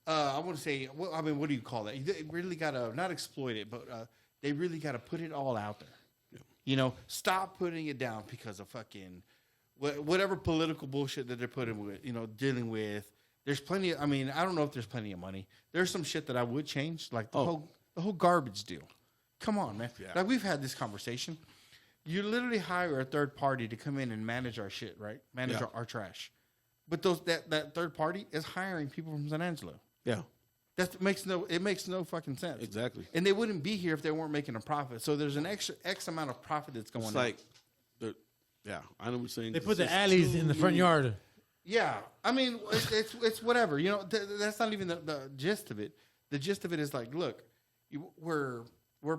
A: I want to say, what do you call that? They really gotta not exploit it, but they really gotta put it all out there. Yeah. Stop putting it down because of fucking whatever political bullshit that they're putting with, dealing with. There's plenty of, I don't know if there's plenty of money. There's some shit that I would change, like the whole garbage deal. Come on, man. Yeah. Like we've had this conversation. You literally hire a third party to come in and manage our shit, right? Manage our trash. But that third party is hiring people from San Angelo.
C: Yeah.
A: It makes no fucking sense.
C: Exactly.
A: And they wouldn't be here if they weren't making a profit. So there's an extra X amount of profit that's going on.
C: It's like, yeah, I know what you're saying.
D: They put the alleys in the front yard.
A: Yeah, I mean, it's whatever. You know, that's not even the gist of it. The gist of it is like, look, we're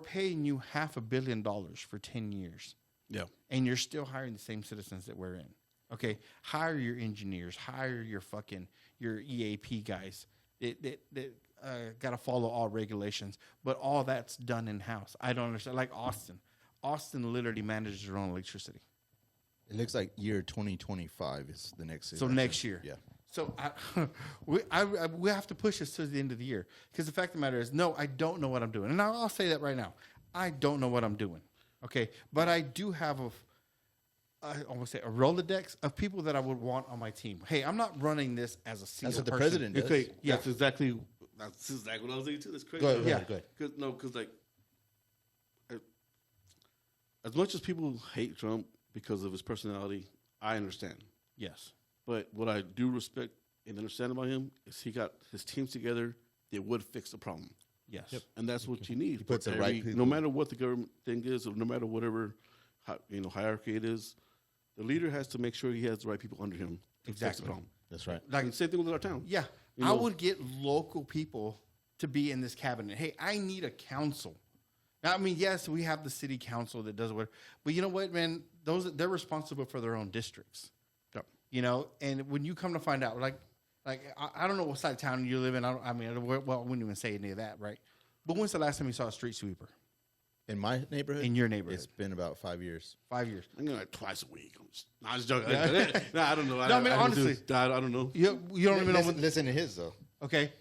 A: paying you $500 million for 10 years.
C: Yeah. And
A: you're still hiring the same citizens that we're in. Okay, hire your engineers, hire your EAP guys. That got to follow all regulations, but all that's done in house. I don't understand. Like Austin literally manages their own electricity.
B: It looks like year 2025 is the next.
A: So next year,
B: yeah.
A: So we have to push this to the end of the year because the fact of the matter is, no, I don't know what I'm doing, and I'll say that right now. I don't know what I'm doing. Okay, but I do have I almost say a Rolodex of people that I would want on my team. Hey, I'm not running this as a single.
B: That's what the
A: person.
B: president does.
C: Okay, yeah, that's exactly what I was thinking too. That's crazy.
B: Go ahead.
C: Because like, as much as people hate Trump because of his personality, I understand.
A: Yes,
C: but what I do respect and understand about him is he got his teams together. They would fix the problem.
A: Yes,
C: and that's what you need.
B: He puts the right people.
C: No matter what the government thing is, or no matter whatever hierarchy it is, the leader has to make sure he has the right people under him to fix the problem.
B: That's right.
C: Like same thing with our town.
A: Yeah, I would get local people to be in this cabinet. Hey, I need a council. Now, I mean, yes, we have the city council that does whatever, but you know what, man? They're responsible for their own districts.
C: Yep.
A: You know, and when you come to find out, like I don't know what side of town you live in. I wouldn't even say any of that, right? But when's the last time you saw a street sweeper?
B: In my neighborhood?
A: In your neighborhood?
B: It's been about 5 years.
A: 5 years.
C: I'm going like twice a week. I'm just joking. No, I don't know.
A: No, I mean, honestly.
C: I don't know.
A: You don't even know.
B: Listen to his, though.
A: Okay.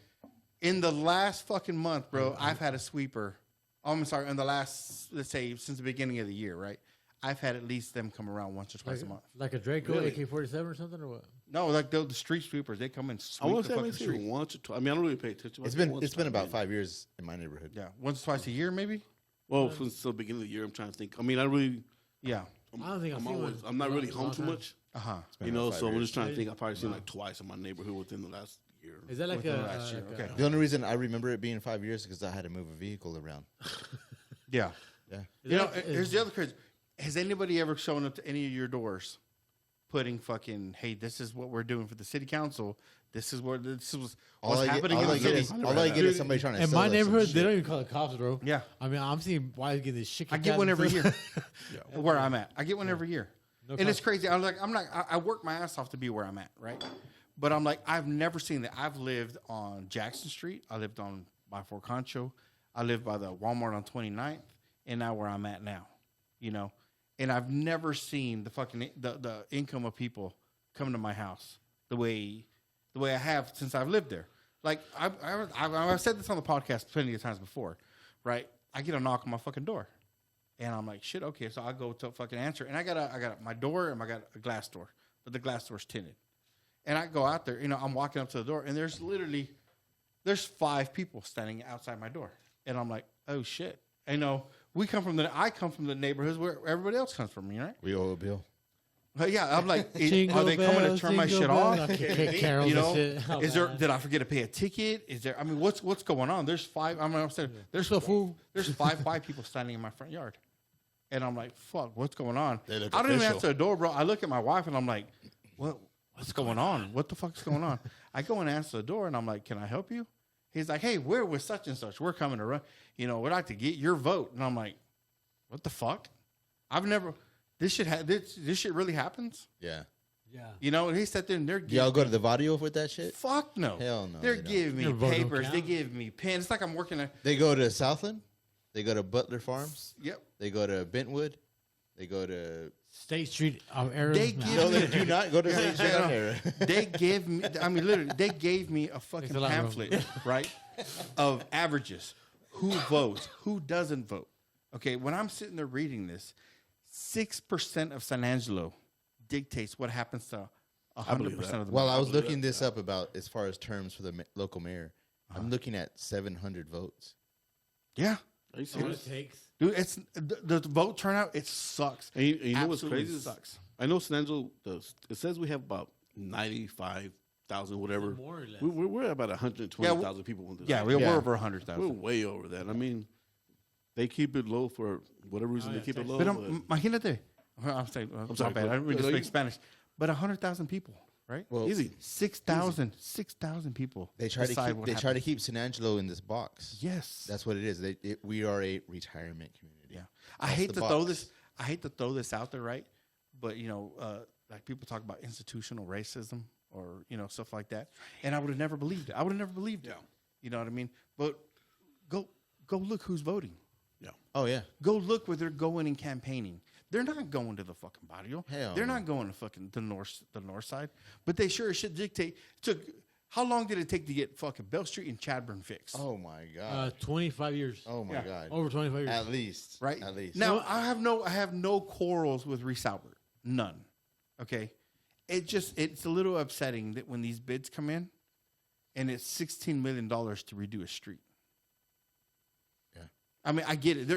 A: In the last fucking month, bro, I've had a sweeper. Oh, I'm sorry. In the last, let's say, since the beginning of the year, right? I've had at least them come around once or twice a month.
D: Like a Draco
C: Really?
D: AK-47 or something, or what?
A: No, like the street sweepers. They come and sweep
C: I want
A: the
C: to say
A: fucking
C: maybe
A: street.
C: once or twice. I mean, I don't really pay attention.
B: It's been about 5 years in my neighborhood.
A: Yeah, once or twice a year, maybe?
C: Well, since the beginning of the year, I'm trying to think. I mean, I really,
A: Yeah.
D: I don't think I've seen one.
C: I'm not really
D: in a
C: home
D: long
C: too
D: time.
C: much.
A: Uh-huh.
C: You know,
B: about 5
C: so I'm
B: years.
C: just trying to think. I've probably seen like twice in my neighborhood within the last year.
D: Is that like
A: Within
D: a
A: the last year, okay.
B: The only reason I remember it being 5 years is because I had to move a vehicle around.
A: Yeah.
B: Yeah.
A: You know, here's the other crazy. Has anybody ever shown up to any of your doors putting fucking, hey, this is what we're doing for the city council. This is what's happening in the city.
B: All I get is somebody trying to
D: In
B: sell
D: my
B: us some
D: neighborhood,
B: shit.
D: they don't even call the cops, bro.
A: Yeah.
D: I mean, I'm seeing why getting this shit.
A: I get one every year.
C: Yeah.
A: Where I'm at. I get one every year.
D: No
A: And it's
D: cost.
A: crazy. I work my ass off to be where I'm at, right? But I'm like, I've never seen that. I've lived on Jackson Street. I lived by Fort Concho. I lived by the Walmart on 29th. And now where I'm at now, you know? And I've never seen the income of people come to my house the way I have since I've lived there. Like I've said this on the podcast plenty of times before, right? I get a knock on my fucking door, and I'm like, shit, okay. So I go to fucking answer, and I got my door, and I got a glass door, but the glass door's tinted, and I go out there, you know, I'm walking up to the door, and there's 5 people standing outside my door, and I'm like, oh shit, I know. I come from the neighborhoods where everybody else comes from, right?
B: We owe a bill.
A: But yeah, I'm like, are they
D: Jingle
A: coming to
D: bells,
A: turn my
D: jingle
A: shit
D: bells.
A: off?
D: Okay, carols
A: You know,
D: and shit. Oh,
A: is there?
D: man.
A: Did I forget to pay a ticket? Is there? I mean, what's going on? There's 5. I'm saying there's
D: So fool.
A: There's five people standing in my front yard, and I'm like, fuck, what's going on?
B: They look
A: I don't even
B: official.
A: answer the door, bro. I look at my wife and I'm like, what's going on? What the fuck's going on? I go and answer the door and I'm like, can I help you? He's like, hey, we're with such and such. We're coming to run. You know, we'd like to get your vote. And I'm like, what the fuck? I've never. This shit really happens.
B: Yeah.
D: Yeah.
A: You know, and he sat there and they're
B: Y'all go to the Vadio with that shit?
A: fuck no.
B: Hell no,
A: They're
B: they don't.
A: giving me
D: Your vote don't
A: papers.
D: count.
A: They give me pens. It's like I'm working at.
B: They go to Southland. They go to Butler Farms.
A: Yep.
B: They go to Bentwood. They go to...
D: State Street era.
A: They
D: Nah.
A: give
B: No,
A: me.
B: they do not go to St. John area.
A: They gave me. I mean, literally, they gave me a fucking
D: It's a lot of
A: pamphlet, right, of averages, who votes, who doesn't vote. Okay, when I'm sitting there reading this, 6% of San Angelo dictates what happens to 100% of the.
B: Well, I was looking this up about as far as terms for the local mayor. I'm looking at 700 votes.
A: Yeah,
C: Are you
D: That's what it
C: serious?
D: takes.
A: dude, it's the vote turnout. It sucks.
C: And you know what's
A: Absolutely
C: crazy?
A: sucks.
C: I know San Angelo. It says we have about 95 thousand, whatever.
D: More or less.
C: We're at about 120,000 people. In this
A: we're over 100,000.
C: We're way over that. I mean, they keep it low for whatever reason. They keep it low.
A: But imagínate. I'm sorry. I'm sorry. Bad. I don't really speak Spanish. But 100,000 people, right?
B: Well,
C: easy.
A: 6,000 people.
B: They try to keep San Angelo in this box.
A: Yes,
B: that's what it is. We are a retirement community.
A: Yeah, I hate to throw this. I hate to throw this out there, right? But like people talk about institutional racism or stuff like that, and I would have never believed it.
C: Yeah.
A: You know what I mean? But go look who's voting.
C: Yeah.
B: Oh yeah.
A: Go look where they're going and campaigning. They're not going to the fucking barrio. They're not going to fucking the north side. But they sure should dictate. How long did it take to get fucking Bell Street and Chadburn fixed?
B: Oh my god.
D: 25 years.
B: Oh my god.
D: Over 25 years.
B: At least.
A: Right.
B: At least.
A: Now I have no quarrels with Reese Albert. None. Okay. It's a little upsetting that when these bids come in, and it's $16 million to redo a street. I mean, I get it.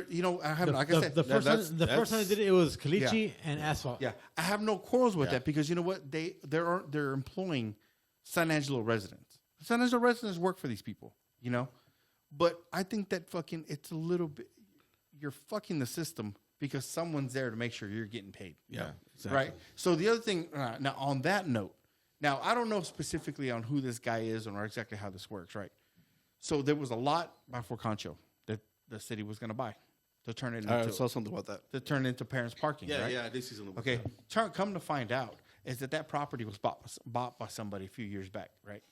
A: I have like I said,
D: the first time I did it was caliche and asphalt.
A: Yeah, I have no quarrels with that because you know what? They're employing San Angelo residents. San Angelo residents work for these people, But I think that it's a little bit. You're fucking the system because someone's there to make sure you're getting paid.
C: Yeah, exactly.
A: Right. So the other thing, now on that note, now I don't know specifically on who this guy is or exactly how this works. Right. So there was a lot by Fort Concho that the city was going to buy to turn it into.
C: I saw something about that.
A: To turn into parents parking.
C: Yeah,
A: right?
C: yeah, I did see something about
A: that.
C: Okay,
A: come to find out is that property was bought by somebody a few years back, right?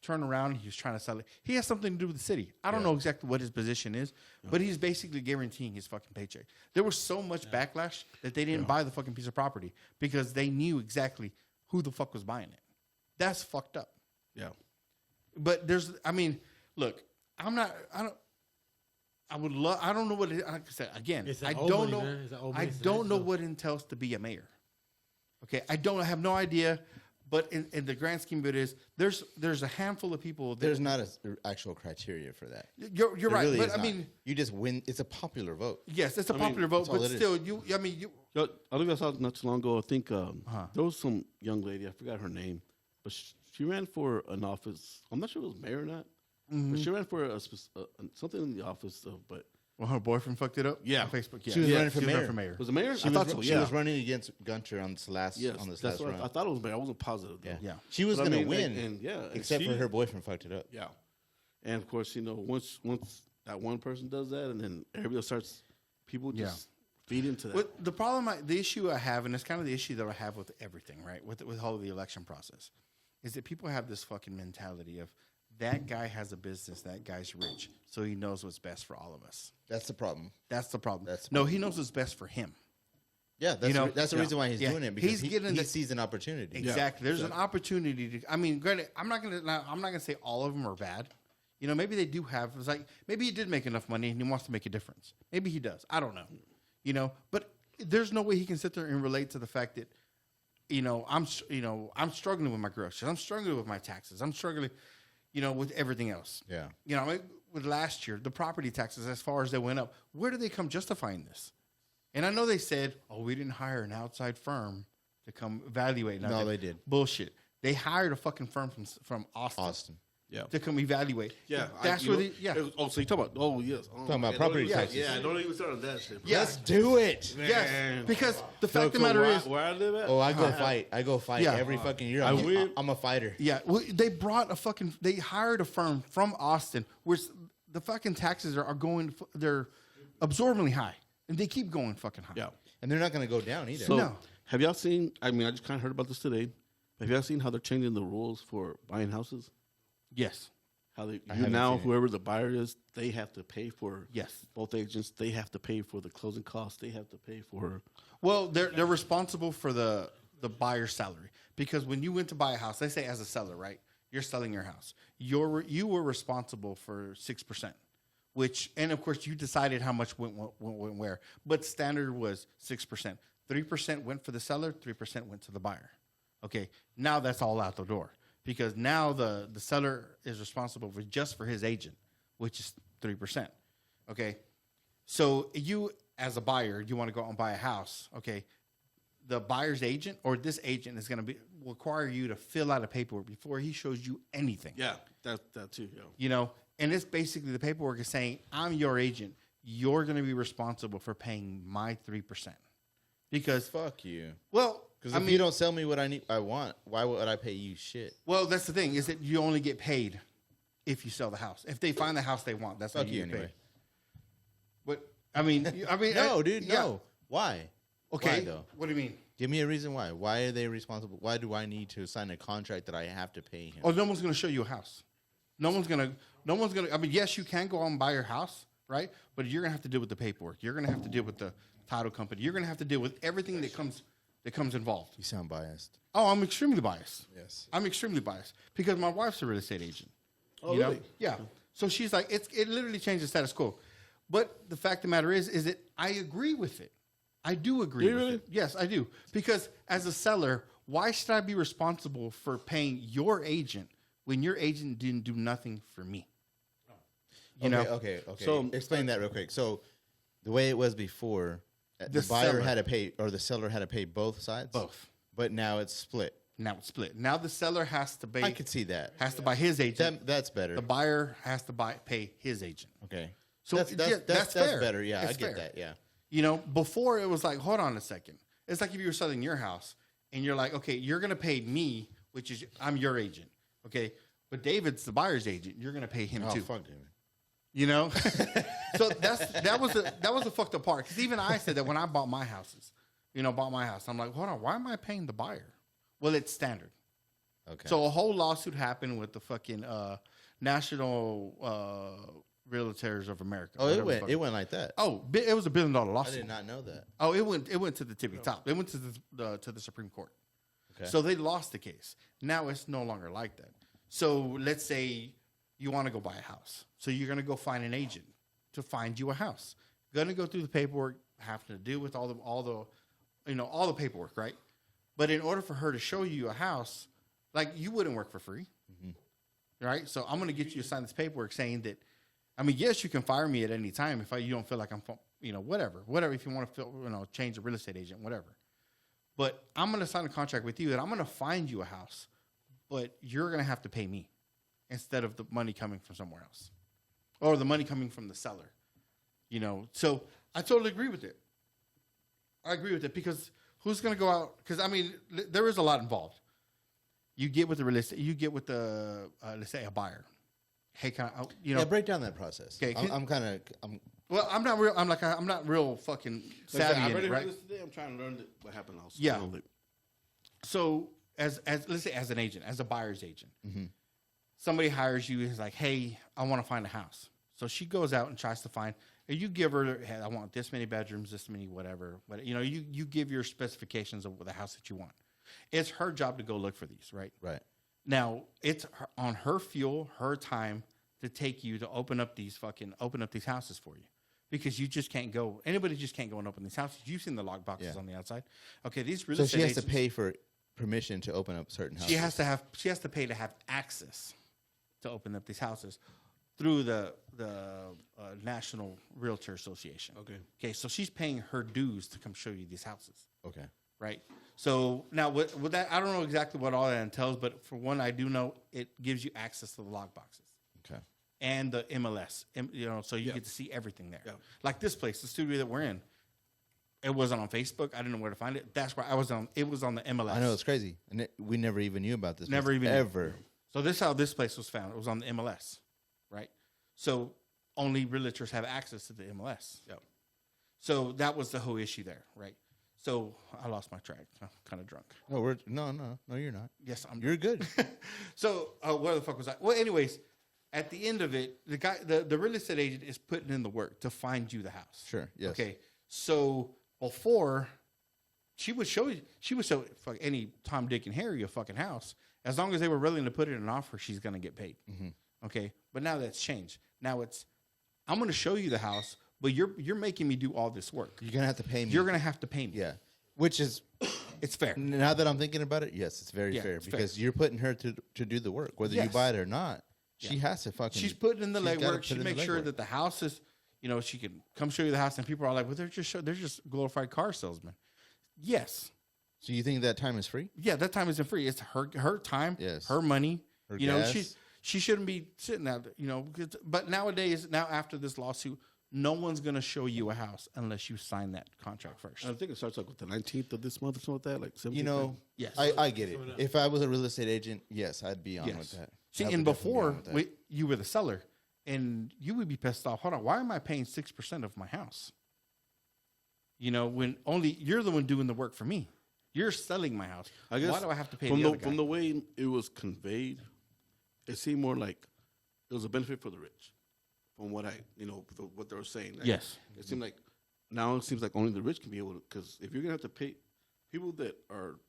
A: Turn around, he was trying to sell it. He has something to do with the city. I don't know exactly what his position is, but he's basically guaranteeing his fucking paycheck. There was so much backlash that they didn't buy the fucking piece of property because they knew exactly who the fuck was buying it. That's fucked up.
C: Yeah.
A: But look, I don't know what it, like I said, again, I don't know what it entails to be a mayor. Okay. I have no idea. But in the grand scheme of it is, there's a handful of people.
B: There's not an actual criteria for that.
A: You're right,
B: really
A: but I mean,
B: you just win. It's a popular vote.
A: Yes, it's a popular vote, but still,
C: I think I saw not too long ago. I think there was some young lady. I forgot her name, but she ran for an office. I'm not sure it was mayor or not, but she ran for something in the office. But
A: well, her boyfriend fucked it up.
C: Yeah,
A: on Facebook. Yeah.
B: She was running for mayor.
C: Was it mayor?
B: She was running against Gunter on this last.
C: Yes,
B: on this
C: that's
B: last
C: what
B: run.
C: I thought it was mayor. I wasn't positive. Though.
A: Yeah.
B: She was going to win. Except for her boyfriend fucked it up.
C: Yeah, and of course, once that one person does that, and then everybody starts, people just feed into that.
A: But the issue I have, and it's kind of the issue that I have with everything, right? With all of the election process, is that people have this fucking mentality of that guy has a business, that guy's rich, so he knows what's best for all of us.
B: That's the problem.
A: No, he knows what's best for him.
B: Yeah, that's the reason why he's doing it, because he sees an opportunity.
A: Exactly. There's an opportunity to. I mean, granted, I'm not gonna say all of them are bad. Maybe they do have. It's like maybe he did make enough money and he wants to make a difference. Maybe he does. I don't know. But there's no way he can sit there and relate to the fact that, I'm struggling with my groceries. I'm struggling with my taxes. I'm struggling, with everything else.
B: Yeah.
A: With last year, the property taxes, as far as they went up, where do they come justifying this? And I know they said, we didn't hire an outside firm to come evaluate.
B: No, they did.
A: Bullshit. They hired a fucking firm from Austin.
C: Yeah.
A: To come evaluate.
C: Yeah.
A: That's where
C: so you talk about,
B: talking about property taxes.
C: Yeah, don't even start on that shit.
A: Yeah.
B: Let's do it.
A: Yes. Because the fact of the matter is.
C: Where I live at?
B: Oh, I go fight every fucking year. I'm a fighter.
A: Yeah. Well, they hired a firm from Austin where the fucking taxes are going, they're absorbently high. And they keep going fucking high.
C: Yeah.
B: And they're not going to go down either.
C: So, have y'all seen, I just kind of heard about this today. Have y'all seen how they're changing the rules for buying houses?
A: Yes.
C: How whoever the buyer is, they have to pay for.
A: Yes.
C: Both agents, they have to pay for the closing costs. They have to pay for.
A: Well, they're responsible for the buyer's salary, because when you went to buy a house, let's say as a seller, right? You're selling your house. You were responsible for 6%, and of course you decided how much went where. But standard was 6%. 3% went for the seller. 3% went to the buyer. Okay. Now that's all out the door. Because now the seller is responsible for his agent, which is 3%. Okay, so you as a buyer, you want to go out and buy a house. Okay, the buyer's agent or this agent is going to require you to fill out a paperwork before he shows you anything.
C: Yeah, that too. Yeah.
A: You know, and it's basically the paperwork is saying, I'm your agent. You're going to be responsible for paying my 3%. Because
B: fuck you.
A: Well,
B: because if you don't sell me what I want, why would I pay you shit?
A: Well, that's the thing is that you only get paid if you sell the house. If they find the house they want, that's
B: fuck
A: how you
B: get
A: paid. But no,
B: dude, no. Why?
A: Okay.
B: Why, though?
A: What do you mean?
B: Give me a reason why. Why are they responsible? Why do I need to sign a contract that I have to pay him?
A: Oh, no one's going to show you a house. No one's going to. I mean, yes, you can go out and buy your house, right? But you're going to have to deal with the paperwork. You're going to have to deal with the title company. You're going to have to deal with everything that comes involved.
B: You sound biased.
A: Oh, I'm extremely biased.
B: Yes.
A: I'm extremely biased because my wife's a real estate agent.
C: Oh,
A: you know?
C: really?
A: Yeah. So she's like, it literally changed the status quo. But the fact of the matter is that I agree with it. I do agree with it. Yes, I do. Because as a seller, why should I be responsible for paying your agent when your agent didn't do nothing for me? You know?
B: Okay. So explain that real quick. So the way it was before, the buyer had to pay, or the seller had to pay both sides?
A: Both.
B: But now it's split.
A: Now it's split. Now the seller has to pay.
B: I could see that.
A: Has to buy his agent.
B: That's better.
A: The buyer has to pay his agent.
B: Okay.
A: So that's fair.
B: Better. Yeah,
A: it's
B: I get
A: fair.
B: that. Yeah.
A: You know, before it was like, hold on a second. It's like if you were selling your house and you're like, okay, you're going to pay me, which is I'm your agent. Okay. But David's the buyer's agent. You're going to pay him too.
B: Oh, fuck David.
A: You know? So that was a fucked up part. Because even I said that when I bought my house. I'm like, hold on, why am I paying the buyer? Well, it's standard.
B: Okay.
A: So a whole lawsuit happened with the fucking National Realtors of America.
B: Oh, it went like that.
A: Oh, it was $1 billion lawsuit.
B: I did not know that.
A: Oh, it went to the tippy top. It went to the Supreme Court.
B: Okay.
A: So they lost the case. Now it's no longer like that. So let's say you want to go buy a house. So you're going to go find an agent to find you a house. Going to go through the paperwork, have to deal with all the paperwork, right? But in order for her to show you a house, like you wouldn't work for free, right? So I'm going to get you to sign this paperwork saying that. I mean, yes, you can fire me at any time if you don't feel like I'm, whatever. If you want to change a real estate agent, whatever. But I'm going to sign a contract with you and I'm going to find you a house, but you're going to have to pay me instead of the money coming from somewhere else or the money coming from the seller. So I totally agree with it. I agree with it because who's going to go out? Because I mean, there is a lot involved. You get with the real estate, you get with the let's say a buyer. Hey,
B: break down that process. Okay, I'm
A: not real fucking savvy.
C: I read
A: in it, right?
C: this today. I'm trying to learn what happened also.
A: Yeah. So as let's say as an agent, as a buyer's agent, somebody hires you. Is like, hey, I want to find a house. So she goes out and tries to find. And you give her, hey, I want this many bedrooms, this many whatever. You give your specifications of the house that you want. It's her job to go look for these, right?
B: Right.
A: Now, it's on her fuel, her time to take you to open up these houses for you. Because you just can't go, anybody just can't go and open these houses. You've seen the log boxes on the outside. Okay, these real estate
B: agents. So she has to pay for permission to open up certain houses.
A: She has to pay to have access to open up these houses through the National Realtor Association. Okay, so she's paying her dues to come show you these houses.
B: Okay.
A: Right. So now with that, I don't know exactly what all that entails, but for one, I do know it gives you access to the log boxes.
B: Okay.
A: And the MLS, so you get to see everything there. Yeah. Like this place, the studio that we're in, it wasn't on Facebook. I didn't know where to find it. That's where it was on the MLS.
B: I know, it's crazy. And we never even knew about this.
A: Ever. So this is how this place was found. It was on the MLS, right? So only realtors have access to the MLS.
C: Yeah.
A: So that was the whole issue there, right? So I lost my track. I'm kind of drunk.
B: No, you're not.
A: Yes,
B: You're good.
A: So where the fuck was I? Well, anyways, at the end of it, the guy, the real estate agent is putting in the work to find you the house.
B: Sure. Yes.
A: Okay. So before she would show fuck any Tom, Dick, and Harry a fucking house. As long as they were willing to put in an offer, she's going to get paid. Mm-hmm. Okay. But now that's changed. Now I'm going to show you the house. But you're making me do all this work.
B: You're going to have to pay me.
A: You're going to have to pay me.
B: Yeah. Which is...
A: It's fair.
B: Now that I'm thinking about it, yes, it's very fair. Because you're putting her to do the work. Whether you buy it or not, she has to fucking...
A: She's putting in the legwork. She makes sure that the house is... she can come show you the house and people are like, well, they're just glorified car salesmen. Yes.
B: So you think that time is free?
A: Yeah, that time isn't free. It's her time, her money.
B: Her
A: you know,
B: gas.
A: she shouldn't be sitting there. You know, but nowadays, after this lawsuit, no one's gonna show you a house unless you sign that contract first.
C: I think it starts like with the 19th of this month or something like that. Like 17th.
B: You know,
A: Yes.
B: I get it. If I was a real estate agent, yes, I'd be on with that.
A: See,
B: I
A: and
B: would definitely be on
A: before
B: with that.
A: you were the seller, and you would be pissed off. Hold on, why am I paying 6% of my house? You know, when only you're the one doing the work for me. You're selling my house.
C: I guess
A: why do I have to pay
C: from
A: the other guy?
C: From the way it was conveyed, it seemed more like it was a benefit for the rich. From what what they were saying. Like,
A: Yes.
C: It seemed like now it seems like only the rich can be able to, because if you're gonna have to pay people that are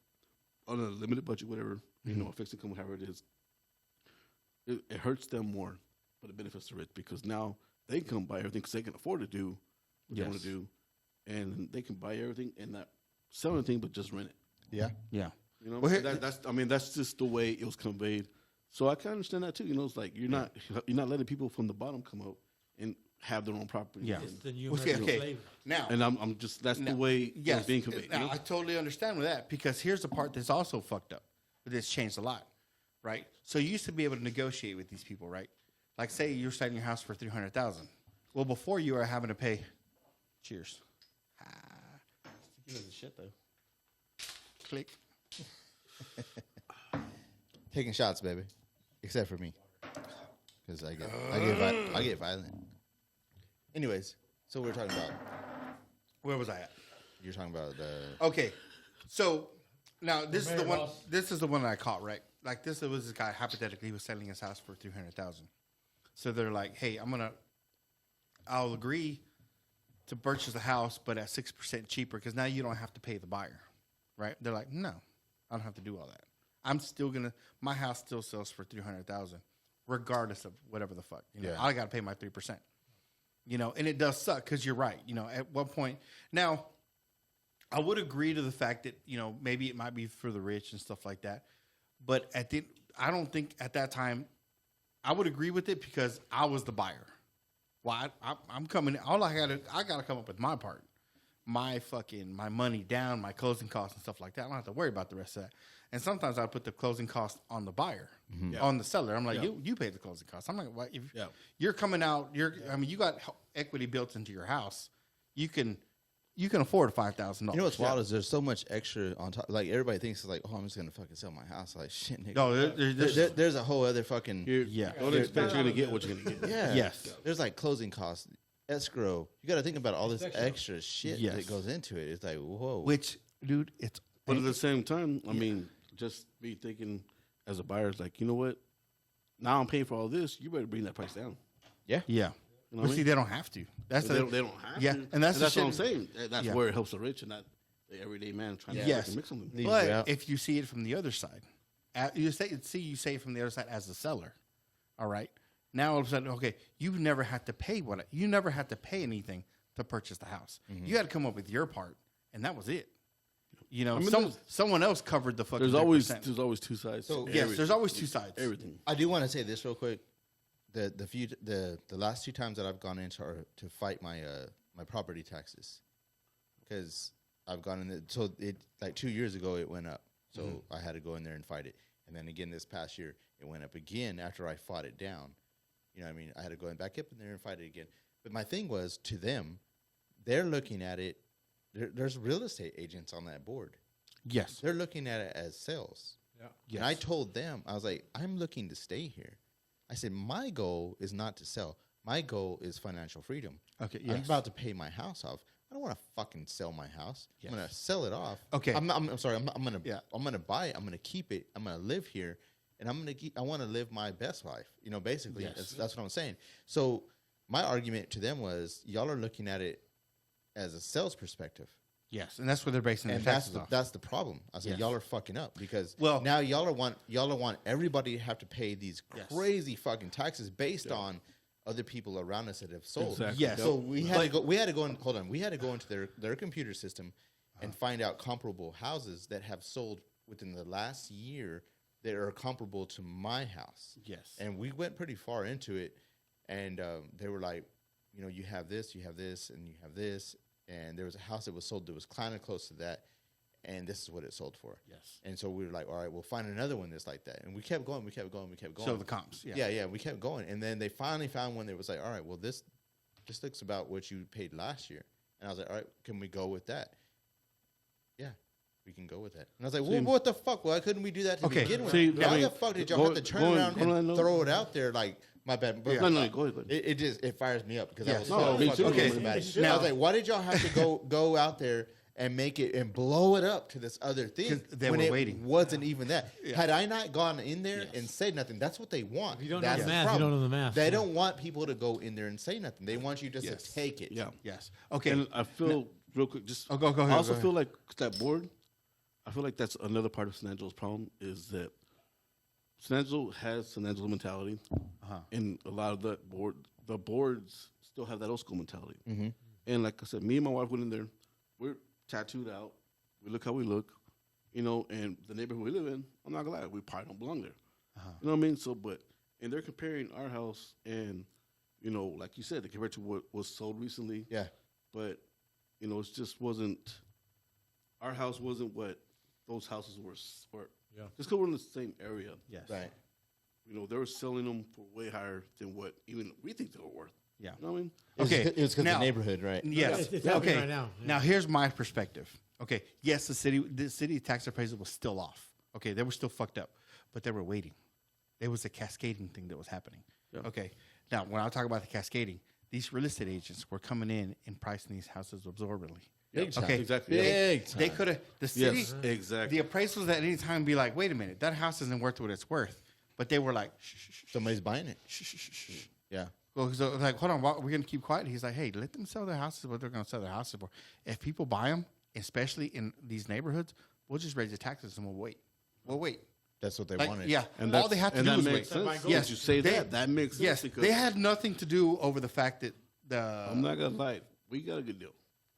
C: on a limited budget, whatever, a fixed income, however it is, it hurts them more, but it benefits the rich because now they can buy everything because they can afford to do what they want to do, and they can buy everything and not sell anything but just rent it.
B: Yeah.
A: Yeah.
C: You know,
A: Well,
C: that's just the way it was conveyed. So I can understand that too. You know, it's like you're not letting people from the bottom come up and have their own property.
A: Yeah.
D: It's the new
A: Okay,
D: American
A: okay.
D: slave.
A: Now,
C: And I'm just that's the way it's being conveyed.
A: Now,
C: You know?
A: I totally understand with that because here's the part that's also fucked up. But it's changed a lot, right? So you used to be able to negotiate with these people, right? Like, say you're selling your house for $300,000. Well, before you are having to pay. Cheers. Give us the shit though. Click.
B: Taking shots, baby. Except for me. Because I get violent. Anyways, so we're talking about,
A: Where was I at?
B: you're talking about the,
A: Okay, so now this is the one. This is the one that I caught, right? Like this was this guy. Hypothetically, he was selling his house for $300,000. So they're like, "Hey, I'll agree to purchase the house, but at 6% cheaper because now you don't have to pay the buyer, right?" They're like, "No, I don't have to do all that. I'm still my house still sells for $300,000, regardless of whatever the fuck. You know,
B: Yeah.
A: I got to pay my 3%. You know, and it does suck because you're right. You know, at one point now." I would agree to the fact that, maybe it might be for the rich and stuff like that. But I don't think at that time I would agree with it because I was the buyer. Well, I'm coming. I got to come up with my part, my money down, my closing costs and stuff like that. I don't have to worry about the rest of that. And sometimes I put the closing cost on the buyer, on the seller. I'm like, you pay the closing costs. I'm like, what? If you're coming out, you got equity built into your house. You can afford $5,000.
B: you know what's wild is there's so much extra on top. Like everybody thinks it's like, oh, I'm just gonna fucking sell my house. Like shit, nigga.
A: No,
B: There's a whole other fucking
C: Don't expect you're gonna get what you're gonna get.
B: yeah.
A: Yes.
B: There's like closing costs, escrow. You got to think about all this extra shit
A: Yes.
B: that goes into it. It's like whoa.
A: Which, dude, it's.
C: But at the same time, I mean, just be thinking as a buyer, it's like, you know what? Now I'm paying for all this. You better bring that price down.
B: Yeah.
A: Yeah.
C: You know
A: But
C: what I
A: see,
C: mean?
A: they don't have to. That's
C: They don't have
A: yeah,
C: to.
A: and that's
C: what I'm
A: shit-
C: saying. That's
A: Yeah.
C: where it helps the rich and not the everyday man trying to
A: Yes,
C: fucking mix something.
B: Leaves you
A: but
B: out.
A: if you see it from the other side, you say it from the other side as a seller. All right. Now all of a sudden, okay, you never had to pay anything to purchase the house.
B: Mm-hmm.
A: You had to come up with your part, and that was it. You know,
C: I mean,
A: someone else covered the fucking.
C: There's always
A: 3%.
C: two sides.
B: So-
C: to
A: Yes,
C: everything.
A: there's always two sides.
C: Everything.
B: I do want to say this real quick. The last two times that I've gone in to fight my my property taxes, because I've gone in. So it like 2 years ago it went up, so I had to go in there and fight it, and then again this past year it went up again after I fought it down. You know what I mean? I had to go back up in there and fight it again. But my thing was to them, they're looking at it. There's real estate agents on that board.
A: Yes.
B: They're looking at it as sales.
D: Yeah.
A: Yes.
B: And I told them, I was like, I'm looking to stay here. I said, my goal is not to sell. My goal is financial freedom.
A: Okay,
B: I'm
A: yes.
B: about to pay my house off. I don't want to fucking sell my house.
A: Yes.
B: I'm going to sell it off.
A: Okay.
B: I'm sorry. I'm going to,
A: Yeah.
B: I'm going to buy it. I'm going to keep it. I'm going to live here. And I want to live my best life. You know, basically,
A: Yes.
B: that's what I'm saying. So my argument to them was, y'all are looking at it as a sales perspective.
A: Yes, and that's what they're basing their
B: And that's
A: taxes
B: the,
A: off.
B: that's the problem. I said,
A: Yes.
B: y'all are fucking up because
A: Well-
B: now y'all want everybody to have to pay these
A: Yes.
B: crazy fucking taxes based on other people around us that have sold.
C: Exactly.
A: Yes.
B: So we had to go into their computer system and find out comparable houses that have sold within the last year that are comparable to my house.
A: Yes.
B: And we went pretty far into it, and they were like, you know, you have this, and you have this. And there was a house that was sold that was kind of close to that. and this is what it sold for.
A: Yes.
B: And so we were like, all right, we'll find another one that's like that. And we kept going.
A: Show the comps.
B: Yeah. We kept going. And then they finally found one that was like, all right, well, this looks about what you paid last year. And I was like, all right, can we go with that? Yeah, we can go with that. And I was like, well, what the fuck? Why couldn't we do that to begin with? Why the fuck did y'all have to turn around and throw it out there? Like, my bad.
C: Go ahead.
B: It fires me up because I was
C: me too.
B: fucking about it. Now I was like, why did y'all have to go out there and make it and blow it up to this other thing?
A: They
B: when
A: were
B: it
A: waiting.
B: wasn't even that. Had I not gone in there and said nothing, that's what they want.
D: If you don't
B: That's
D: know the
B: the
D: math, you
B: problem.
D: don't know the math.
B: They don't want people to go in there and say nothing. They want you just to take it.
C: Yeah.
A: Yes. Okay.
C: And I feel real quick. Just
A: go ahead.
C: I also
A: go ahead.
C: feel like that board. I feel like that's another part of San Angelo's problem is that San Angelo has San Angelo mentality, and a lot of the boards still have that old school mentality. Mm-hmm. And like I said, me and my wife went in there. We're tattooed out. We look how we look, and the neighborhood we live in, I'm not gonna lie, we probably don't belong there. You know what I mean? So, but and they're comparing our house and, like you said, they compared to what was sold recently.
B: Yeah.
C: But, it just wasn't. Our house wasn't what those houses were.
D: Yeah.
C: Just because we're in the same area.
A: Yes.
B: Right.
C: They were selling them for way higher than what even we think they were worth.
A: Yeah.
C: You know what I mean?
A: Okay.
B: It was because
A: Now-
B: the neighborhood, right?
A: Yes.
D: It's happening
A: okay.
D: right now. Yeah.
A: Now here's my perspective. Okay. Yes, the city tax appraisal was still off. Okay, they were still fucked up, but they were waiting. There was a cascading thing that was happening.
C: Yeah.
A: Okay. Now, when I talk about the cascading, these real estate agents were coming in and pricing these houses absorbently.
B: Big time.
A: Okay.
C: Exactly.
B: Big time.
A: They could have the city.
C: Yes, exactly.
A: The appraisals at any time be like, wait a minute, that house isn't worth what it's worth. But they were like, shh, shh, shh,
B: Somebody's buying it.
A: shh, shh, shh, shh.
B: Yeah.
A: Well, so like, hold on, we're going to keep quiet. He's like, hey, let them sell their houses what they're going to sell their houses for. If people buy them, especially in these neighborhoods, we'll just raise the taxes and we'll wait. We'll wait.
B: That's what they
A: Like,
B: wanted.
A: yeah,
C: And
A: all they have to do is wait.
C: makes sense.
A: Yes,
C: You say
A: they-
C: that makes sense.
A: Yes,
C: because
A: they had nothing to do over the fact that
C: I'm not gonna lie, we got a good deal,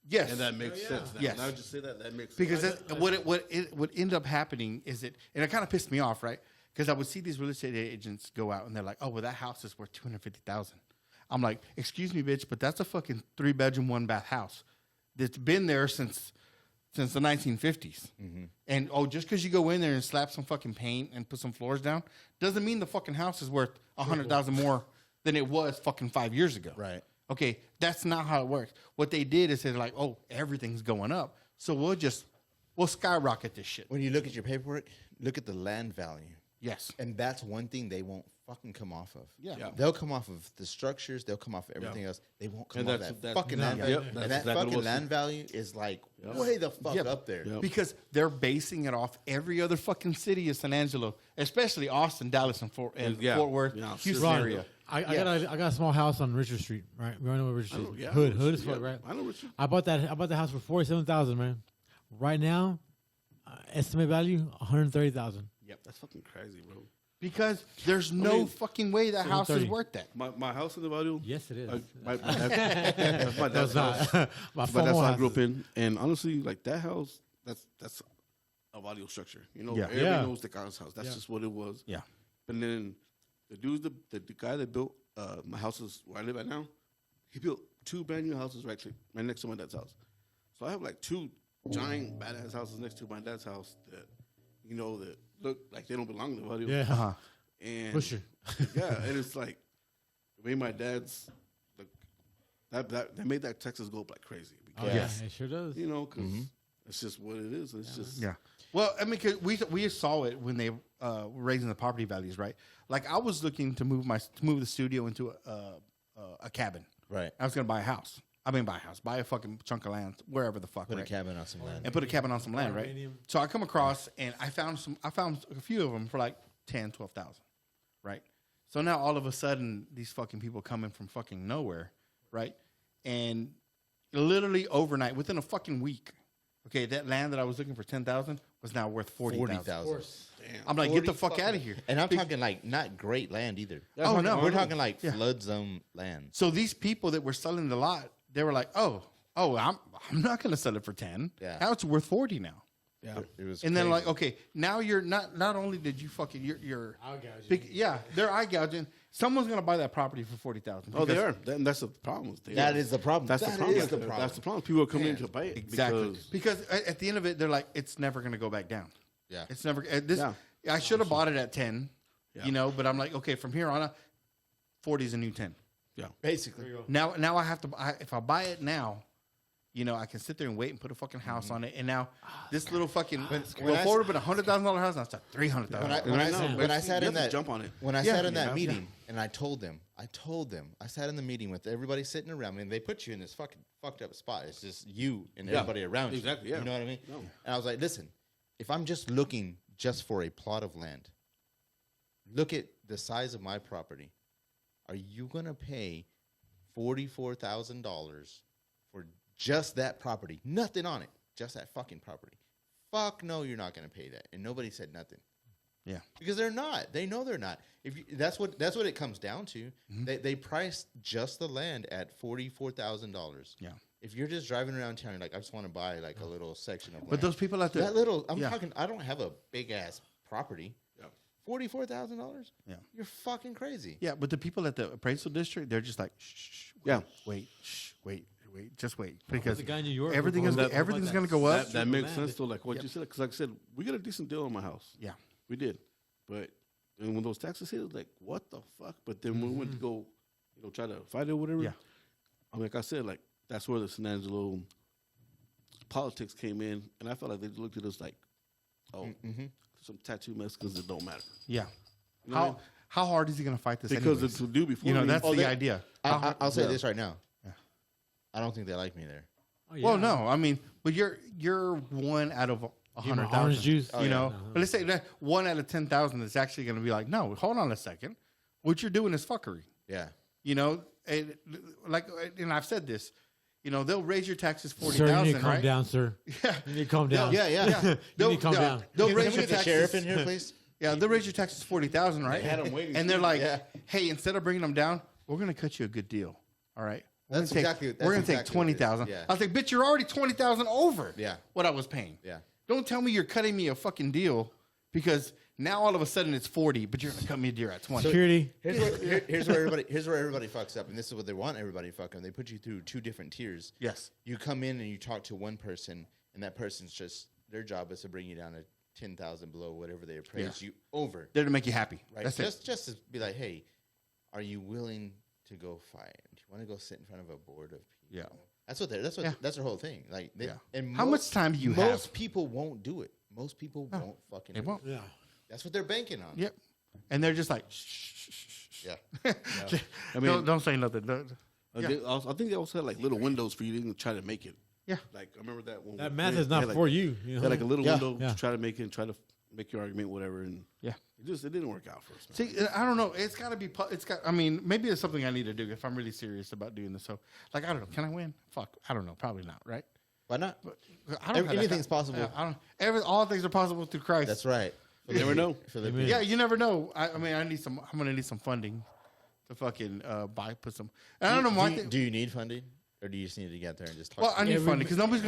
A: yes,
C: and that makes sense. Now,
A: Yes.
C: Now just say that makes
A: because
C: sense.
A: what ended up happening is and it kind of pissed me off, right? Because I would see these real estate agents go out and they're like, oh, well, that house is worth $250,000. I'm like, excuse me, bitch, but that's a fucking 3-bedroom, 1-bath house that's been there since the 1950s. Mm-hmm. And just because you go in there and slap some fucking paint and put some floors down doesn't mean the fucking house is worth $100,000 more than it was fucking 5 years ago.
B: Right.
A: Okay, that's not how it works. What they did is they're like, oh, everything's going up, so we'll skyrocket this shit.
B: When you look at your paperwork, look at the land value.
A: Yes.
B: And that's one thing they won't fucking come off of.
A: Yeah.
C: Yeah.
B: They'll come off of the structures. They'll come off of everything else. They won't come
C: And
B: off
C: that's-
B: that fucking
C: no,
B: land
C: yep,
B: value.
C: that's
B: And that
C: exactly
B: fucking
C: what's-
B: land value is like way the fuck
A: Yep.
B: up there.
C: Yep.
A: Because they're basing it off every other fucking city of San Angelo, especially Austin, Dallas, and Fort Worth,
C: Yeah.
A: Houston
D: Ron,
A: area.
D: I
A: Yeah.
D: got a small house on Richard Street, right? We all know where Richard Street.
C: know, yeah,
D: Hood
C: Richard,
D: as fuck,
C: yeah.
D: right?
C: I know Richard.
D: I bought the house for $47,000, man. Right now, estimate value $130,000.
A: Yep.
C: That's fucking crazy, bro.
A: Because there's no fucking way that house is
D: 730.
A: worth that.
C: My house in the value.
D: Yes, it is.
C: That's my dad's house.
D: My
C: But
D: former
C: that's how I
D: house
C: grew
D: is-
C: up in. And honestly, like that house, that's a value structure.
A: Yeah.
C: Everybody
D: Yeah.
C: knows the guy's house. That's just what it was.
A: Yeah.
C: But then the dude's the guy that built my houses where I live at now. He built 2 brand new houses right next to my dad's house. So I have like 2 giant badass houses next to my dad's house that that look like they don't belong to the value.
D: Yeah.
A: Uh-huh.
C: And
D: Pusher.
C: yeah, and it's like I mean my dad's like that they made that Texas go up like crazy
D: Oh,
C: because
D: yeah,
A: Yes.
D: it sure does.
C: because it's just what it is. It's just
A: Yeah. Well, I mean, 'cause we saw it when they were raising the property values, right? Like I was looking to move the studio into a cabin.
B: Right.
A: I was going to buy a house. Buy a fucking chunk of land wherever the fuck.
B: Put
A: right?
B: a cabin on some land.
A: And put a cabin on some land, right?
D: Condominium.
A: So I come across and I found a few of them for like 10, 12,000, right? So now all of a sudden these fucking people coming from fucking nowhere, right? And literally overnight, within a fucking week, okay, that land that I was looking for 10,000 was now worth 40,000.
B: 40,000.
C: damn.
A: I'm like, get the fuck out of here.
B: And I'm talking like not great land either.
A: Oh, no.
B: We're talking like
A: Yeah.
B: flood zone land.
A: So these people that were selling the lot, they were like, oh, I'm not going to sell it for 10.
B: Yeah.
A: Now it's worth 40 now.
C: Yeah.
B: It was
A: And then
B: crazy.
A: like, okay, now you're not only did you fucking you're
D: Eye gouging.
A: they're eye gouging, Someone's gonna buy that property for $40,000.
C: Oh, they are. That's the problem.
B: That is the problem.
C: That's the problem. That's the problem. People are coming in to buy it
A: Exactly. Because at the end of it, they're like, it's never gonna go back down.
B: Yeah.
A: It's never. I should have bought it at 10.
C: Yeah.
A: You know, but I'm like, okay, from here on, 40 is a new 10.
C: Yeah.
B: Basically.
A: Now I have to. If I buy it now, you know, I can sit there and wait and put a fucking house on it. And now this little fucking before it would have been $100,000 house, now it's at $300,000.
B: When I sat in that
C: jump on it.
B: When I sat in that meeting and I told them, I sat in the meeting with everybody sitting around me, and they put you in this fucking fucked up spot. It's just you and everybody around you.
C: Exactly. Yeah.
B: You know what I mean?
C: No.
B: And I was like, listen, if I'm just looking just for a plot of land, look at the size of my property. Are you gonna pay $44,000 for just that property? Nothing on it. Just that fucking property. Fuck no, you're not going to pay that. And nobody said nothing.
A: Yeah.
B: Because they're not. They know they're not. That's what it comes down to.
A: Mm-hmm.
B: They priced just the land at $44,000.
A: Yeah.
B: If you're just driving around town, you're like, I just want to buy like a little section of land.
A: But those people out there,
B: That little, I'm talking, I don't have a big ass property.
C: Yeah.
B: $44,000?
A: Yeah.
B: You're fucking crazy.
A: Yeah, but the people at the appraisal district, they're just like, shh, wait, just wait, because
D: the guy in New York
A: everything's going to go up.
C: That makes sense though, like what you said. Because like I said, we got a decent deal on my house.
A: Yeah,
C: we did. But and when those taxes hit, it was like, what the fuck? But then when we went to go, try to fight it or whatever.
A: Yeah.
C: Like I said, like that's where the San Angelo politics came in, and I felt like they looked at us like, some tattoo Mexicans that don't matter.
A: Yeah.
C: You know
A: How hard is he going to fight this?
C: Because
A: anyways?
C: it's to do before.
A: That's the idea.
B: I'll say this right now. I don't think they like me there.
D: Oh, yeah.
A: Well, no, I mean, but you're one out of 100,000.
D: Orange juice.
A: You know, but let's say that 1 out of 10,000 is actually going to be like, no, hold on a second, what you're doing is fuckery.
B: Yeah.
A: You know, and I've said this. You know, they'll raise your taxes 40,000.
D: Sir, you need to calm
A: right?
D: down, sir.
A: Yeah,
D: You need to calm down.
B: Yeah.
D: You need to calm down.
A: They'll raise
B: Can we
A: your
B: get the
A: taxes.
B: sheriff in here, please?
A: Yeah, they'll raise your taxes 40,000, right?
C: They had 'em waiting.
A: And they're like,
B: Yeah.
A: hey, instead of bringing them down, we're going to cut you a good deal. All right. We're
B: That's
A: gonna
B: exactly-
A: take,
B: that's
A: we're going to
B: exactly
A: take
B: what it is.
A: 20,000.
B: Yeah.
A: I was like, bitch, you're already 20,000 over.
B: Yeah.
A: What I was paying.
B: Yeah.
A: Don't tell me you're cutting me a fucking deal because now all of a sudden it's 40, but you're going to cut me a deal at 20.
D: Security.
B: Here's where everybody fucks up, and this is what they want everybody to fuck up. They put you through 2 different tiers.
A: Yes.
B: You come in and you talk to one person, and that person's just their job is to bring you down to 10,000 below whatever they appraise you over.
A: They're to make you happy.
B: Right.
A: That's it.
B: Just to be like, hey, are you willing to go fight? Do you want to go sit in front of a board of people?
A: Yeah.
B: That's their whole thing. Like, and
A: How much time do you have?
B: Most people won't do it. Most people won't fucking.
A: They
B: do
A: won't.
B: It.
D: Yeah.
B: That's what they're banking on.
A: Yep. And they're just like, shh.
B: Yeah.
C: I mean,
A: don't say nothing.
C: I think they also had like little windows for you to try to make it.
A: Yeah.
C: Like I remember that one.
D: That math is not for you.
C: They had like a little window
D: Yeah.
C: to try to make it, and try to make your argument, whatever. And
A: Yeah.
C: it didn't work out for us. Man.
A: See, I don't know. It's got to be. I mean, maybe it's something I need to do if I'm really serious about doing this. So, like, I don't know. Can I win? Fuck. I don't know. Probably not. Right.
B: Why not?
A: But I don't
B: Anything's possible.
A: I don't. All things are possible through Christ.
B: That's right.
C: You never know.
D: Amen.
A: Yeah, you never know. I mean, I'm gonna need some funding to fucking put some. And I don't know.
B: Do you need funding, or do you just need to get there and just talk?
A: Well, I need funding because nobody's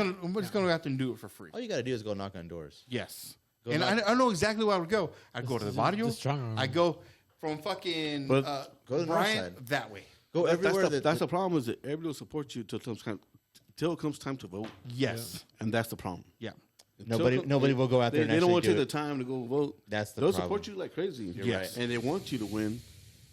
A: gonna have to do it for free.
B: All you got to do is go knock on doors.
A: Yes.
B: Go
A: And
B: knock-
A: I know exactly where I would go. I'd go to the barrio.
D: just strong arm.
A: I go from fucking
C: But
B: go to the north
A: Bryant
B: side.
A: that way.
B: Go everywhere.
C: That's the problem is that everybody will support you till it comes time to vote.
A: Yes.
C: And that's the problem.
A: Yeah.
B: Nobody will go out there.
C: They
B: and
C: don't want to
B: actually
C: take the time to go vote.
B: That's the
C: They'll
B: problem.
C: support you like crazy.
A: Yes.
C: And they want you to win,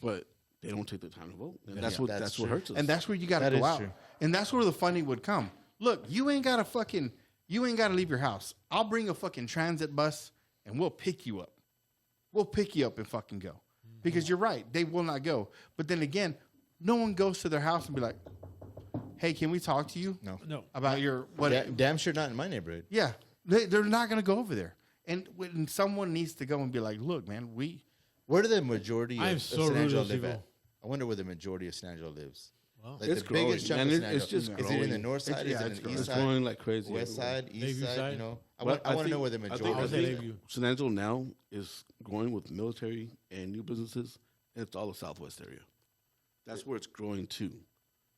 C: but they don't take the time to vote. And that's what
B: that's
C: what
B: true.
C: hurts us.
A: And that's where you got to
B: That
A: go
B: is
A: out.
B: true.
A: And that's where the funding would come. Look, you ain't got to leave your house. I'll bring a fucking transit bus and we'll pick you up. We'll pick you up and fucking go. Because you're right. They will not go. But then again, no one goes to their house and be like, hey, can we talk to you?
D: No.
A: About your, what?
B: damn sure not in my neighborhood.
A: Yeah. They're not going to go over there. And when someone needs to go and be like, look, man,
B: Where do the majority
D: I am
B: of
D: so
B: San
D: rude to
B: Angelo
D: those
B: live
D: people.
B: at? I wonder where the majority of San Angelo lives.
D: Well,
B: Like
C: it's
B: the biggest chunk
C: growing,
B: of
C: and
B: San
C: it's
B: Angelo.
C: just
B: Is it in the
C: growing.
B: north side?
A: It's
B: Is it in the east
C: It's
B: side?
C: growing like crazy.
B: West side, east
D: Lakeview
B: side,
D: side?
B: you know. I
C: But
B: want to know where the majority
D: I
B: of
D: think-
B: it is.
D: Lakeview.
C: San Angelo now is growing with military and new businesses, and it's all the southwest area. That's where it's growing to.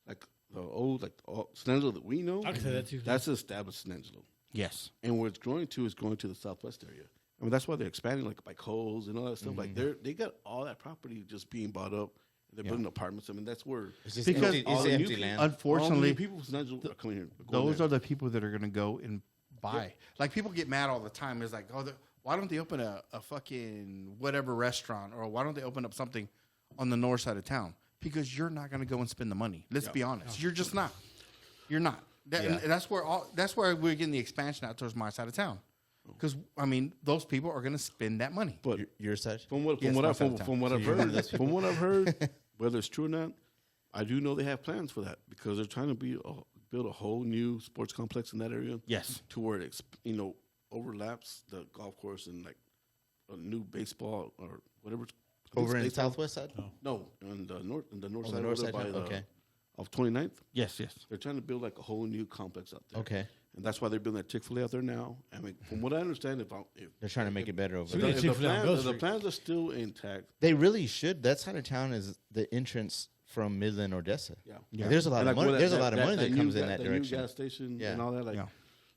C: Like the old, San Angelo that we know.
D: I can say that too.
C: That's established San Angelo.
A: yes.
C: And where it's growing to is growing to the southwest area. I mean, that's why they're expanding, like by Kohl's and all that stuff. Like they got all that property just being bought up. They're building apartments. I mean, that's where
B: It's just
A: Because
B: empty,
C: all
B: it's
C: the
B: empty
C: new
B: land.
A: unfortunately,
C: people from Central are coming here.
A: those are the people that are going to go and buy. Like people get mad all the time. It's like, why don't they open a fucking whatever restaurant, or why don't they open up something on the north side of town? Because you're not going to go and spend the money. Let's be honest. You're just not. You're not. And that's where we're getting the expansion out towards my side of town. Because I mean, those people are going to spend that money.
C: But
B: Your side?
C: from what I've heard, whether it's true or not, I do know they have plans for that because they're trying to build a whole new sports complex in that area.
A: Yes.
C: To where it overlaps the golf course and like a new baseball or whatever.
B: Over in the
C: baseball.
B: southwest side?
C: No, in the north side.
B: the north side, okay.
C: Of 29th.
A: Yes.
C: They're trying to build like a whole new complex out there.
B: Okay.
C: And that's why they're building that Chick-fil-A out there now. I mean, from what I understand, if
B: They're trying to make it better over
D: So
B: there.
D: we get Chick-fil-A on Bill
C: the
D: Street.
C: plans are still intact.
B: They really should. That side of town is the entrance from Midland, Odessa.
C: Yeah.
B: Like, there's a lot of money. There's a lot of money that comes in that
C: new
B: direction.
C: gas station
B: Yeah.
C: and all that. Like,
A: Yeah.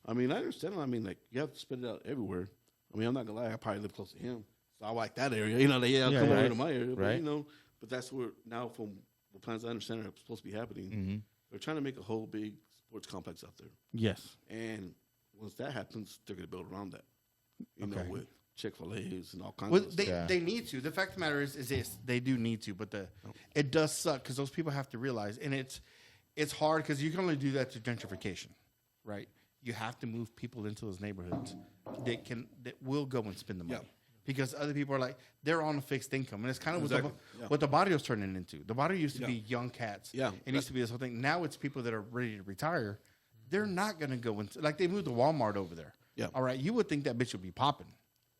C: I mean, I understand. I mean, like you have to spread it out everywhere. I mean, I'm not gonna lie. I probably live close to him, so I like that area. You know, I'll come over to my area,
B: Right.
C: But but that's where now, from the plans I understand, are supposed to be happening.
B: Mm-hmm.
C: They're trying to make a whole big sports complex out there,
A: Yes.
C: and once that happens, they're gonna build around that. You know, with Chick-fil-A's and all kinds
A: Well,
C: of
A: they,
C: stuff.
B: Yeah.
A: they need to. The fact of the matter is this: they do need to, but it does suck because those people have to realize, and it's hard because you can only do that through gentrification, right? You have to move people into those neighborhoods that will go and spend the money.
C: Yeah.
A: Because other people are like they're on a fixed income, and it's kind of
C: Exactly.
A: what the barrio's turning into. The barrio used to be young cats,
C: Yeah.
A: It used to be this whole thing. Now it's people that are ready to retire. They're not going to go into like they moved to Walmart over there.
C: Yeah.
A: All right, you would think that bitch would be popping,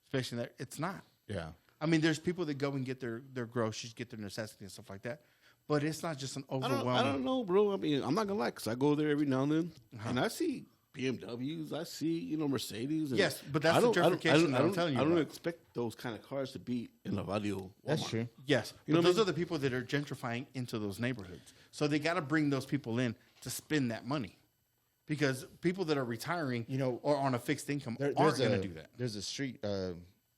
A: especially there. It's not.
B: Yeah.
A: I mean, there's people that go and get their groceries, get their necessities and stuff like that. But it's not just an overwhelming.
C: I don't know, bro. I mean, I'm not gonna lie, because I go there every now and then, and I see BMWs, I see Mercedes. And
A: Yes, but that's the gentrification that I'm telling you
C: I don't
A: about.
C: expect those kind of cars to be in a Vadio.
B: That's
C: Walmart.
B: true.
A: Yes,
C: You know
A: but
C: what I
A: those
C: mean?
A: are the people that are gentrifying into those neighborhoods. So they got to bring those people in to spend that money, because people that are retiring, or on a fixed income, aren't going to do that.
B: There's a street.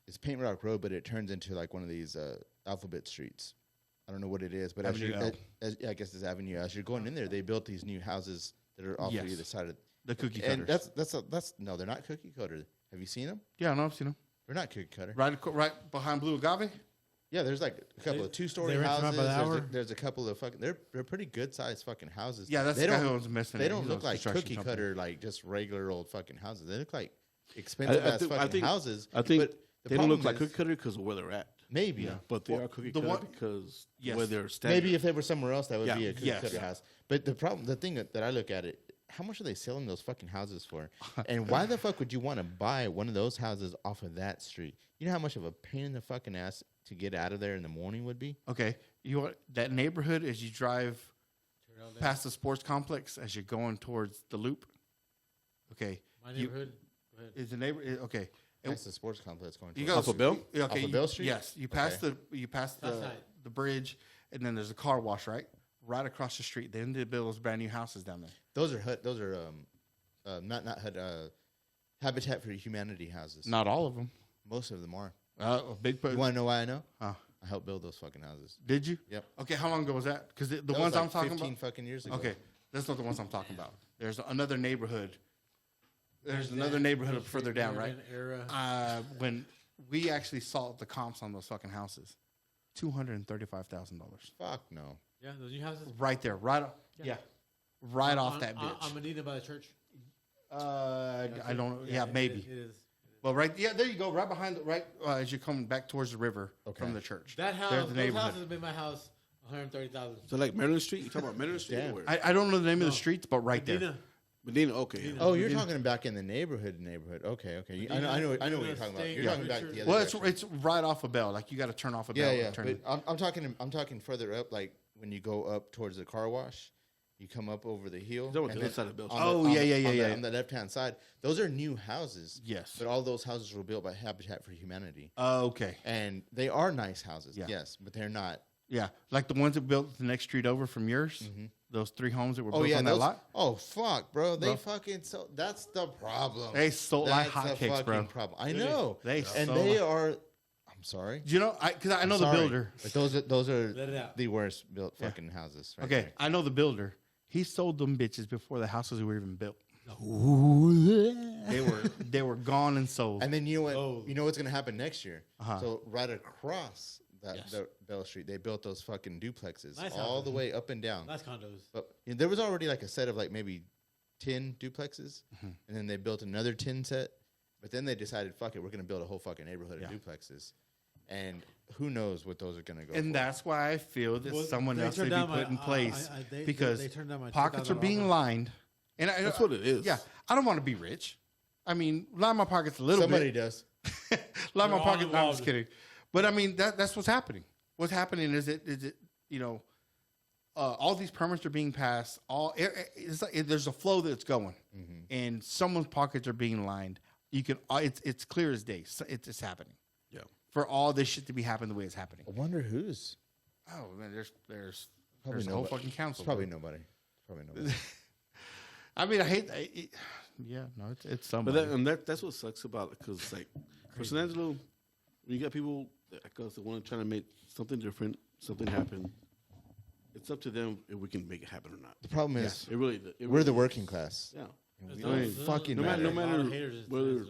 B: It's Paint Rock Road, but it turns into like one of these alphabet streets. I don't know what it is, but
A: Avenue L.
B: I guess it's Avenue. As you're going in there, they built these new houses that are off
A: Yes.
B: to either side of
A: The cookie
B: And
A: cutters.
B: that's no, they're not cookie cutter. Have you seen them?
A: Yeah, no, I've seen them.
B: They're not cookie cutter.
A: Right behind Blue Agave.
B: Yeah, there's like a couple of two-story
D: they rent them out
B: houses.
D: by the hour?
B: There's a couple of fucking. They're pretty good sized fucking houses.
A: Yeah, that's
B: they
A: the guy
B: don't-
A: who owns Missing.
B: They don't look like cookie cutter, like just regular old fucking houses. They look like expensive ass fucking houses.
C: I think
B: but the
C: they don't look
B: problem
C: like
B: is-
C: cookie cutter because of where they're at.
B: Maybe,
C: But they are cookie cutter because where they're standing.
B: maybe if they were somewhere else, that would
C: Yeah.
B: be a cookie
A: Yes.
B: cutter house. But the thing that I look at it, how much are they selling those fucking houses for? And why the fuck would you want to buy one of those houses off of that street? You know how much of a pain in the fucking ass to get out of there in the morning would be?
A: Okay, you want that neighborhood as you drive past the sports complex as you're going towards the loop. Okay,
D: My neighborhood. Go ahead.
A: is the neighbor okay?
B: That's the sports complex going.
A: You
B: towards-
A: go
C: Off of Bell?
A: Okay,
B: Off of Bell Street?
A: Yes, you pass
B: Okay.
A: the bridge, and then there's a car wash right across the street. They ended to build those brand new houses down there.
B: Those are not HUD, Habitat for Humanity houses.
A: Not all of them.
B: Most of them are.
A: A big.
B: You want to know why I know?
A: Huh.
B: I helped build those fucking houses.
A: Did you?
B: Yep.
A: Okay, how long ago was that? Because the
B: That
A: ones
B: was like
A: I'm talking
B: 15
A: about.
B: fucking years ago.
A: Okay, that's not the ones I'm talking about. There's another neighborhood. There's another neighborhood further down, right?
D: Era.
A: When we actually saw the comps on those fucking houses, $235,000.
B: Fuck no.
D: Yeah, those new houses.
A: Right there, right off that bitch.
D: I'm Anita by the church.
A: I don't. Yeah, maybe.
D: It is.
A: Well, right. Yeah, there you go. Right behind as you're coming back towards the river from the church.
D: That house.
A: There's the
D: Those
A: neighborhood.
D: houses have been my house. 130,000.
C: So like Maryland Street? You talking about Maryland Street?
B: Damn.
C: Or where?
A: I don't know the name of the streets, but right there.
D: Medina.
C: Medina, okay. Yeah.
B: Oh, you're talking back in the neighborhood. Okay. I know what you're talking about. You're talking back the other
A: Well,
B: direction.
A: it's right off a Bell. Like you got to turn off a Bell.
B: Yeah.
A: And turn
B: But I'm talking further up, like when you go up towards the car wash, you come up over the hill.
C: That was
B: and
C: the
B: then
C: other side of the building.
A: Oh, yeah.
B: On the left hand side, those are new houses.
A: Yes.
B: But all those houses were built by Habitat for Humanity,
A: Okay.
B: and they are nice houses.
A: Yeah.
B: Yes, but they're not.
A: Yeah, like the ones that built the next street over from yours. those 3 homes that were built on that lot.
B: Oh fuck, bro! They fucking sold. That's the problem.
A: They sold like
B: That's
A: hotcakes, bro.
B: Problem. I know.
A: They
B: and
A: sold
B: they are. I'm sorry.
A: Do you know? Because I know the builder.
B: But those are the worst built fucking houses. Right
A: Okay,
B: there.
A: I know the builder. He sold them bitches before the houses were even built. They were gone and sold.
B: And then you know what's gonna happen next year.
A: Uh-huh.
B: So right across the Bell Street, they built those fucking duplexes
D: Nice
B: all
D: houses.
B: the way up and down.
D: Nice condos.
B: But there was already like a set of like maybe 10 duplexes, and then they built another 10 set. But then they decided, fuck it, we're gonna build a whole fucking neighborhood of duplexes. And who knows what those are going to go
A: and
B: for.
A: that's why I feel that someone else should be put in place because
D: they turned down my
A: pockets are being
D: $2,000
A: lined. And
C: That's what it is.
A: Yeah, I don't want to be rich. I mean, line my pockets a little
B: Somebody
A: bit.
B: does.
A: Line my
D: We're all
A: pockets. No, I'm just
D: involved.
A: kidding. But I mean, that's what's happening. What's happening is it all these permits are being passed. It's like there's a flow that's going, and someone's pockets are being lined. You can. It's clear as day. So it's happening.
C: Yeah.
A: For all this shit to be happening the way it's happening.
B: I wonder who's.
A: Oh man, there's
B: Probably
A: a whole
B: nobody.
A: fucking council.
B: It's probably nobody. Probably nobody.
A: I mean, I hate. It's somebody.
C: But that's what sucks about it, because like for San Angelo, when you got people like us that want to try to make something different, something happen, it's up to them if we can make it happen or not.
B: The problem is
C: We're
B: the working class.
C: Yeah.
B: We don't fucking
C: No
B: matter.
C: matter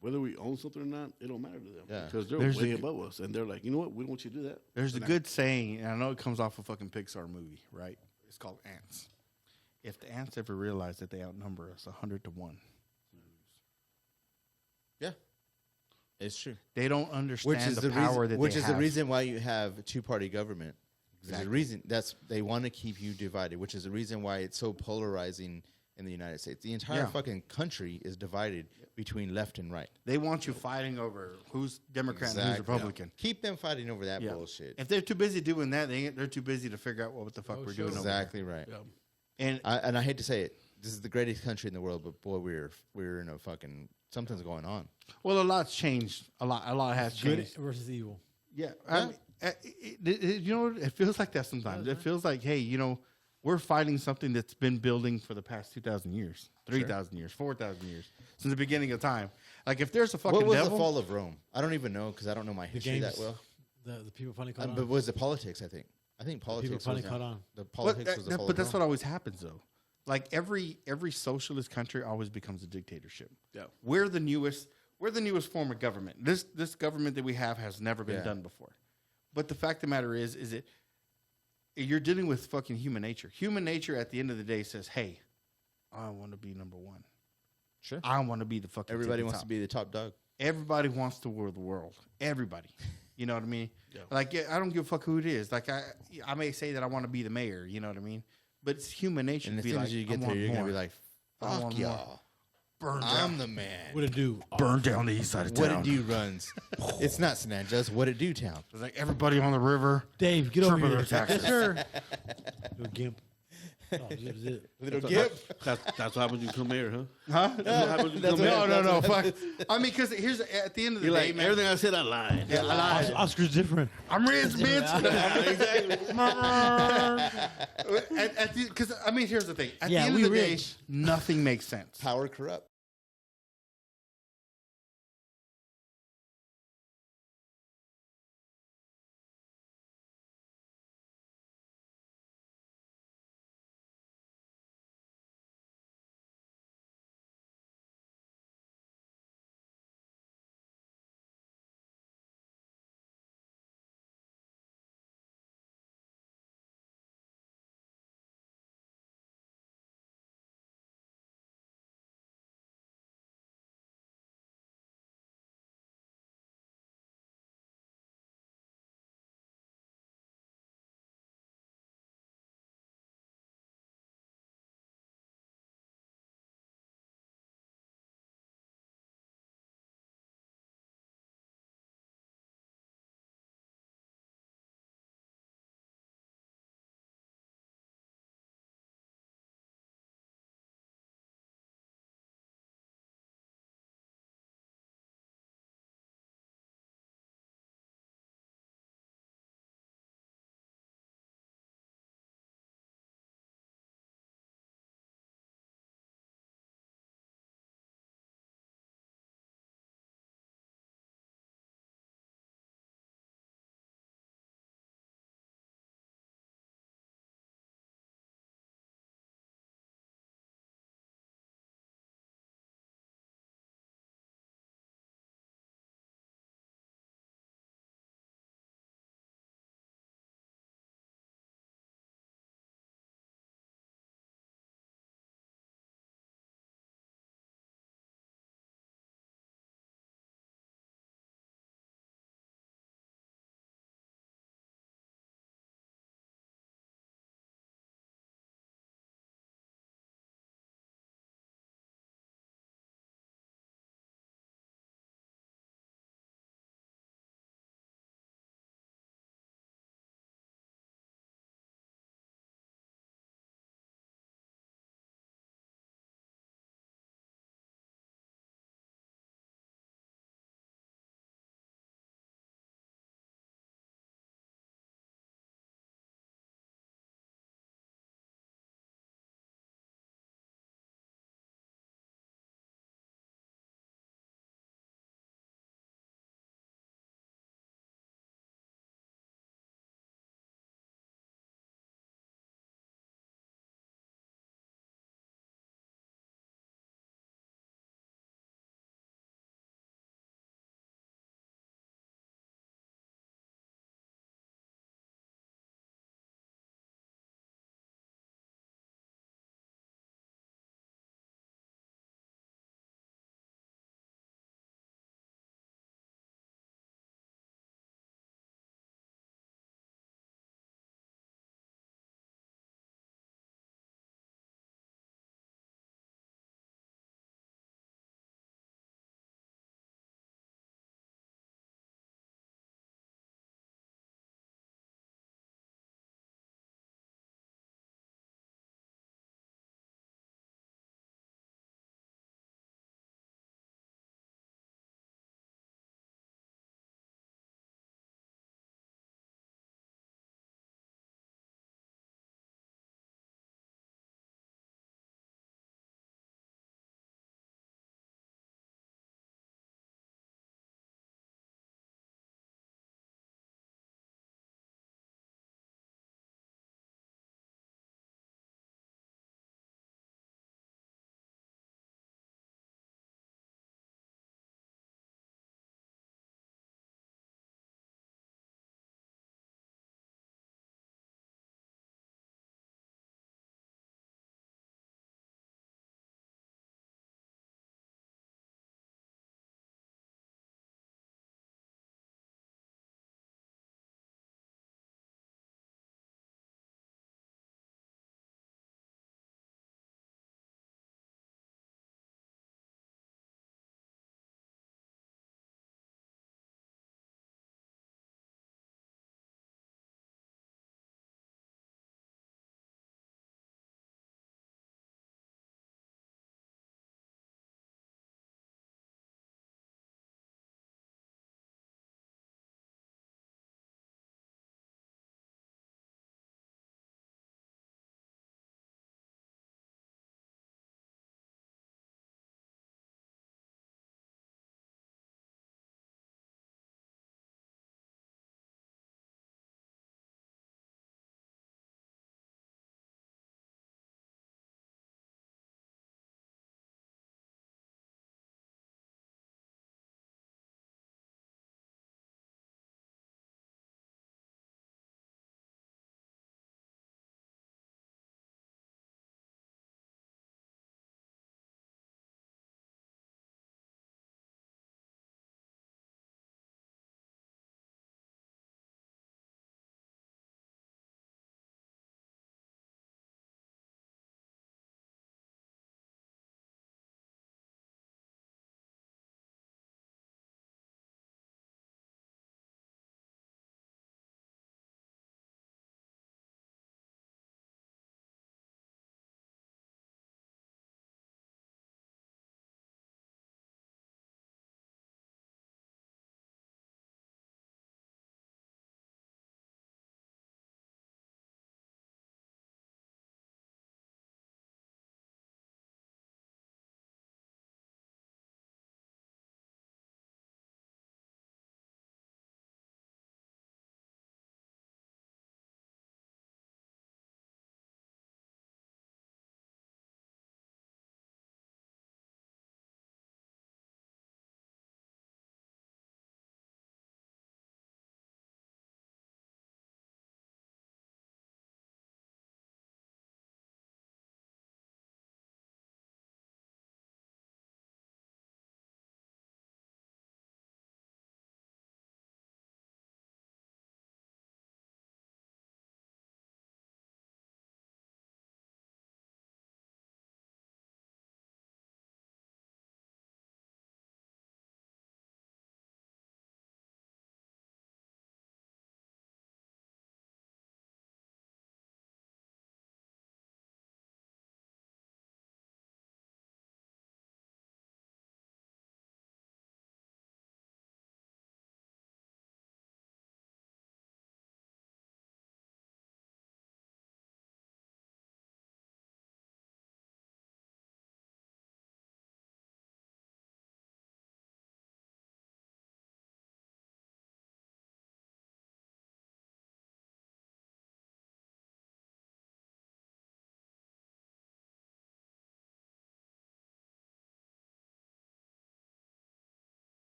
C: whether we own something or not, it don't matter to them because they're way above us, and they're like, you know what, we don't want you to do that.
A: There's a good saying, and I know it comes off a fucking Pixar movie, right? It's called Ants. If the ants ever realize that they outnumber us 100-1,
B: Yeah. It's true.
A: they don't understand the power that
B: which
A: they
B: is
A: have.
B: the reason why you have a two-party government. Exactly. The reason they want to keep you divided, which is the reason why it's so polarizing in the United States. The entire fucking country is divided between left and right.
A: They want you fighting over who's Democrat and who's Republican.
B: Yeah. Keep them fighting over that bullshit.
A: If they're too busy doing that, they're too busy to figure out what the fuck we're doing.
B: Exactly right.
C: Yeah.
A: And
B: I hate to say it, this is the greatest country in the world, but boy, we're in a fucking something's going on.
A: well, a lot's changed. A lot has changed.
D: Good versus evil.
A: Yeah, I mean, you know, it feels like that sometimes. It feels like, hey, you know, we're fighting something that's been building for the past 2,000 years, 3,000 years, 4,000 years, since the beginning of time. Like, if there's a fucking
B: What was
A: devil,
B: the fall of Rome? I don't even know because I don't know my history that well.
D: The people finally caught on.
B: But was it politics? I think politics.
D: finally
B: was
D: caught on.
B: The politics was the fall
A: but
B: of
A: that's
B: Rome.
A: what always happens, though. Like every socialist country always becomes a dictatorship.
C: Yeah.
A: We're the newest form of government. This government that we have has never been done before. But the fact of the matter is that you're dealing with fucking human nature. Human nature at the end of the day says, hey, I want to be number one.
B: Sure.
A: I want to be the fucking
B: Everybody
A: tippy
B: wants
A: top.
B: to be the top dog.
A: Everybody wants to rule the world. Everybody. You know what I mean?
C: Yeah.
A: Like, I don't give a fuck who it is. Like, I may say that I want to be the mayor. You know what I mean? But it's human nature
B: And
A: to
B: as
A: be
B: soon
A: like,
B: as you
A: I
B: get there,
A: want
B: you're going to
A: more.
B: be like,
A: I
B: fuck
A: want
B: y'all.
A: more. Burn
B: I'm
A: down.
B: the man.
D: What it do?
A: Burn down the east side of
B: What
A: town.
B: it do runs. It's not San Angelo. It's what it do town.
A: It's like everybody on the river.
D: Dave, get over
A: Triple
D: here.
A: their taxes.
D: Yes, sir. Little gimp. Oh, zip, zip.
B: Little Gip.
C: That's what happens when you come here, huh?
A: Huh?
C: That's what happens when you come here.
A: No. Fuck. I mean, because here's at the end of the
C: You're
A: day,
C: like,
A: man.
C: everything I said, I lied.
A: Yeah, I lied.
D: Oscar's different.
A: I'm rich, bitch.
C: Exactly.
A: Because I mean, here's the thing. At
D: Yeah,
A: the end
D: we
A: of the day,
D: rich.
A: nothing makes sense.
B: Power corrupt.